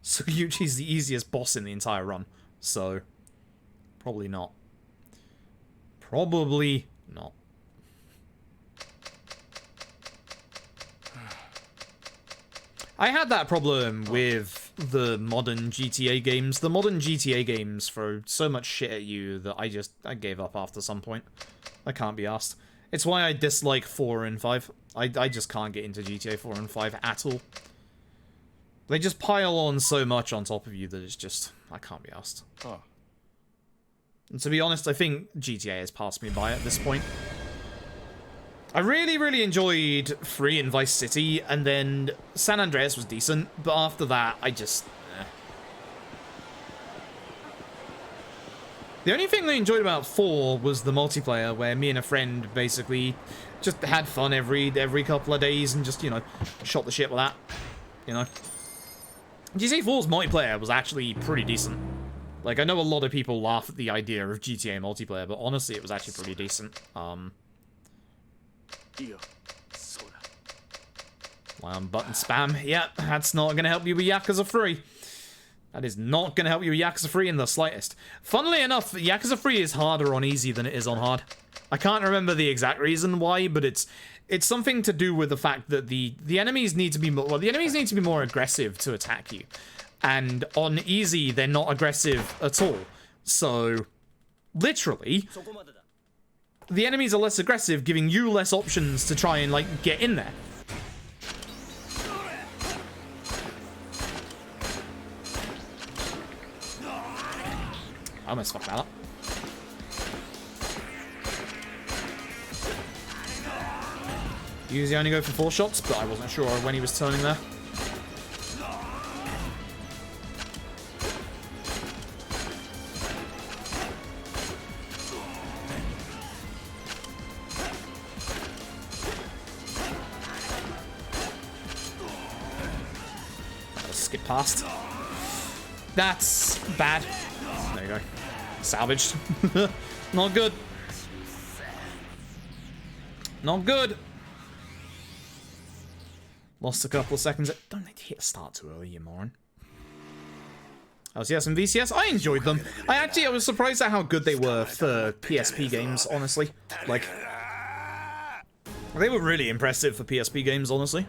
Tsuguchi's the easiest boss in the entire run. So, probably not. Probably not. I had that problem with the modern GTA games. The modern GTA games throw so much shit at you that I gave up after some point. I can't be asked. It's why I dislike 4 and 5. I just can't get into GTA 4 and 5 at all. They just pile on so much on top of you that it's just... I can't be asked. Oh. And to be honest, I think GTA has passed me by at this point. I really, really enjoyed 3 and Vice City, and then San Andreas was decent, but after that, I just... The only thing I enjoyed about 4 was the multiplayer, where me and a friend basically just had fun every couple of days and just, you know, shot the shit with that. You know? GTA 4's multiplayer was actually pretty decent. Like, I know a lot of people laugh at the idea of GTA multiplayer, but honestly, it was actually pretty decent. Button spam. Yeah, that's not going to help you with Yakuza 3. That is not going to help you with Yakuza 3 in the slightest. Funnily enough, Yakuza 3 is harder on easy than it is on hard. I can't remember the exact reason why, but it's something to do with the fact that the enemies need to be more, well, the enemies need to be more aggressive to attack you. And on easy, they're not aggressive at all. So, literally, the enemies are less aggressive, giving you less options to try and, like, get in there. almost fucked that up. Usually only go for 4 shots, but I wasn't sure when he was turning there. Skip past. That's bad. There you go. Salvaged. Not good. Not good. Lost a couple of seconds. Don't need to hit start too early, you moron. LCS and VCS, I enjoyed them. I was surprised at how good they were for PSP games, honestly. Like, they were really impressive for PSP games, honestly.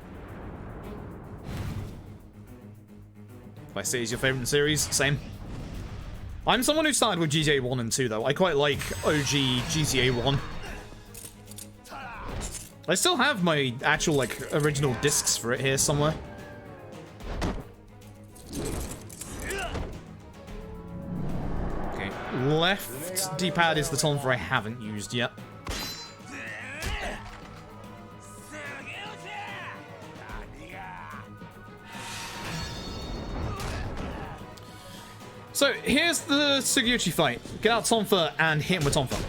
Vice City is your favorite series? Same. I'm someone who started with GTA 1 and 2, though. I quite like OG GTA 1. I still have my actual, like, original discs for it here somewhere. Okay. Left D-pad is the tonfa I haven't used yet. So, here's the Tsuguchi fight. Get out tonfa and hit him with tonfa.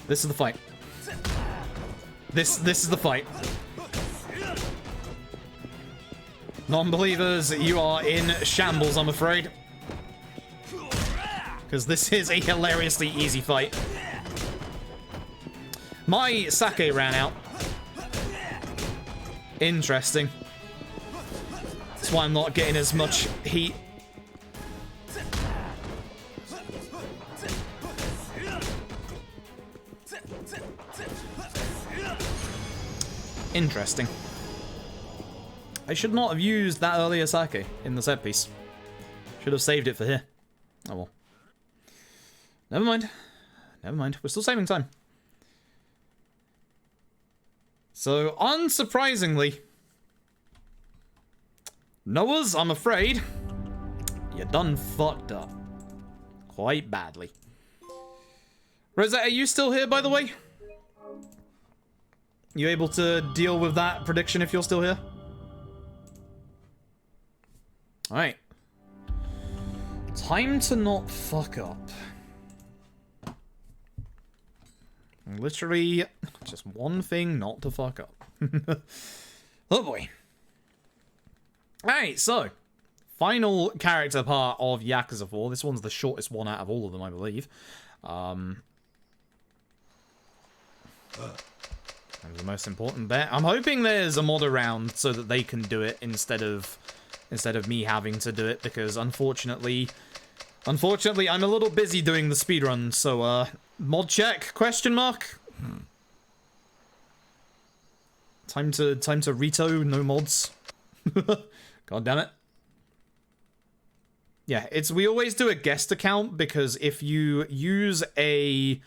This is the fight. This is the fight. Non-believers, you are in shambles, I'm afraid. Because this is a hilariously easy fight. My sake ran out. Interesting. That's why I'm not getting as much heat. Interesting. I should not have used that earlier sake in the set piece. Should have saved it for here. Oh well. Never mind. Never mind. We're still saving time. So, unsurprisingly, Noah's, I'm afraid, you done fucked up. Quite badly. Rosette, are you still here, by the way? You able to deal with that prediction if you're still here? Alright. Time to not fuck up. Literally, just one thing not to fuck up. Oh boy. Alright, so. Final character part of Yakuza 4. This one's the shortest one out of all of them, I believe. And the most important bit. I'm hoping there's a mod around so that they can do it instead of me having to do it, because unfortunately I'm a little busy doing the speedrun, so mod check, question mark. Time to Rito, no mods. God damn it. Yeah, we always do a guest account, because if you use a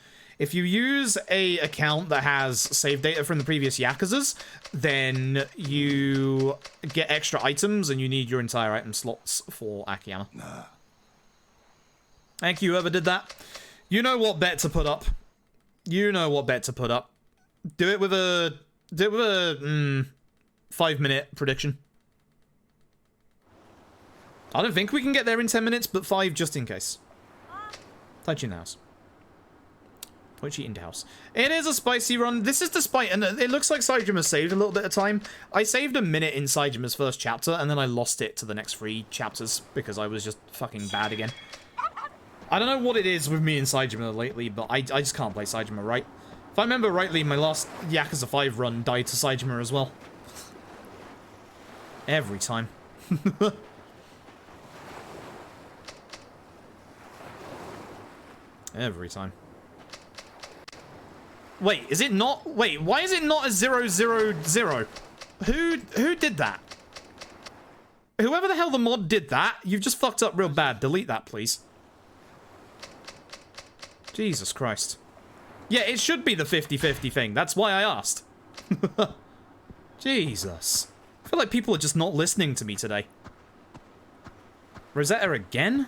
account that has save data from the previous Yakuzas, then you get extra items, and you need your entire item slots for Akiyama. Nah. Thank you, whoever did that. You know what bet to put up. You know what bet to put up. Do it with a 5-minute prediction. I don't think we can get there in 10 minutes, but 5 just in case. Touch in the house. Poichi into house. It is a spicy run. This is despite, and it looks like Saejima saved a little bit of time. I saved a minute in Saijima's first chapter, and then I lost it to the next 3 chapters because I was just fucking bad again. I don't know what it is with me and Saejima lately, but I just can't play Saejima right. If I remember rightly, my last Yakuza 5 run died to Saejima as well. Every time. Every time. Wait, is it not? Wait, why is it not a 000? Who did that? Whoever the hell the mod did that, you've just fucked up real bad. Delete that, please. Jesus Christ. Yeah, it should be the 50-50 thing. That's why I asked. Jesus. I feel like people are just not listening to me today. Rosetta again?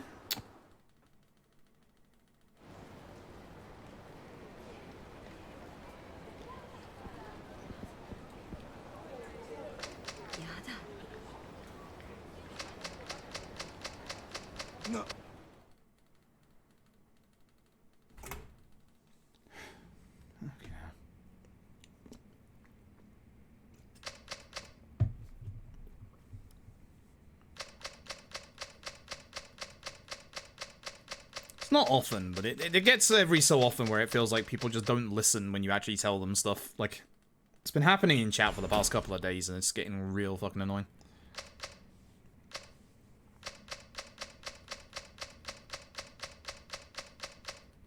Not often, but it gets every so often where it feels like people just don't listen when you actually tell them stuff. Like, it's been happening in chat for the past couple of days, and it's getting real fucking annoying.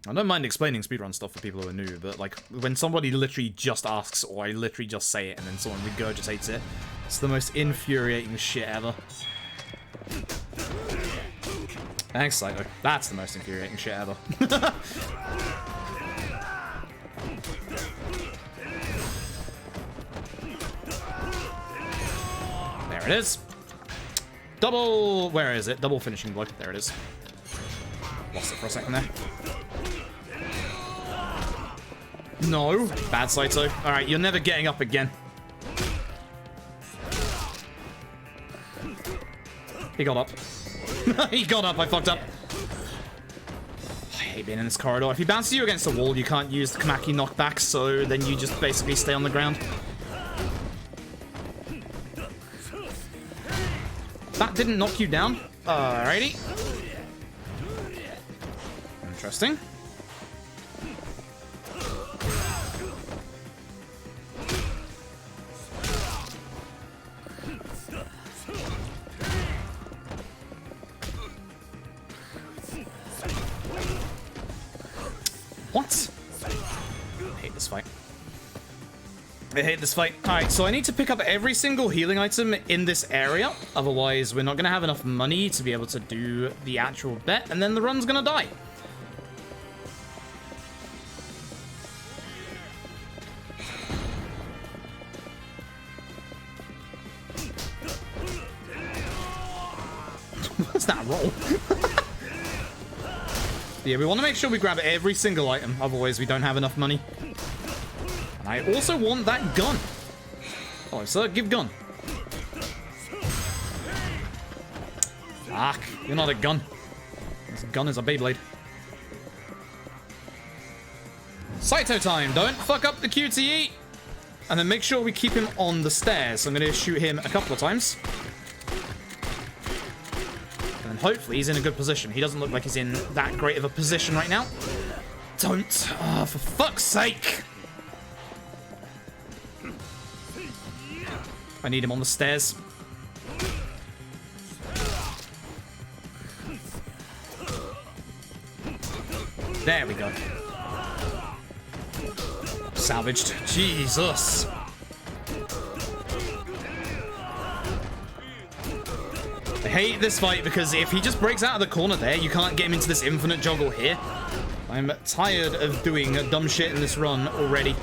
I don't mind explaining speedrun stuff for people who are new, but like, when somebody literally just asks, or I literally just say it, and then someone regurgitates it, it's the most infuriating shit ever. Thanks, Saito. That's the most infuriating shit ever. There it is. Double... Where is it? Double finishing blow. There it is. Lost it for a second there. No. Bad, Saito. Alright, you're never getting up again. He got up. He got up, I fucked up. I hate being in this corridor. If he bounces you against the wall, you can't use the Kamaki knockback, so then you just basically stay on the ground. That didn't knock you down. Alrighty. Interesting. What? I hate this fight. I hate this fight. Alright, so I need to pick up every single healing item in this area. Otherwise, we're not going to have enough money to be able to do the actual bet, and then the run's going to die. What's that roll? Yeah, we want to make sure we grab every single item, otherwise we don't have enough money. And I also want that gun. Oh, sir, give gun. Fuck, you're not a gun. This gun is a Beyblade. Saito time, don't fuck up the QTE. And then make sure we keep him on the stairs. So I'm going to shoot him a couple of times. And hopefully he's in a good position. He doesn't look like he's in that great of a position right now. Don't. Oh, for fuck's sake. I need him on the stairs. There we go. Salvaged. Jesus. I hate this fight because if he just breaks out of the corner there, you can't get him into this infinite juggle here. I'm tired of doing dumb shit in this run already.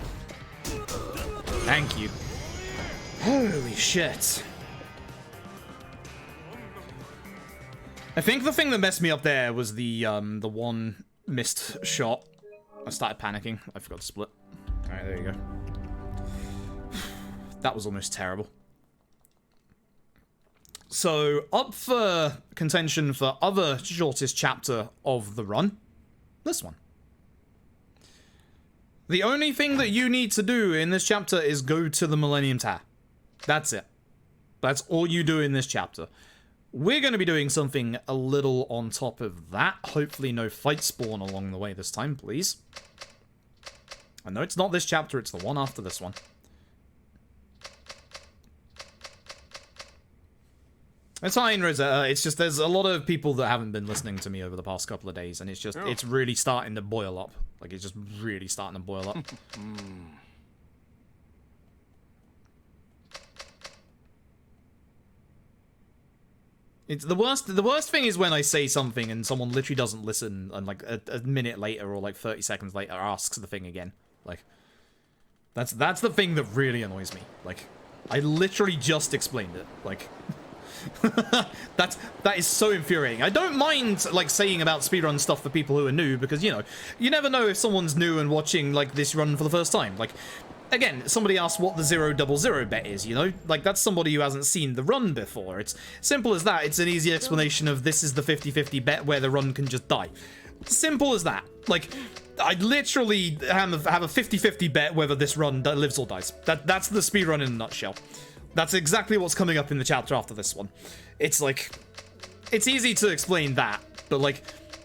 Thank you. Holy shit. I think the thing that messed me up there was the one missed shot. I started panicking. I forgot to split. Alright, there you go. That was almost terrible. So, up for contention for other shortest chapter of the run, this one. The only thing that you need to do in this chapter is go to the Millennium Tower. That's it. That's all you do in this chapter. We're going to be doing something a little on top of that. Hopefully no fight spawn along the way this time, please. I know it's not this chapter, it's the one after this one. It's fine, Rosetta. It's just there's a lot of people that haven't been listening to me over the past couple of days, and it's just, it's really starting to boil up. Like, it's just really starting to boil up. It's the worst thing is when I say something and someone literally doesn't listen, and like a minute later or like 30 seconds later asks the thing again. Like, that's the thing that really annoys me. Like, I literally just explained it. Like, that is so infuriating. I don't mind like saying about speedrun stuff for people who are new, because, you know, you never know if someone's new and watching like this run for the first time. Like, again, somebody asked what the 000 bet is, you know? Like, that's somebody who hasn't seen the run before. It's simple as that. It's an easy explanation of this is the 50-50 bet where the run can just die. Simple as that. Like, I literally have a 50-50 bet whether this run lives or dies. That's the speedrun in a nutshell. That's exactly what's coming up in the chapter after this one. It's like, it's easy to explain that, but like,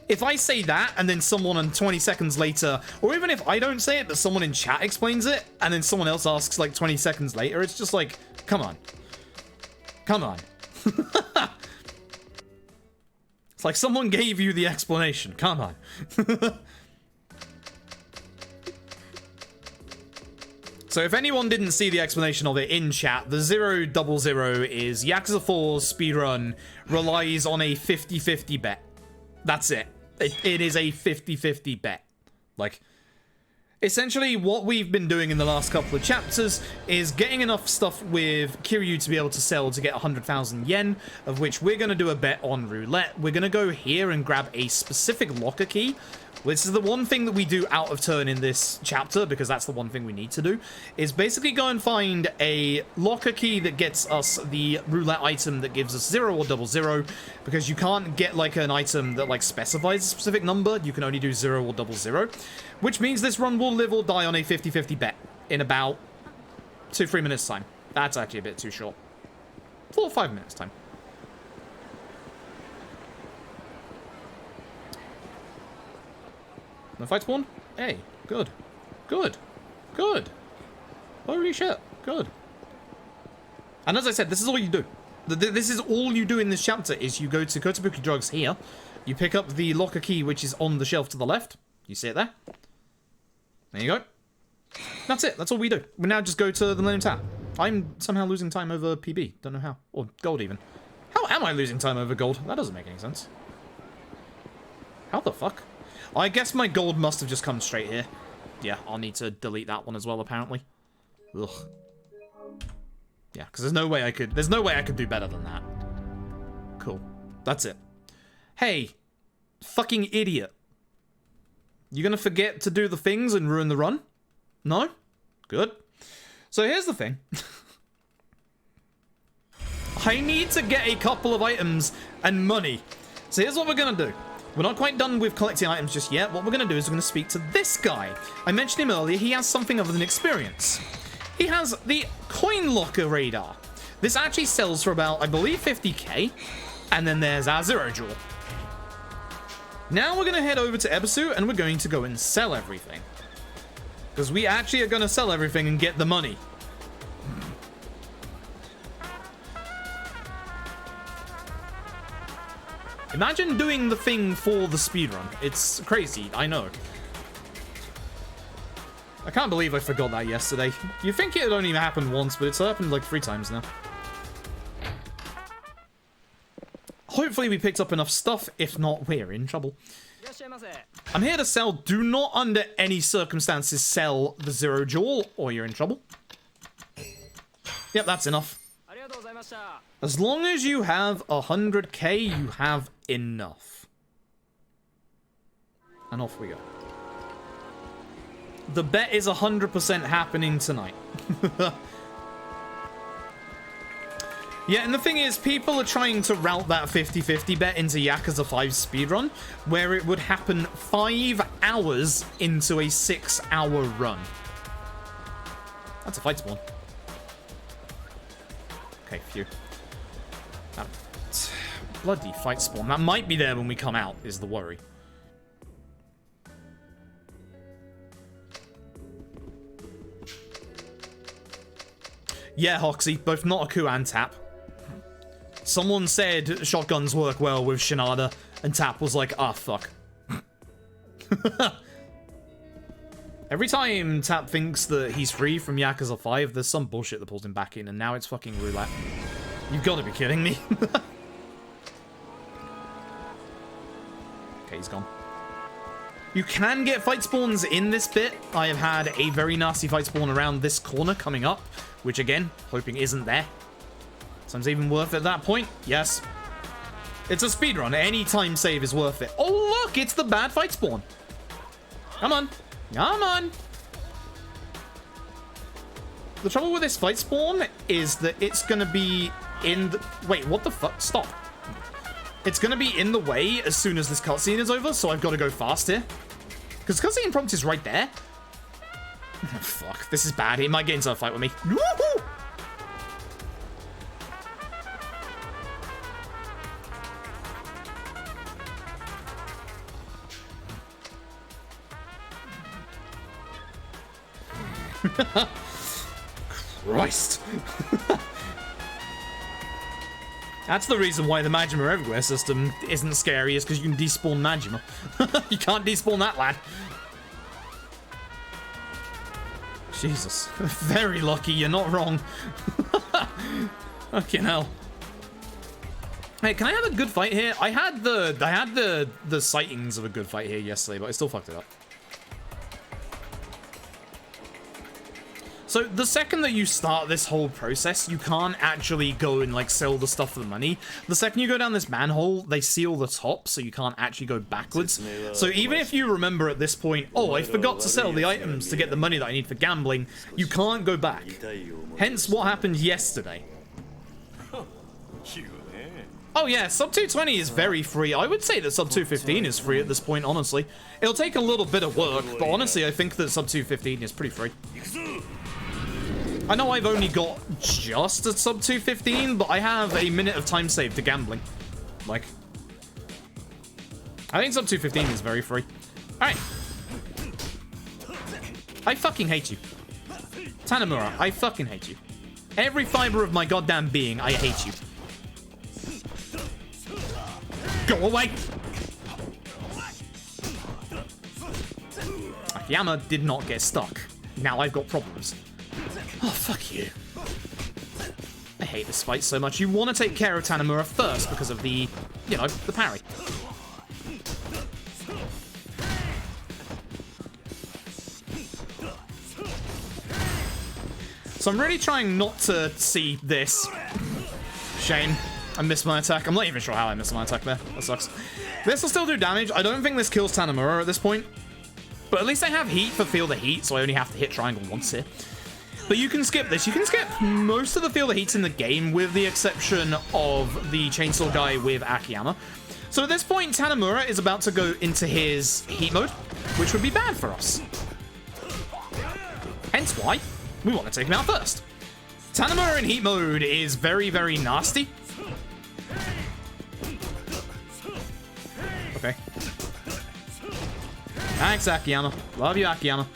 if I say that and then someone on 20 seconds later, or even if I don't say it, but someone in chat explains it, and then someone else asks like 20 seconds later, it's just like, come on. Come on. It's like someone gave you the explanation. Come on. So if anyone didn't see the explanation of it in chat, the 000 is Yakuza 4's speedrun relies on a 50-50 bet. That's it. It is a 50-50 bet. Like, essentially what we've been doing in the last couple of chapters is getting enough stuff with Kiryu to be able to sell to get 100,000 yen, of which we're going to do a bet on roulette. We're going to go here and grab a specific locker key. This is the one thing that we do out of turn in this chapter, because that's the one thing we need to do, is basically go and find a locker key that gets us the roulette item that gives us 0 or 00, because you can't get like an item that like specifies a specific number. You can only do 0 or 00, which means this run will live or die on a 50-50 bet in about 2-3 minutes time. That's actually a bit too short. 4 or 5 minutes time. No fight spawn? Hey, good. Good. Good. Holy shit. Good. And as I said, this is all you do. This is all you do in this chapter, is you go to Kotobuki Drugs here, you pick up the locker key, which is on the shelf to the left. You see it there? There you go. That's it. That's all we do. We now just go to the Millennium Tower. I'm somehow losing time over PB. Don't know how. Or gold, even. How am I losing time over gold? That doesn't make any sense. How the fuck? I guess my gold must have just come straight here. Yeah, I'll need to delete that one as well, apparently. Ugh. Yeah, because there's no way I could do better than that. Cool. That's it. Hey, fucking idiot. You gonna forget to do the things and ruin the run? No? Good. So here's the thing. I need to get a couple of items and money. So here's what we're gonna do. We're not quite done with collecting items just yet. What we're going to do is we're going to speak to this guy. I mentioned him earlier. He has something other than experience. He has the coin locker radar. This actually sells for about, I believe, 50k. And then there's our Zero Jewel. Now we're going to head over to Ebisu and we're going to go and sell everything. Because we actually are going to sell everything and get the money. Imagine doing the thing for the speedrun. It's crazy, I know. I can't believe I forgot that yesterday. You think it had only happened once, but it's happened like 3 times now. Hopefully we picked up enough stuff. If not, we're in trouble. I'm here to sell. Do not under any circumstances sell the 0 jewel, or you're in trouble. Yep, that's enough. As long as you have 100k, you have enough. And off we go. The bet is 100% happening tonight. Yeah, and the thing is, people are trying to route that 50-50 bet into Yakuza 5 speedrun, where it would happen 5 hours into a 6-hour run. That's a fight spawn. Okay, phew. Bloody fight spawn. That might be there when we come out, is the worry. Yeah, Hoxie, both Notaku and Tap. Someone said shotguns work well with Shinada, and Tap was like, ah, fuck. Every time Tap thinks that he's free from Yakuza 5, there's some bullshit that pulls him back in, and now it's fucking roulette. You've got to be kidding me. Okay, he's gone. You can get fight spawns in this bit. I have had a very nasty fight spawn around this corner coming up, which again, hoping isn't there. Sounds even worth it at that point. Yes. It's a speedrun. Any time save is worth it. Oh, look, it's the bad fight spawn. Come on. Come on. The trouble with this fight spawn is that it's gonna be in the... Wait, what the fuck? Stop. It's gonna be in the way as soon as this cutscene is over, so I've got to go fast here. Because cutscene prompt is right there. Oh, fuck, this is bad. He might get into a fight with me. Woohoo! Christ. That's the reason why the Majima Everywhere system isn't scary, is because you can despawn Majima. You can't despawn that lad. Jesus. Very lucky, you're not wrong. Fucking hell. Hey, can I have a good fight here? I had the sightings of a good fight here yesterday, but I still fucked it up. So the second that you start this whole process, you can't actually go and like sell the stuff for the money. The second you go down this manhole, they seal the top, so you can't actually go backwards. So even if you remember at this point, oh, I forgot to sell the items to get the money that I need for gambling, you can't go back. Hence what happened yesterday. Oh yeah, sub 220 is very free. I would say that sub 215 is free at this point, honestly. It'll take a little bit of work, but honestly I think that sub 215 is pretty free. I know I've only got just a sub 215, but I have a minute of time saved to gambling. Like, I think sub 215 is very free. Alright. I fucking hate you. Tanamura, I fucking hate you. Every fiber of my goddamn being, I hate you. Go away! Akiyama did not get stuck. Now I've got problems. Oh, fuck you. I hate this fight so much. You want to take care of Tanamura first because of the, you know, the parry. So I'm really trying not to see this. Shame. I missed my attack. I'm not even sure how I missed my attack there. That sucks. This will still do damage. I don't think this kills Tanamura at this point. But at least I have heat for Feel the Heat, so I only have to hit triangle once here. But you can skip this. You can skip most of the Feel the Heats in the game, with the exception of the Chainsaw guy with Akiyama. So at this point, Tanamura is about to go into his heat mode, which would be bad for us. Hence why we want to take him out first. Tanamura in heat mode is very, very nasty. Okay. Thanks, Akiyama. Love you, Akiyama. 1,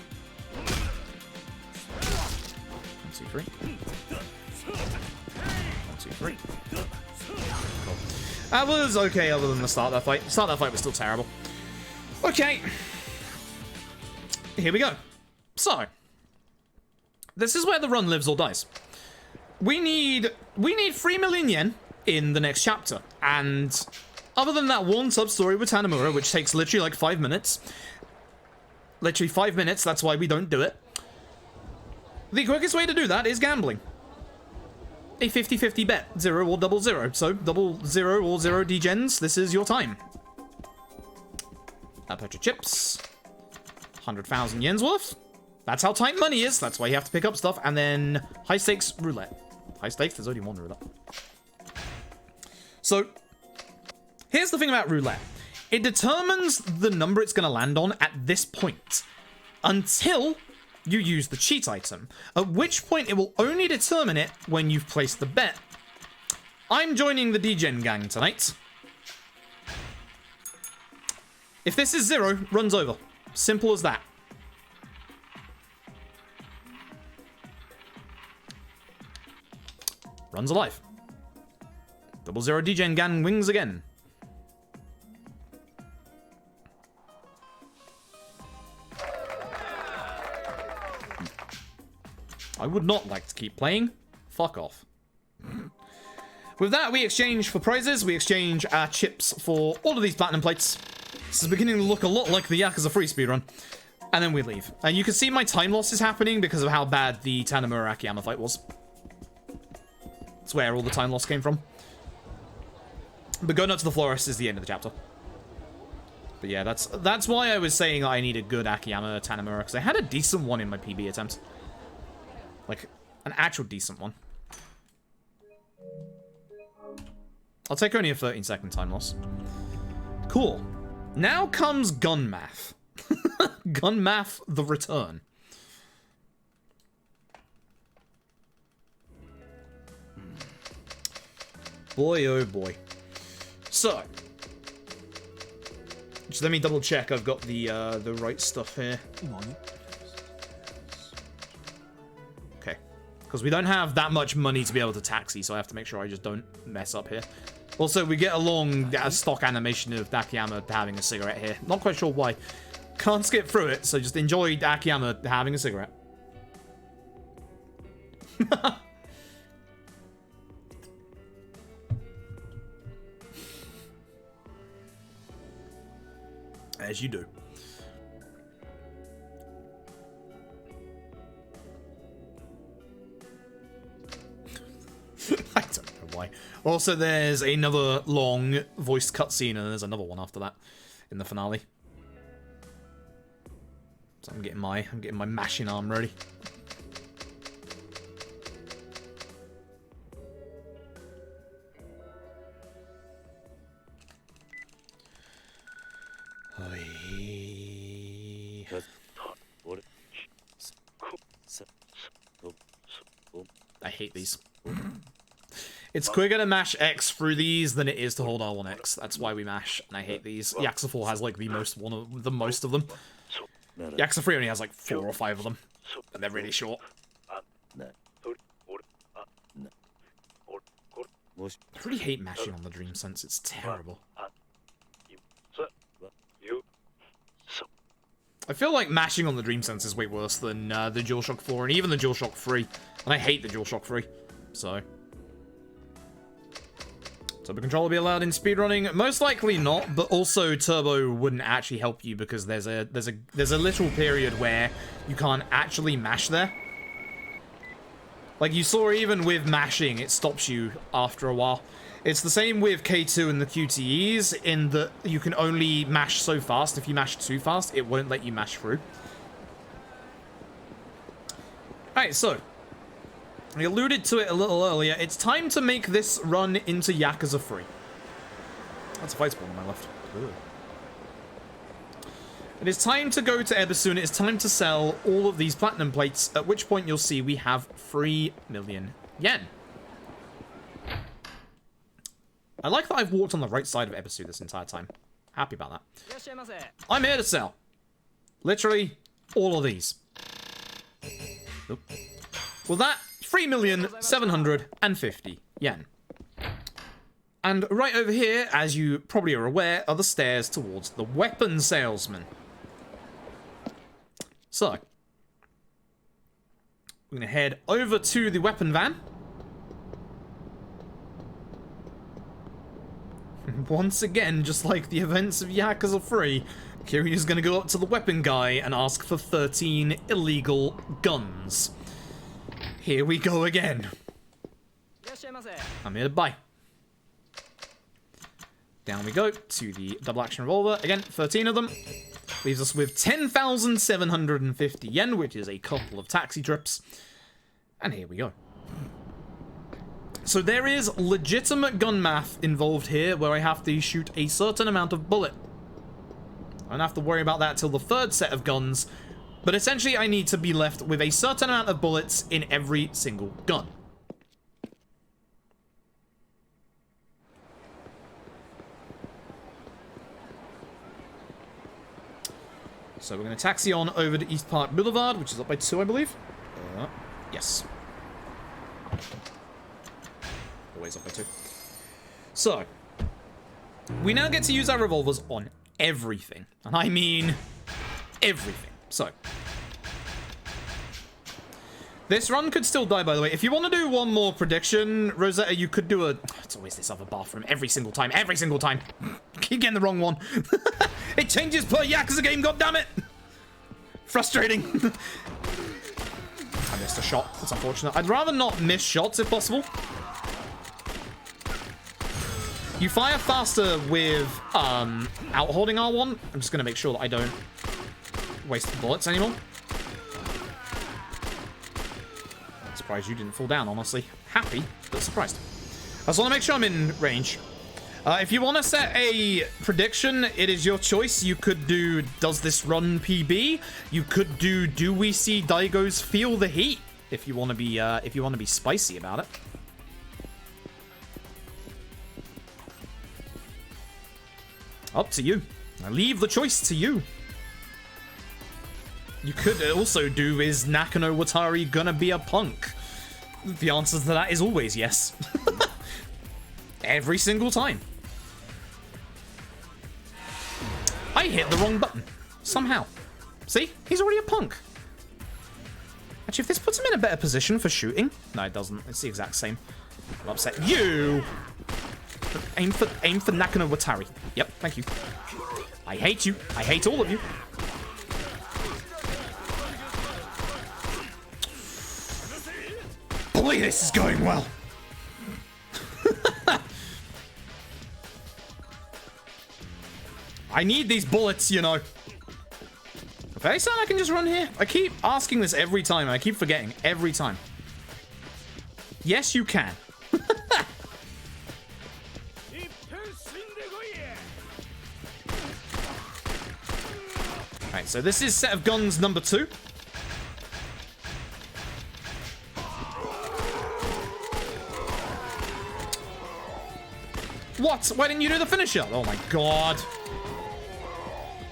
2, 3. 1, 2, 3. Cool. That was okay other than the start of that fight. The start of that fight was still terrible. Okay. Here we go. So. This is where the run lives or dies. We need 3 million yen in the next chapter. And other than that one sub-story with Tanamura, which takes literally like 5 minutes. Literally 5 minutes, that's why we don't do it. The quickest way to do that is gambling. A 50-50 bet, 0 or 00. So, 00 or 0 degens, this is your time. Purchase chips. 100,000 yens worth. That's how tight money is, that's why you have to pick up stuff. And then, high stakes roulette. High stakes, there's only one roulette. So, here's the thing about roulette. It determines the number it's going to land on at this point, until you use the cheat item, at which point it will only determine it when you've placed the bet. I'm joining the degen gang tonight. If this is 0, runs over. Simple as that. Runs alive. 00 degen gang wings again. I would not like to keep playing. Fuck off. With that, we exchange for prizes. We exchange our chips for all of these platinum plates. This is beginning to look a lot like the Yakuza free speedrun. And then we leave. And you can see my time loss is happening because of how bad the Tanamura Akiyama fight was. That's where all the time loss came from. But going up to the florist is the end of the chapter. But yeah, that's why I was saying I need a good Akiyama Tanamura, because I had a decent one in my PB attempt. Like, An actual decent one. I'll take only a 13-second time loss. Cool. Now comes Gun Math. Gun Math, the return. Boy, oh boy. So, just let me double check I've got the right stuff here. Okay, because we don't have that much money to be able to taxi, so I have to make sure I just don't mess up here. Also, we get a long stock animation of Akiyama having a cigarette here. Not quite sure why. Can't skip through it, so just enjoy Akiyama having a cigarette. As you do. I don't know why. Also, there's another long voiced cutscene, and there's another one after that in the finale. So I'm getting my mashing arm ready. I hate these. It's quicker to mash X through these than it is to hold R1X. That's why we mash, and I hate these. Yakuza 4 has like the most of them. Yakuza 3 only has like 4 or 5 of them, and they're really short. I really hate mashing on the Dream Sense. It's terrible. I feel like mashing on the Dream Sense is way worse than the DualShock 4 and even the DualShock 3. And I hate the DualShock 3. So. Turbo control will be allowed in speedrunning? Most likely not, but also Turbo wouldn't actually help you because there's a little period where you can't actually mash there. Like you saw even with mashing, it stops you after a while. It's the same with K2 and the QTEs in that you can only mash so fast. If you mash too fast, it won't let you mash through. Alright, so I alluded to it a little earlier. It's time to make this run into Yakuza 3. That's a fight spawn on my left. Ooh. It is time to go to Ebisu, and it's time to sell all of these platinum plates, at which point you'll see we have 3 million yen. I like that I've walked on the right side of Ebisu this entire time. Happy about that. I'm here to sell. Literally, all of these. Oop. Well, that 3,750,000 yen. And right over here, as you probably are aware, are the stairs towards the weapon salesman. So, we're going to head over to the weapon van. Once again, just like the events of Yakuza 3, Kiryu's going to go up to the weapon guy and ask for 13 illegal guns. Here we go again. I'm here to buy. Down we go to the double action revolver. Again, 13 of them. Leaves us with 10,750 yen, which is a couple of taxi trips. And here we go. So there is legitimate gun math involved here, where I have to shoot a certain amount of bullet. I don't have to worry about that till the third set of guns, but essentially I need to be left with a certain amount of bullets in every single gun. So we're going to taxi on over to East Park Boulevard, which is up by 2, I believe. Yes. Always up by 2. So, we now get to use our revolvers on everything. And I mean everything. So, this run could still die, by the way. If you want to do one more prediction, Rosetta, you could do a... It's always this other bathroom every single time. Every single time. Keep getting the wrong one. It changes per Yakuza game, goddammit! Frustrating. I missed a shot. That's unfortunate. I'd rather not miss shots if possible. You fire faster with out holding R1. I'm just going to make sure that I don't waste bullets anymore. It's Surprised you didn't fall down, honestly. Happy, but surprised. I just want to make sure I'm in range. If you want to set a prediction, it is your choice. You could do, does this run PB? You could do we see Daigo's feel the heat? If you want to be spicy about it. Up to you. I leave the choice to you. You could also do, is Nakano Watari gonna be a punk? The answer to that is always yes. Every single time. I hit the wrong button. Somehow. See? He's already a punk. Actually, if this puts him in a better position for shooting... No, it doesn't. It's the exact same. I'm upset. You! Aim for Nakano Watari. Yep, thank you. I hate you. I hate all of you. Boy, this is going well. I need these bullets, you know. Very soon I can just run here. I keep asking this every time. I keep forgetting every time. Yes, you can. Alright, so this is set of guns number 2. What? Why didn't you do the finisher? Oh my god.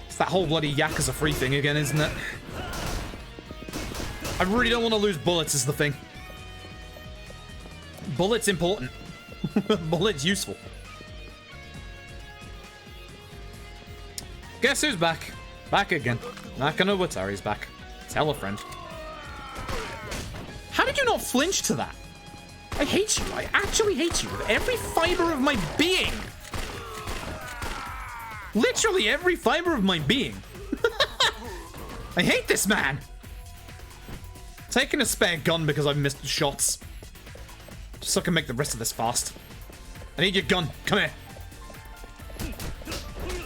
It's that whole bloody Yakuza free thing again, isn't it? I really don't want to lose bullets is the thing. Bullets important. Bullets useful. Guess who's back? Back again. Nakano Watari's back. Tell a friend. How did you not flinch to that? I hate you. I actually hate you with every fiber of my being. Literally every fiber of my being. I hate this man. Taking a spare gun because I've missed shots. Just so I can make the rest of this fast. I need your gun. Come here.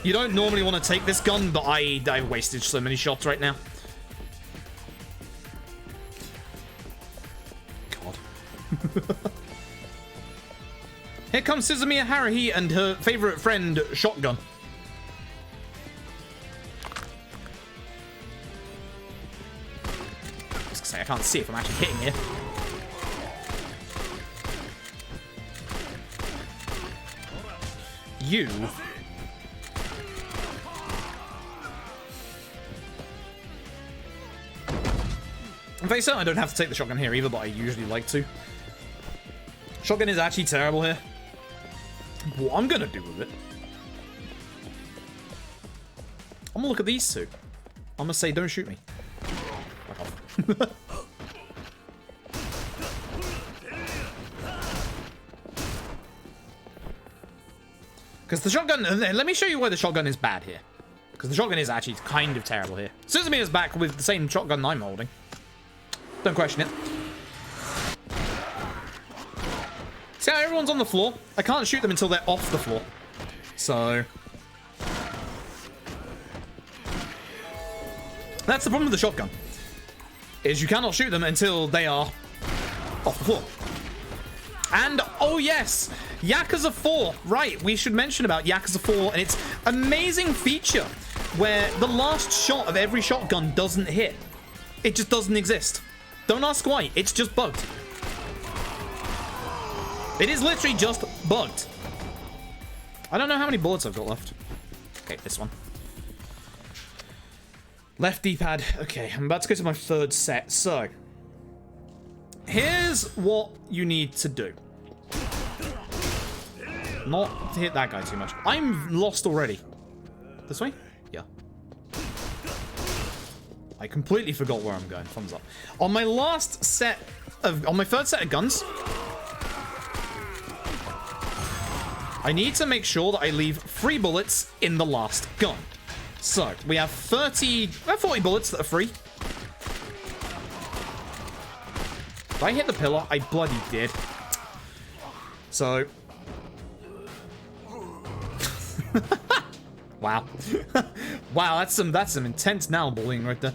You don't normally want to take this gun, but I wasted so many shots right now. God. Here comes Suzumiya Haruhi and her favorite friend, Shotgun. I was gonna say, I can't see if I'm actually hitting here. You... I'm very certain I don't have to take the shotgun here either, but I usually like to. Shotgun is actually terrible here. What I'm gonna do with it... I'm gonna look at these two. I'm gonna say, don't shoot me. Fuck off. Because the shotgun... Let me show you why the shotgun is bad here. Because the shotgun is actually kind of terrible here. Suzumiya's back with the same shotgun I'm holding. Don't question it. See how everyone's on the floor? I can't shoot them until they're off the floor. So... that's the problem with the shotgun. Is you cannot shoot them until they are off the floor. And, oh yes! Yakuza 4. Right, we should mention about Yakuza 4 and its amazing feature where the last shot of every shotgun doesn't hit. It just doesn't exist. Don't ask why, it's just bugged. It is literally just bugged. I don't know how many bullets I've got left. Okay, this one. Left D-pad. Okay, I'm about to go to my third set. So, here's what you need to do. Not to hit that guy too much. I'm lost already. This way? Yeah. I completely forgot where I'm going. Thumbs up. On my last set of... on my third set of guns... I need to make sure that I leave 3 bullets in the last gun. So, we have 40 bullets that are free. Did I hit the pillar? I bloody did. So... wow. Wow, that's some intense now bullying right there.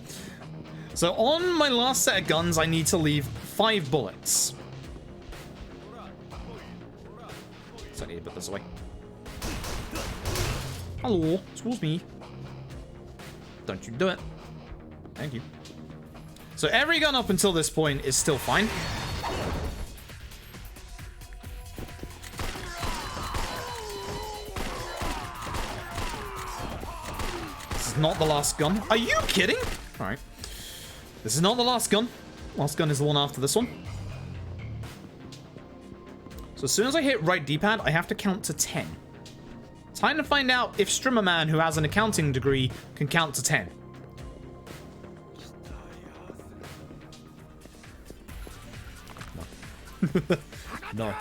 So on my last set of guns, I need to leave 5 bullets. So I need to put this away. Hello, excuse me. Don't you do it. Thank you. So every gun up until this point is still fine. This is not the last gun. Are you kidding? Alright. This is not the last gun. Last gun is the one after this one. So as soon as I hit right D-pad, I have to count to 10. Time to find out if Strimmer Man, who has an accounting degree, can count to 10. No. No.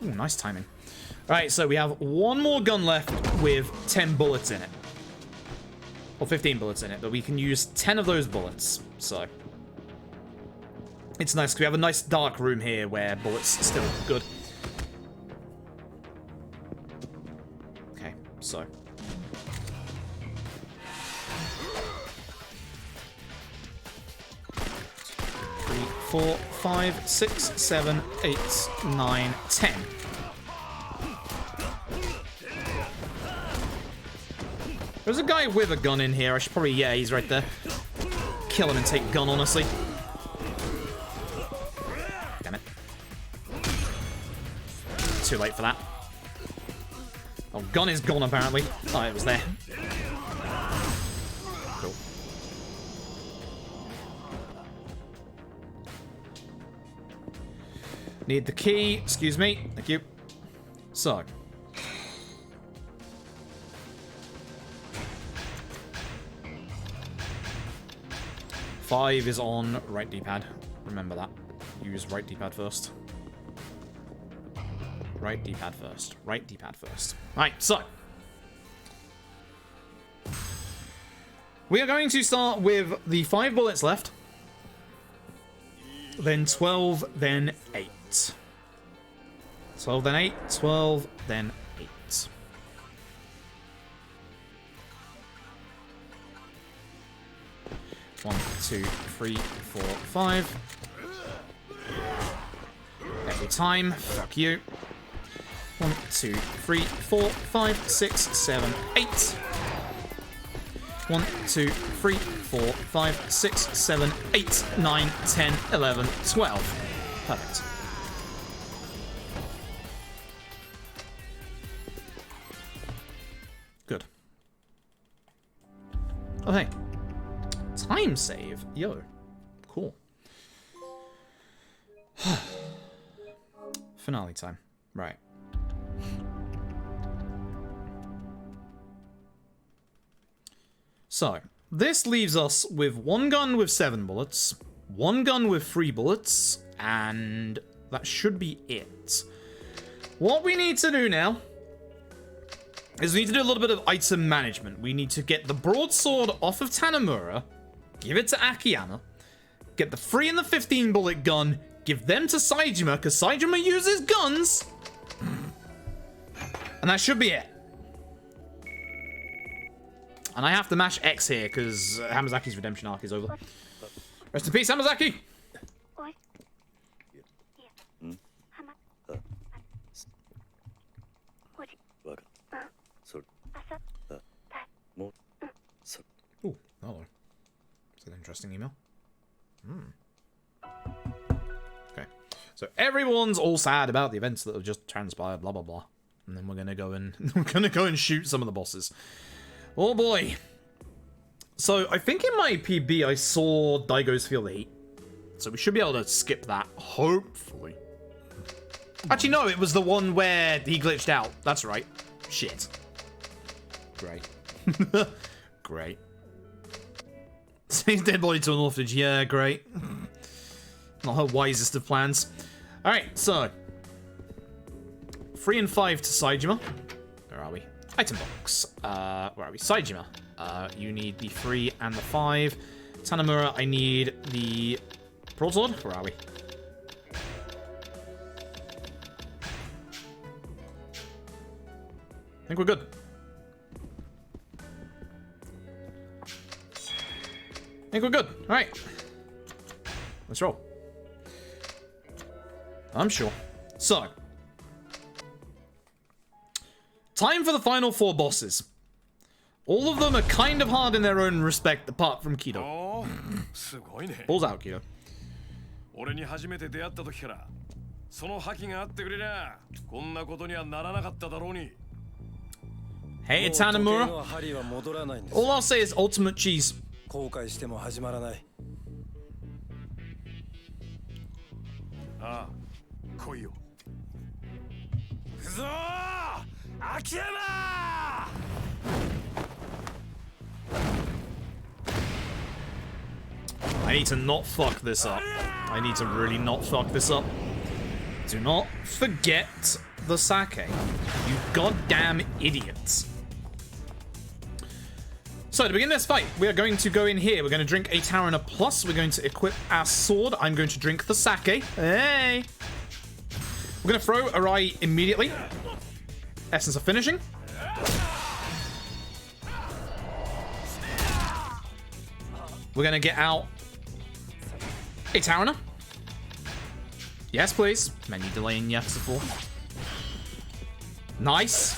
Ooh, nice timing. Alright, so we have one more gun left with 10 bullets in it. Or 15 bullets in it, but we can use 10 of those bullets, so. It's nice, because we have a nice dark room here where bullets are still good. Okay, so. Three, 4, 5, 6, 7, 8, 9, 10. There's a guy with a gun in here. I should probably, yeah, he's right there. Kill him and take gun, honestly. Damn it. Too late for that. Oh, gun is gone, apparently. Oh, it was there. Cool. Need the key. Excuse me. Thank you. So. Five is on right D-pad. Remember that. Use right D-pad first. Right D-pad first. Right D-pad first. Right, so. We are going to start with the 5 bullets left. Then 12, then 8. 12, then 8. 12, then 8. One, 2, 3, 4, 5. Every time. Fuck you. 1, 2, 3, 4, 5, 6, 7, 8. 1, 2, 3, 4, 5, 6, 7, 8, 9, 10, 11, 12. Perfect. Good. Oh, hey. Time save. Yo. Cool. Finale time. Right. So, this leaves us with one gun with 7 bullets, one gun with 3 bullets, and that should be it. What we need to do now is we need to do a little bit of item management. We need to get the broadsword off of Tanamura, give it to Akiyama, get the 3 and the 15 bullet gun, give them to Saejima, because Saejima uses guns, and that should be it. And I have to mash X here, because Hamazaki's redemption arc is over. Rest in peace, Hamazaki! Ooh, hello. It's an interesting email. Okay. So everyone's all sad about the events that have just transpired, blah blah blah. And then we're gonna go and shoot some of the bosses. Oh boy. So I think in my PB I saw Daigo's Feel the Heat. So we should be able to skip that, hopefully. Actually no, it was the one where he glitched out. That's right. Shit. Great. Great. Sends dead body to an orphanage. Yeah, great. Not her wisest of plans. Alright, so 3 and 5 to Saejima. Where are we? Item box. Where are we? Saejima. You need the 3 and the 5. Tanamura, I need the broadsword. Where are we? think we're good. I think we're good. All right. Let's roll. I'm sure. So. Time for the final 4 bosses. All of them are kind of hard in their own respect, apart from Kido. Balls out, Kido. Hey, it's Tanamura. All I'll say is ultimate cheese. I need to not fuck this up. I need to really not fuck this up. Do not forget the sake. You goddamn idiots. So to begin this fight, we are going to go in here. We're going to drink a Tarana Plus. We're going to equip our sword. I'm going to drink the sake. Hey! We're going to throw Arai immediately. Essence of finishing. We're going to get out a Tarana. Yes, please. Menu delay in Yakuza 4. Nice.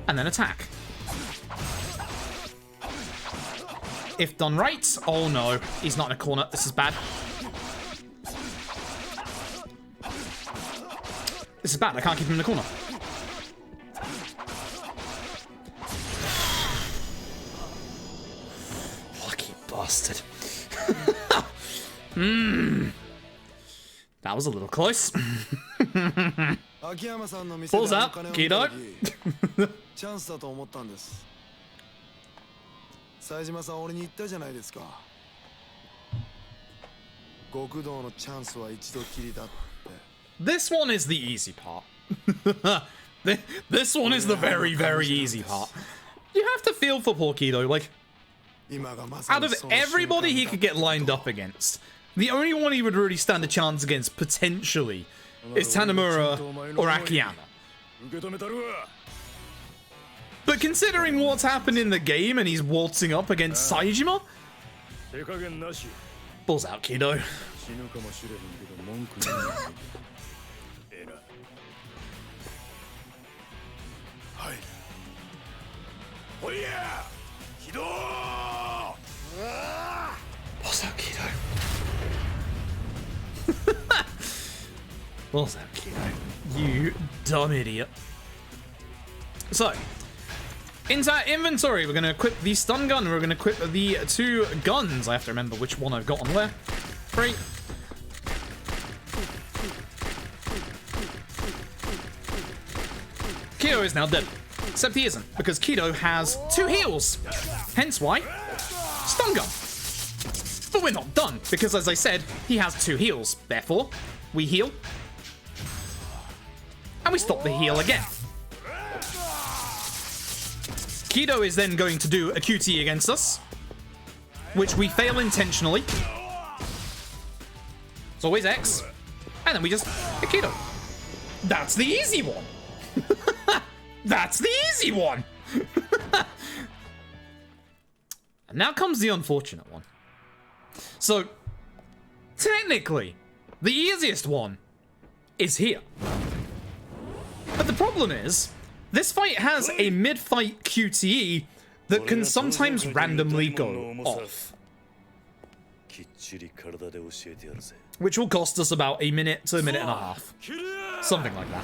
And then attack. If done right. Oh no, he's not in a corner. This is bad. This is bad. I can't keep him in the corner. Lucky bastard. That was a little close. Pulls up, Kido. 冴島さん俺に言ったじゃないですか極道のチャンスは一度きりだって This one is the easy part. This one is the very, very easy part. You have to feel for poor Kido. Like, out of everybody he could get lined up against, the only one he would really stand a chance against, potentially, is Tanamura or Akiyama. But considering what's happened in the game and he's waltzing up against Saejima, balls out, Kido. Balls out, Kido. Balls out, Kido. You dumb idiot. So, into our inventory, we're going to equip the stun gun, we're going to equip the 2 guns. I have to remember which one I've got on where. 3. Kido is now dead. Except he isn't, because Kido has 2 heals. Hence why, stun gun. But we're not done, because as I said, he has 2 heals. Therefore, we heal. And we stop the heal again. Kido is then going to do a QTE against us, which we fail intentionally. It's always X. And then we just hit Kido. That's the easy one. That's the easy one. And now comes the unfortunate one. So, technically, the easiest one is here. But the problem is, this fight has a mid-fight QTE that can sometimes randomly go off. Which will cost us about a minute to a minute and a half. Something like that.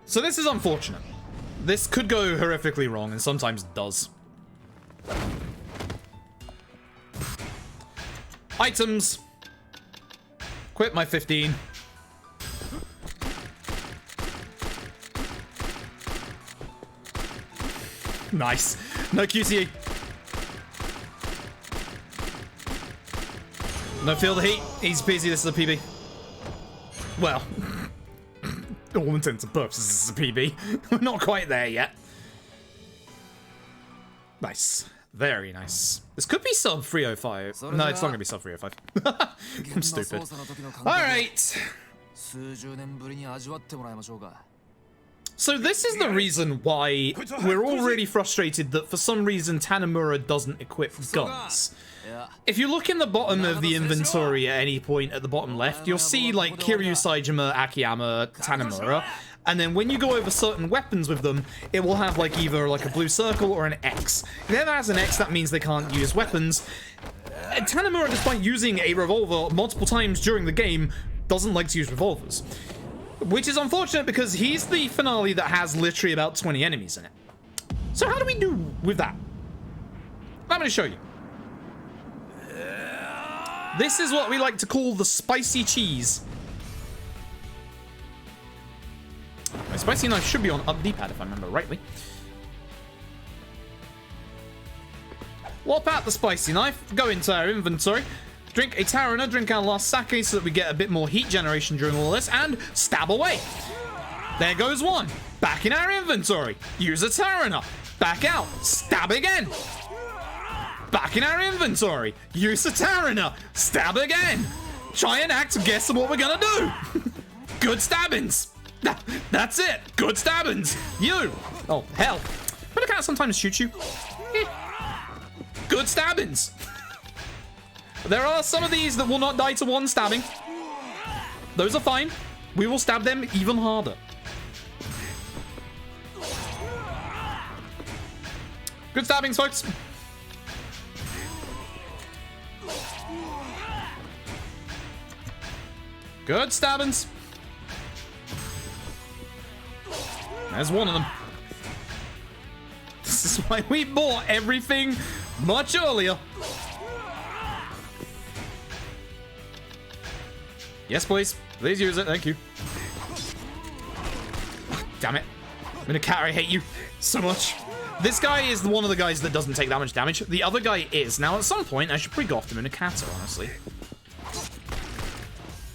So this is unfortunate. This could go horrifically wrong, and sometimes does. Items. Quit my 15. Nice. No QCE. No feel the heat. Easy peasy, this is a PB. Well, all intents and purposes, this is a PB. We're not quite there yet. Nice. Very nice. This could be sub 305. No, it's not gonna be sub 305. I'm stupid. Alright. So this is the reason why we're all really frustrated that for some reason Tanamura doesn't equip guns. If you look in the bottom of the inventory at any point at the bottom left, you'll see like Kiryu, Saejima, Akiyama, Tanamura, and then when you go over certain weapons with them, it will have like either like a blue circle or an X. If it ever has an X, that means they can't use weapons. Tanamura, despite using a revolver multiple times during the game, doesn't like to use revolvers. Which is unfortunate because he's the finale that has literally about 20 enemies in it. So how do we do with that? I'm going to show you. This is what we like to call the spicy cheese. My spicy knife should be on up D-pad if I remember rightly. Warp out the spicy knife, go into our inventory, drink a Tarana, drink our last sake so that we get a bit more heat generation during all this, and stab away. There goes one. Back in our inventory. Use a Tarana. Back out. Stab again. Back in our inventory. Use a Tarana. Stab again. Try and act guess what we're gonna do. Good stabbings. That's it. Good stabbings. You. Oh, hell. But I can't sometimes shoot you. Good stabbings. There are some of these that will not die to one stabbing. Those are fine. We will stab them even harder. Good stabbings, folks. Good stabbings. There's one of them. This is why we bought everything much earlier. Yes, please. Please use it. Thank you. Damn it. Minakato, I hate you so much. This guy is one of the guys that doesn't take that much damage. The other guy is. Now, at some point, I should probably go off to Minakato, honestly.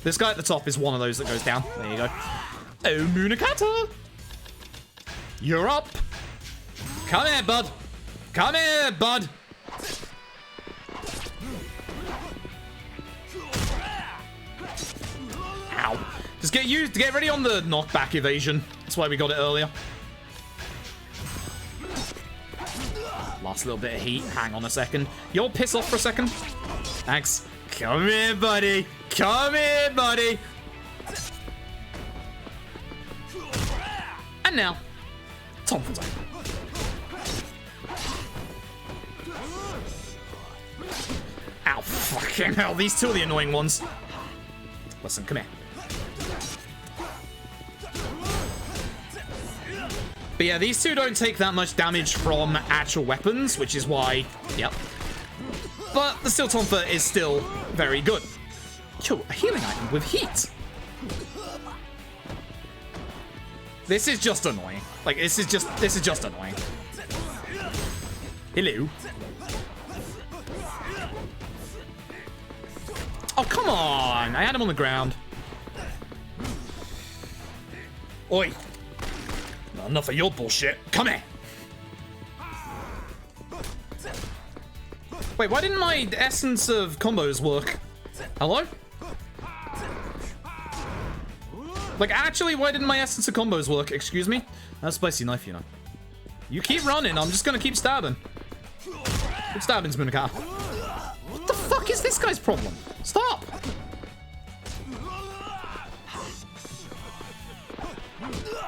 This guy at the top is one of those that goes down. There you go. Oh, Minakato. You're up. Come here, bud. Come here, bud. Ow. Just get ready on the knockback evasion. That's why we got it earlier. Last little bit of heat. Hang on a second. You'll piss off for a second. Thanks. Come here, buddy. Come here, buddy. And now, Tom for time. Ow, fucking hell. These two are the annoying ones. Listen, come here. But yeah, these two don't take that much damage from actual weapons, which is why, yep. But the Steel Tonfa is still very good. Yo, a healing item with heat. This is just annoying. Like, this is just annoying. Hello. Oh, come on. I had him on the ground. Oi. Not enough of your bullshit. Come here. Wait, why didn't my essence of combos work? Hello? Like, actually, why didn't my essence of combos work? Excuse me? That's a spicy knife, you know. You keep running. I'm just gonna keep stabbing. Keep stabbing, Munaka. What the fuck is this guy's problem? Stop!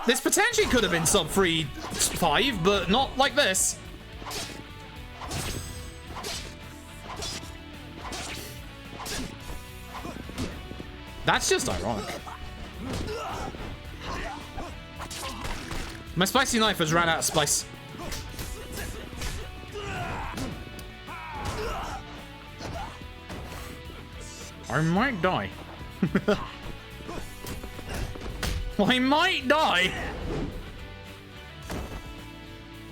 This potentially could have been sub 3-5, but not like this. That's just ironic. My spicy knife has ran out of spice. I might die. I might die.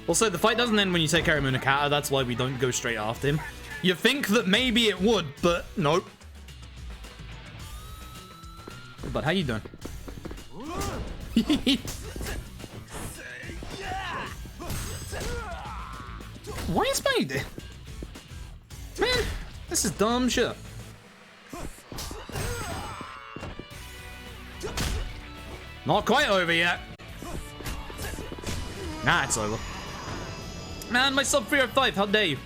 Also, the fight doesn't end when you take care of Munakata. That's why we don't go straight after him. You think that maybe it would, but nope. But how you doing? Why is my... Man, this is dumb shit. Not quite over yet. Nah, it's over. Man, my sub 305, how dare you?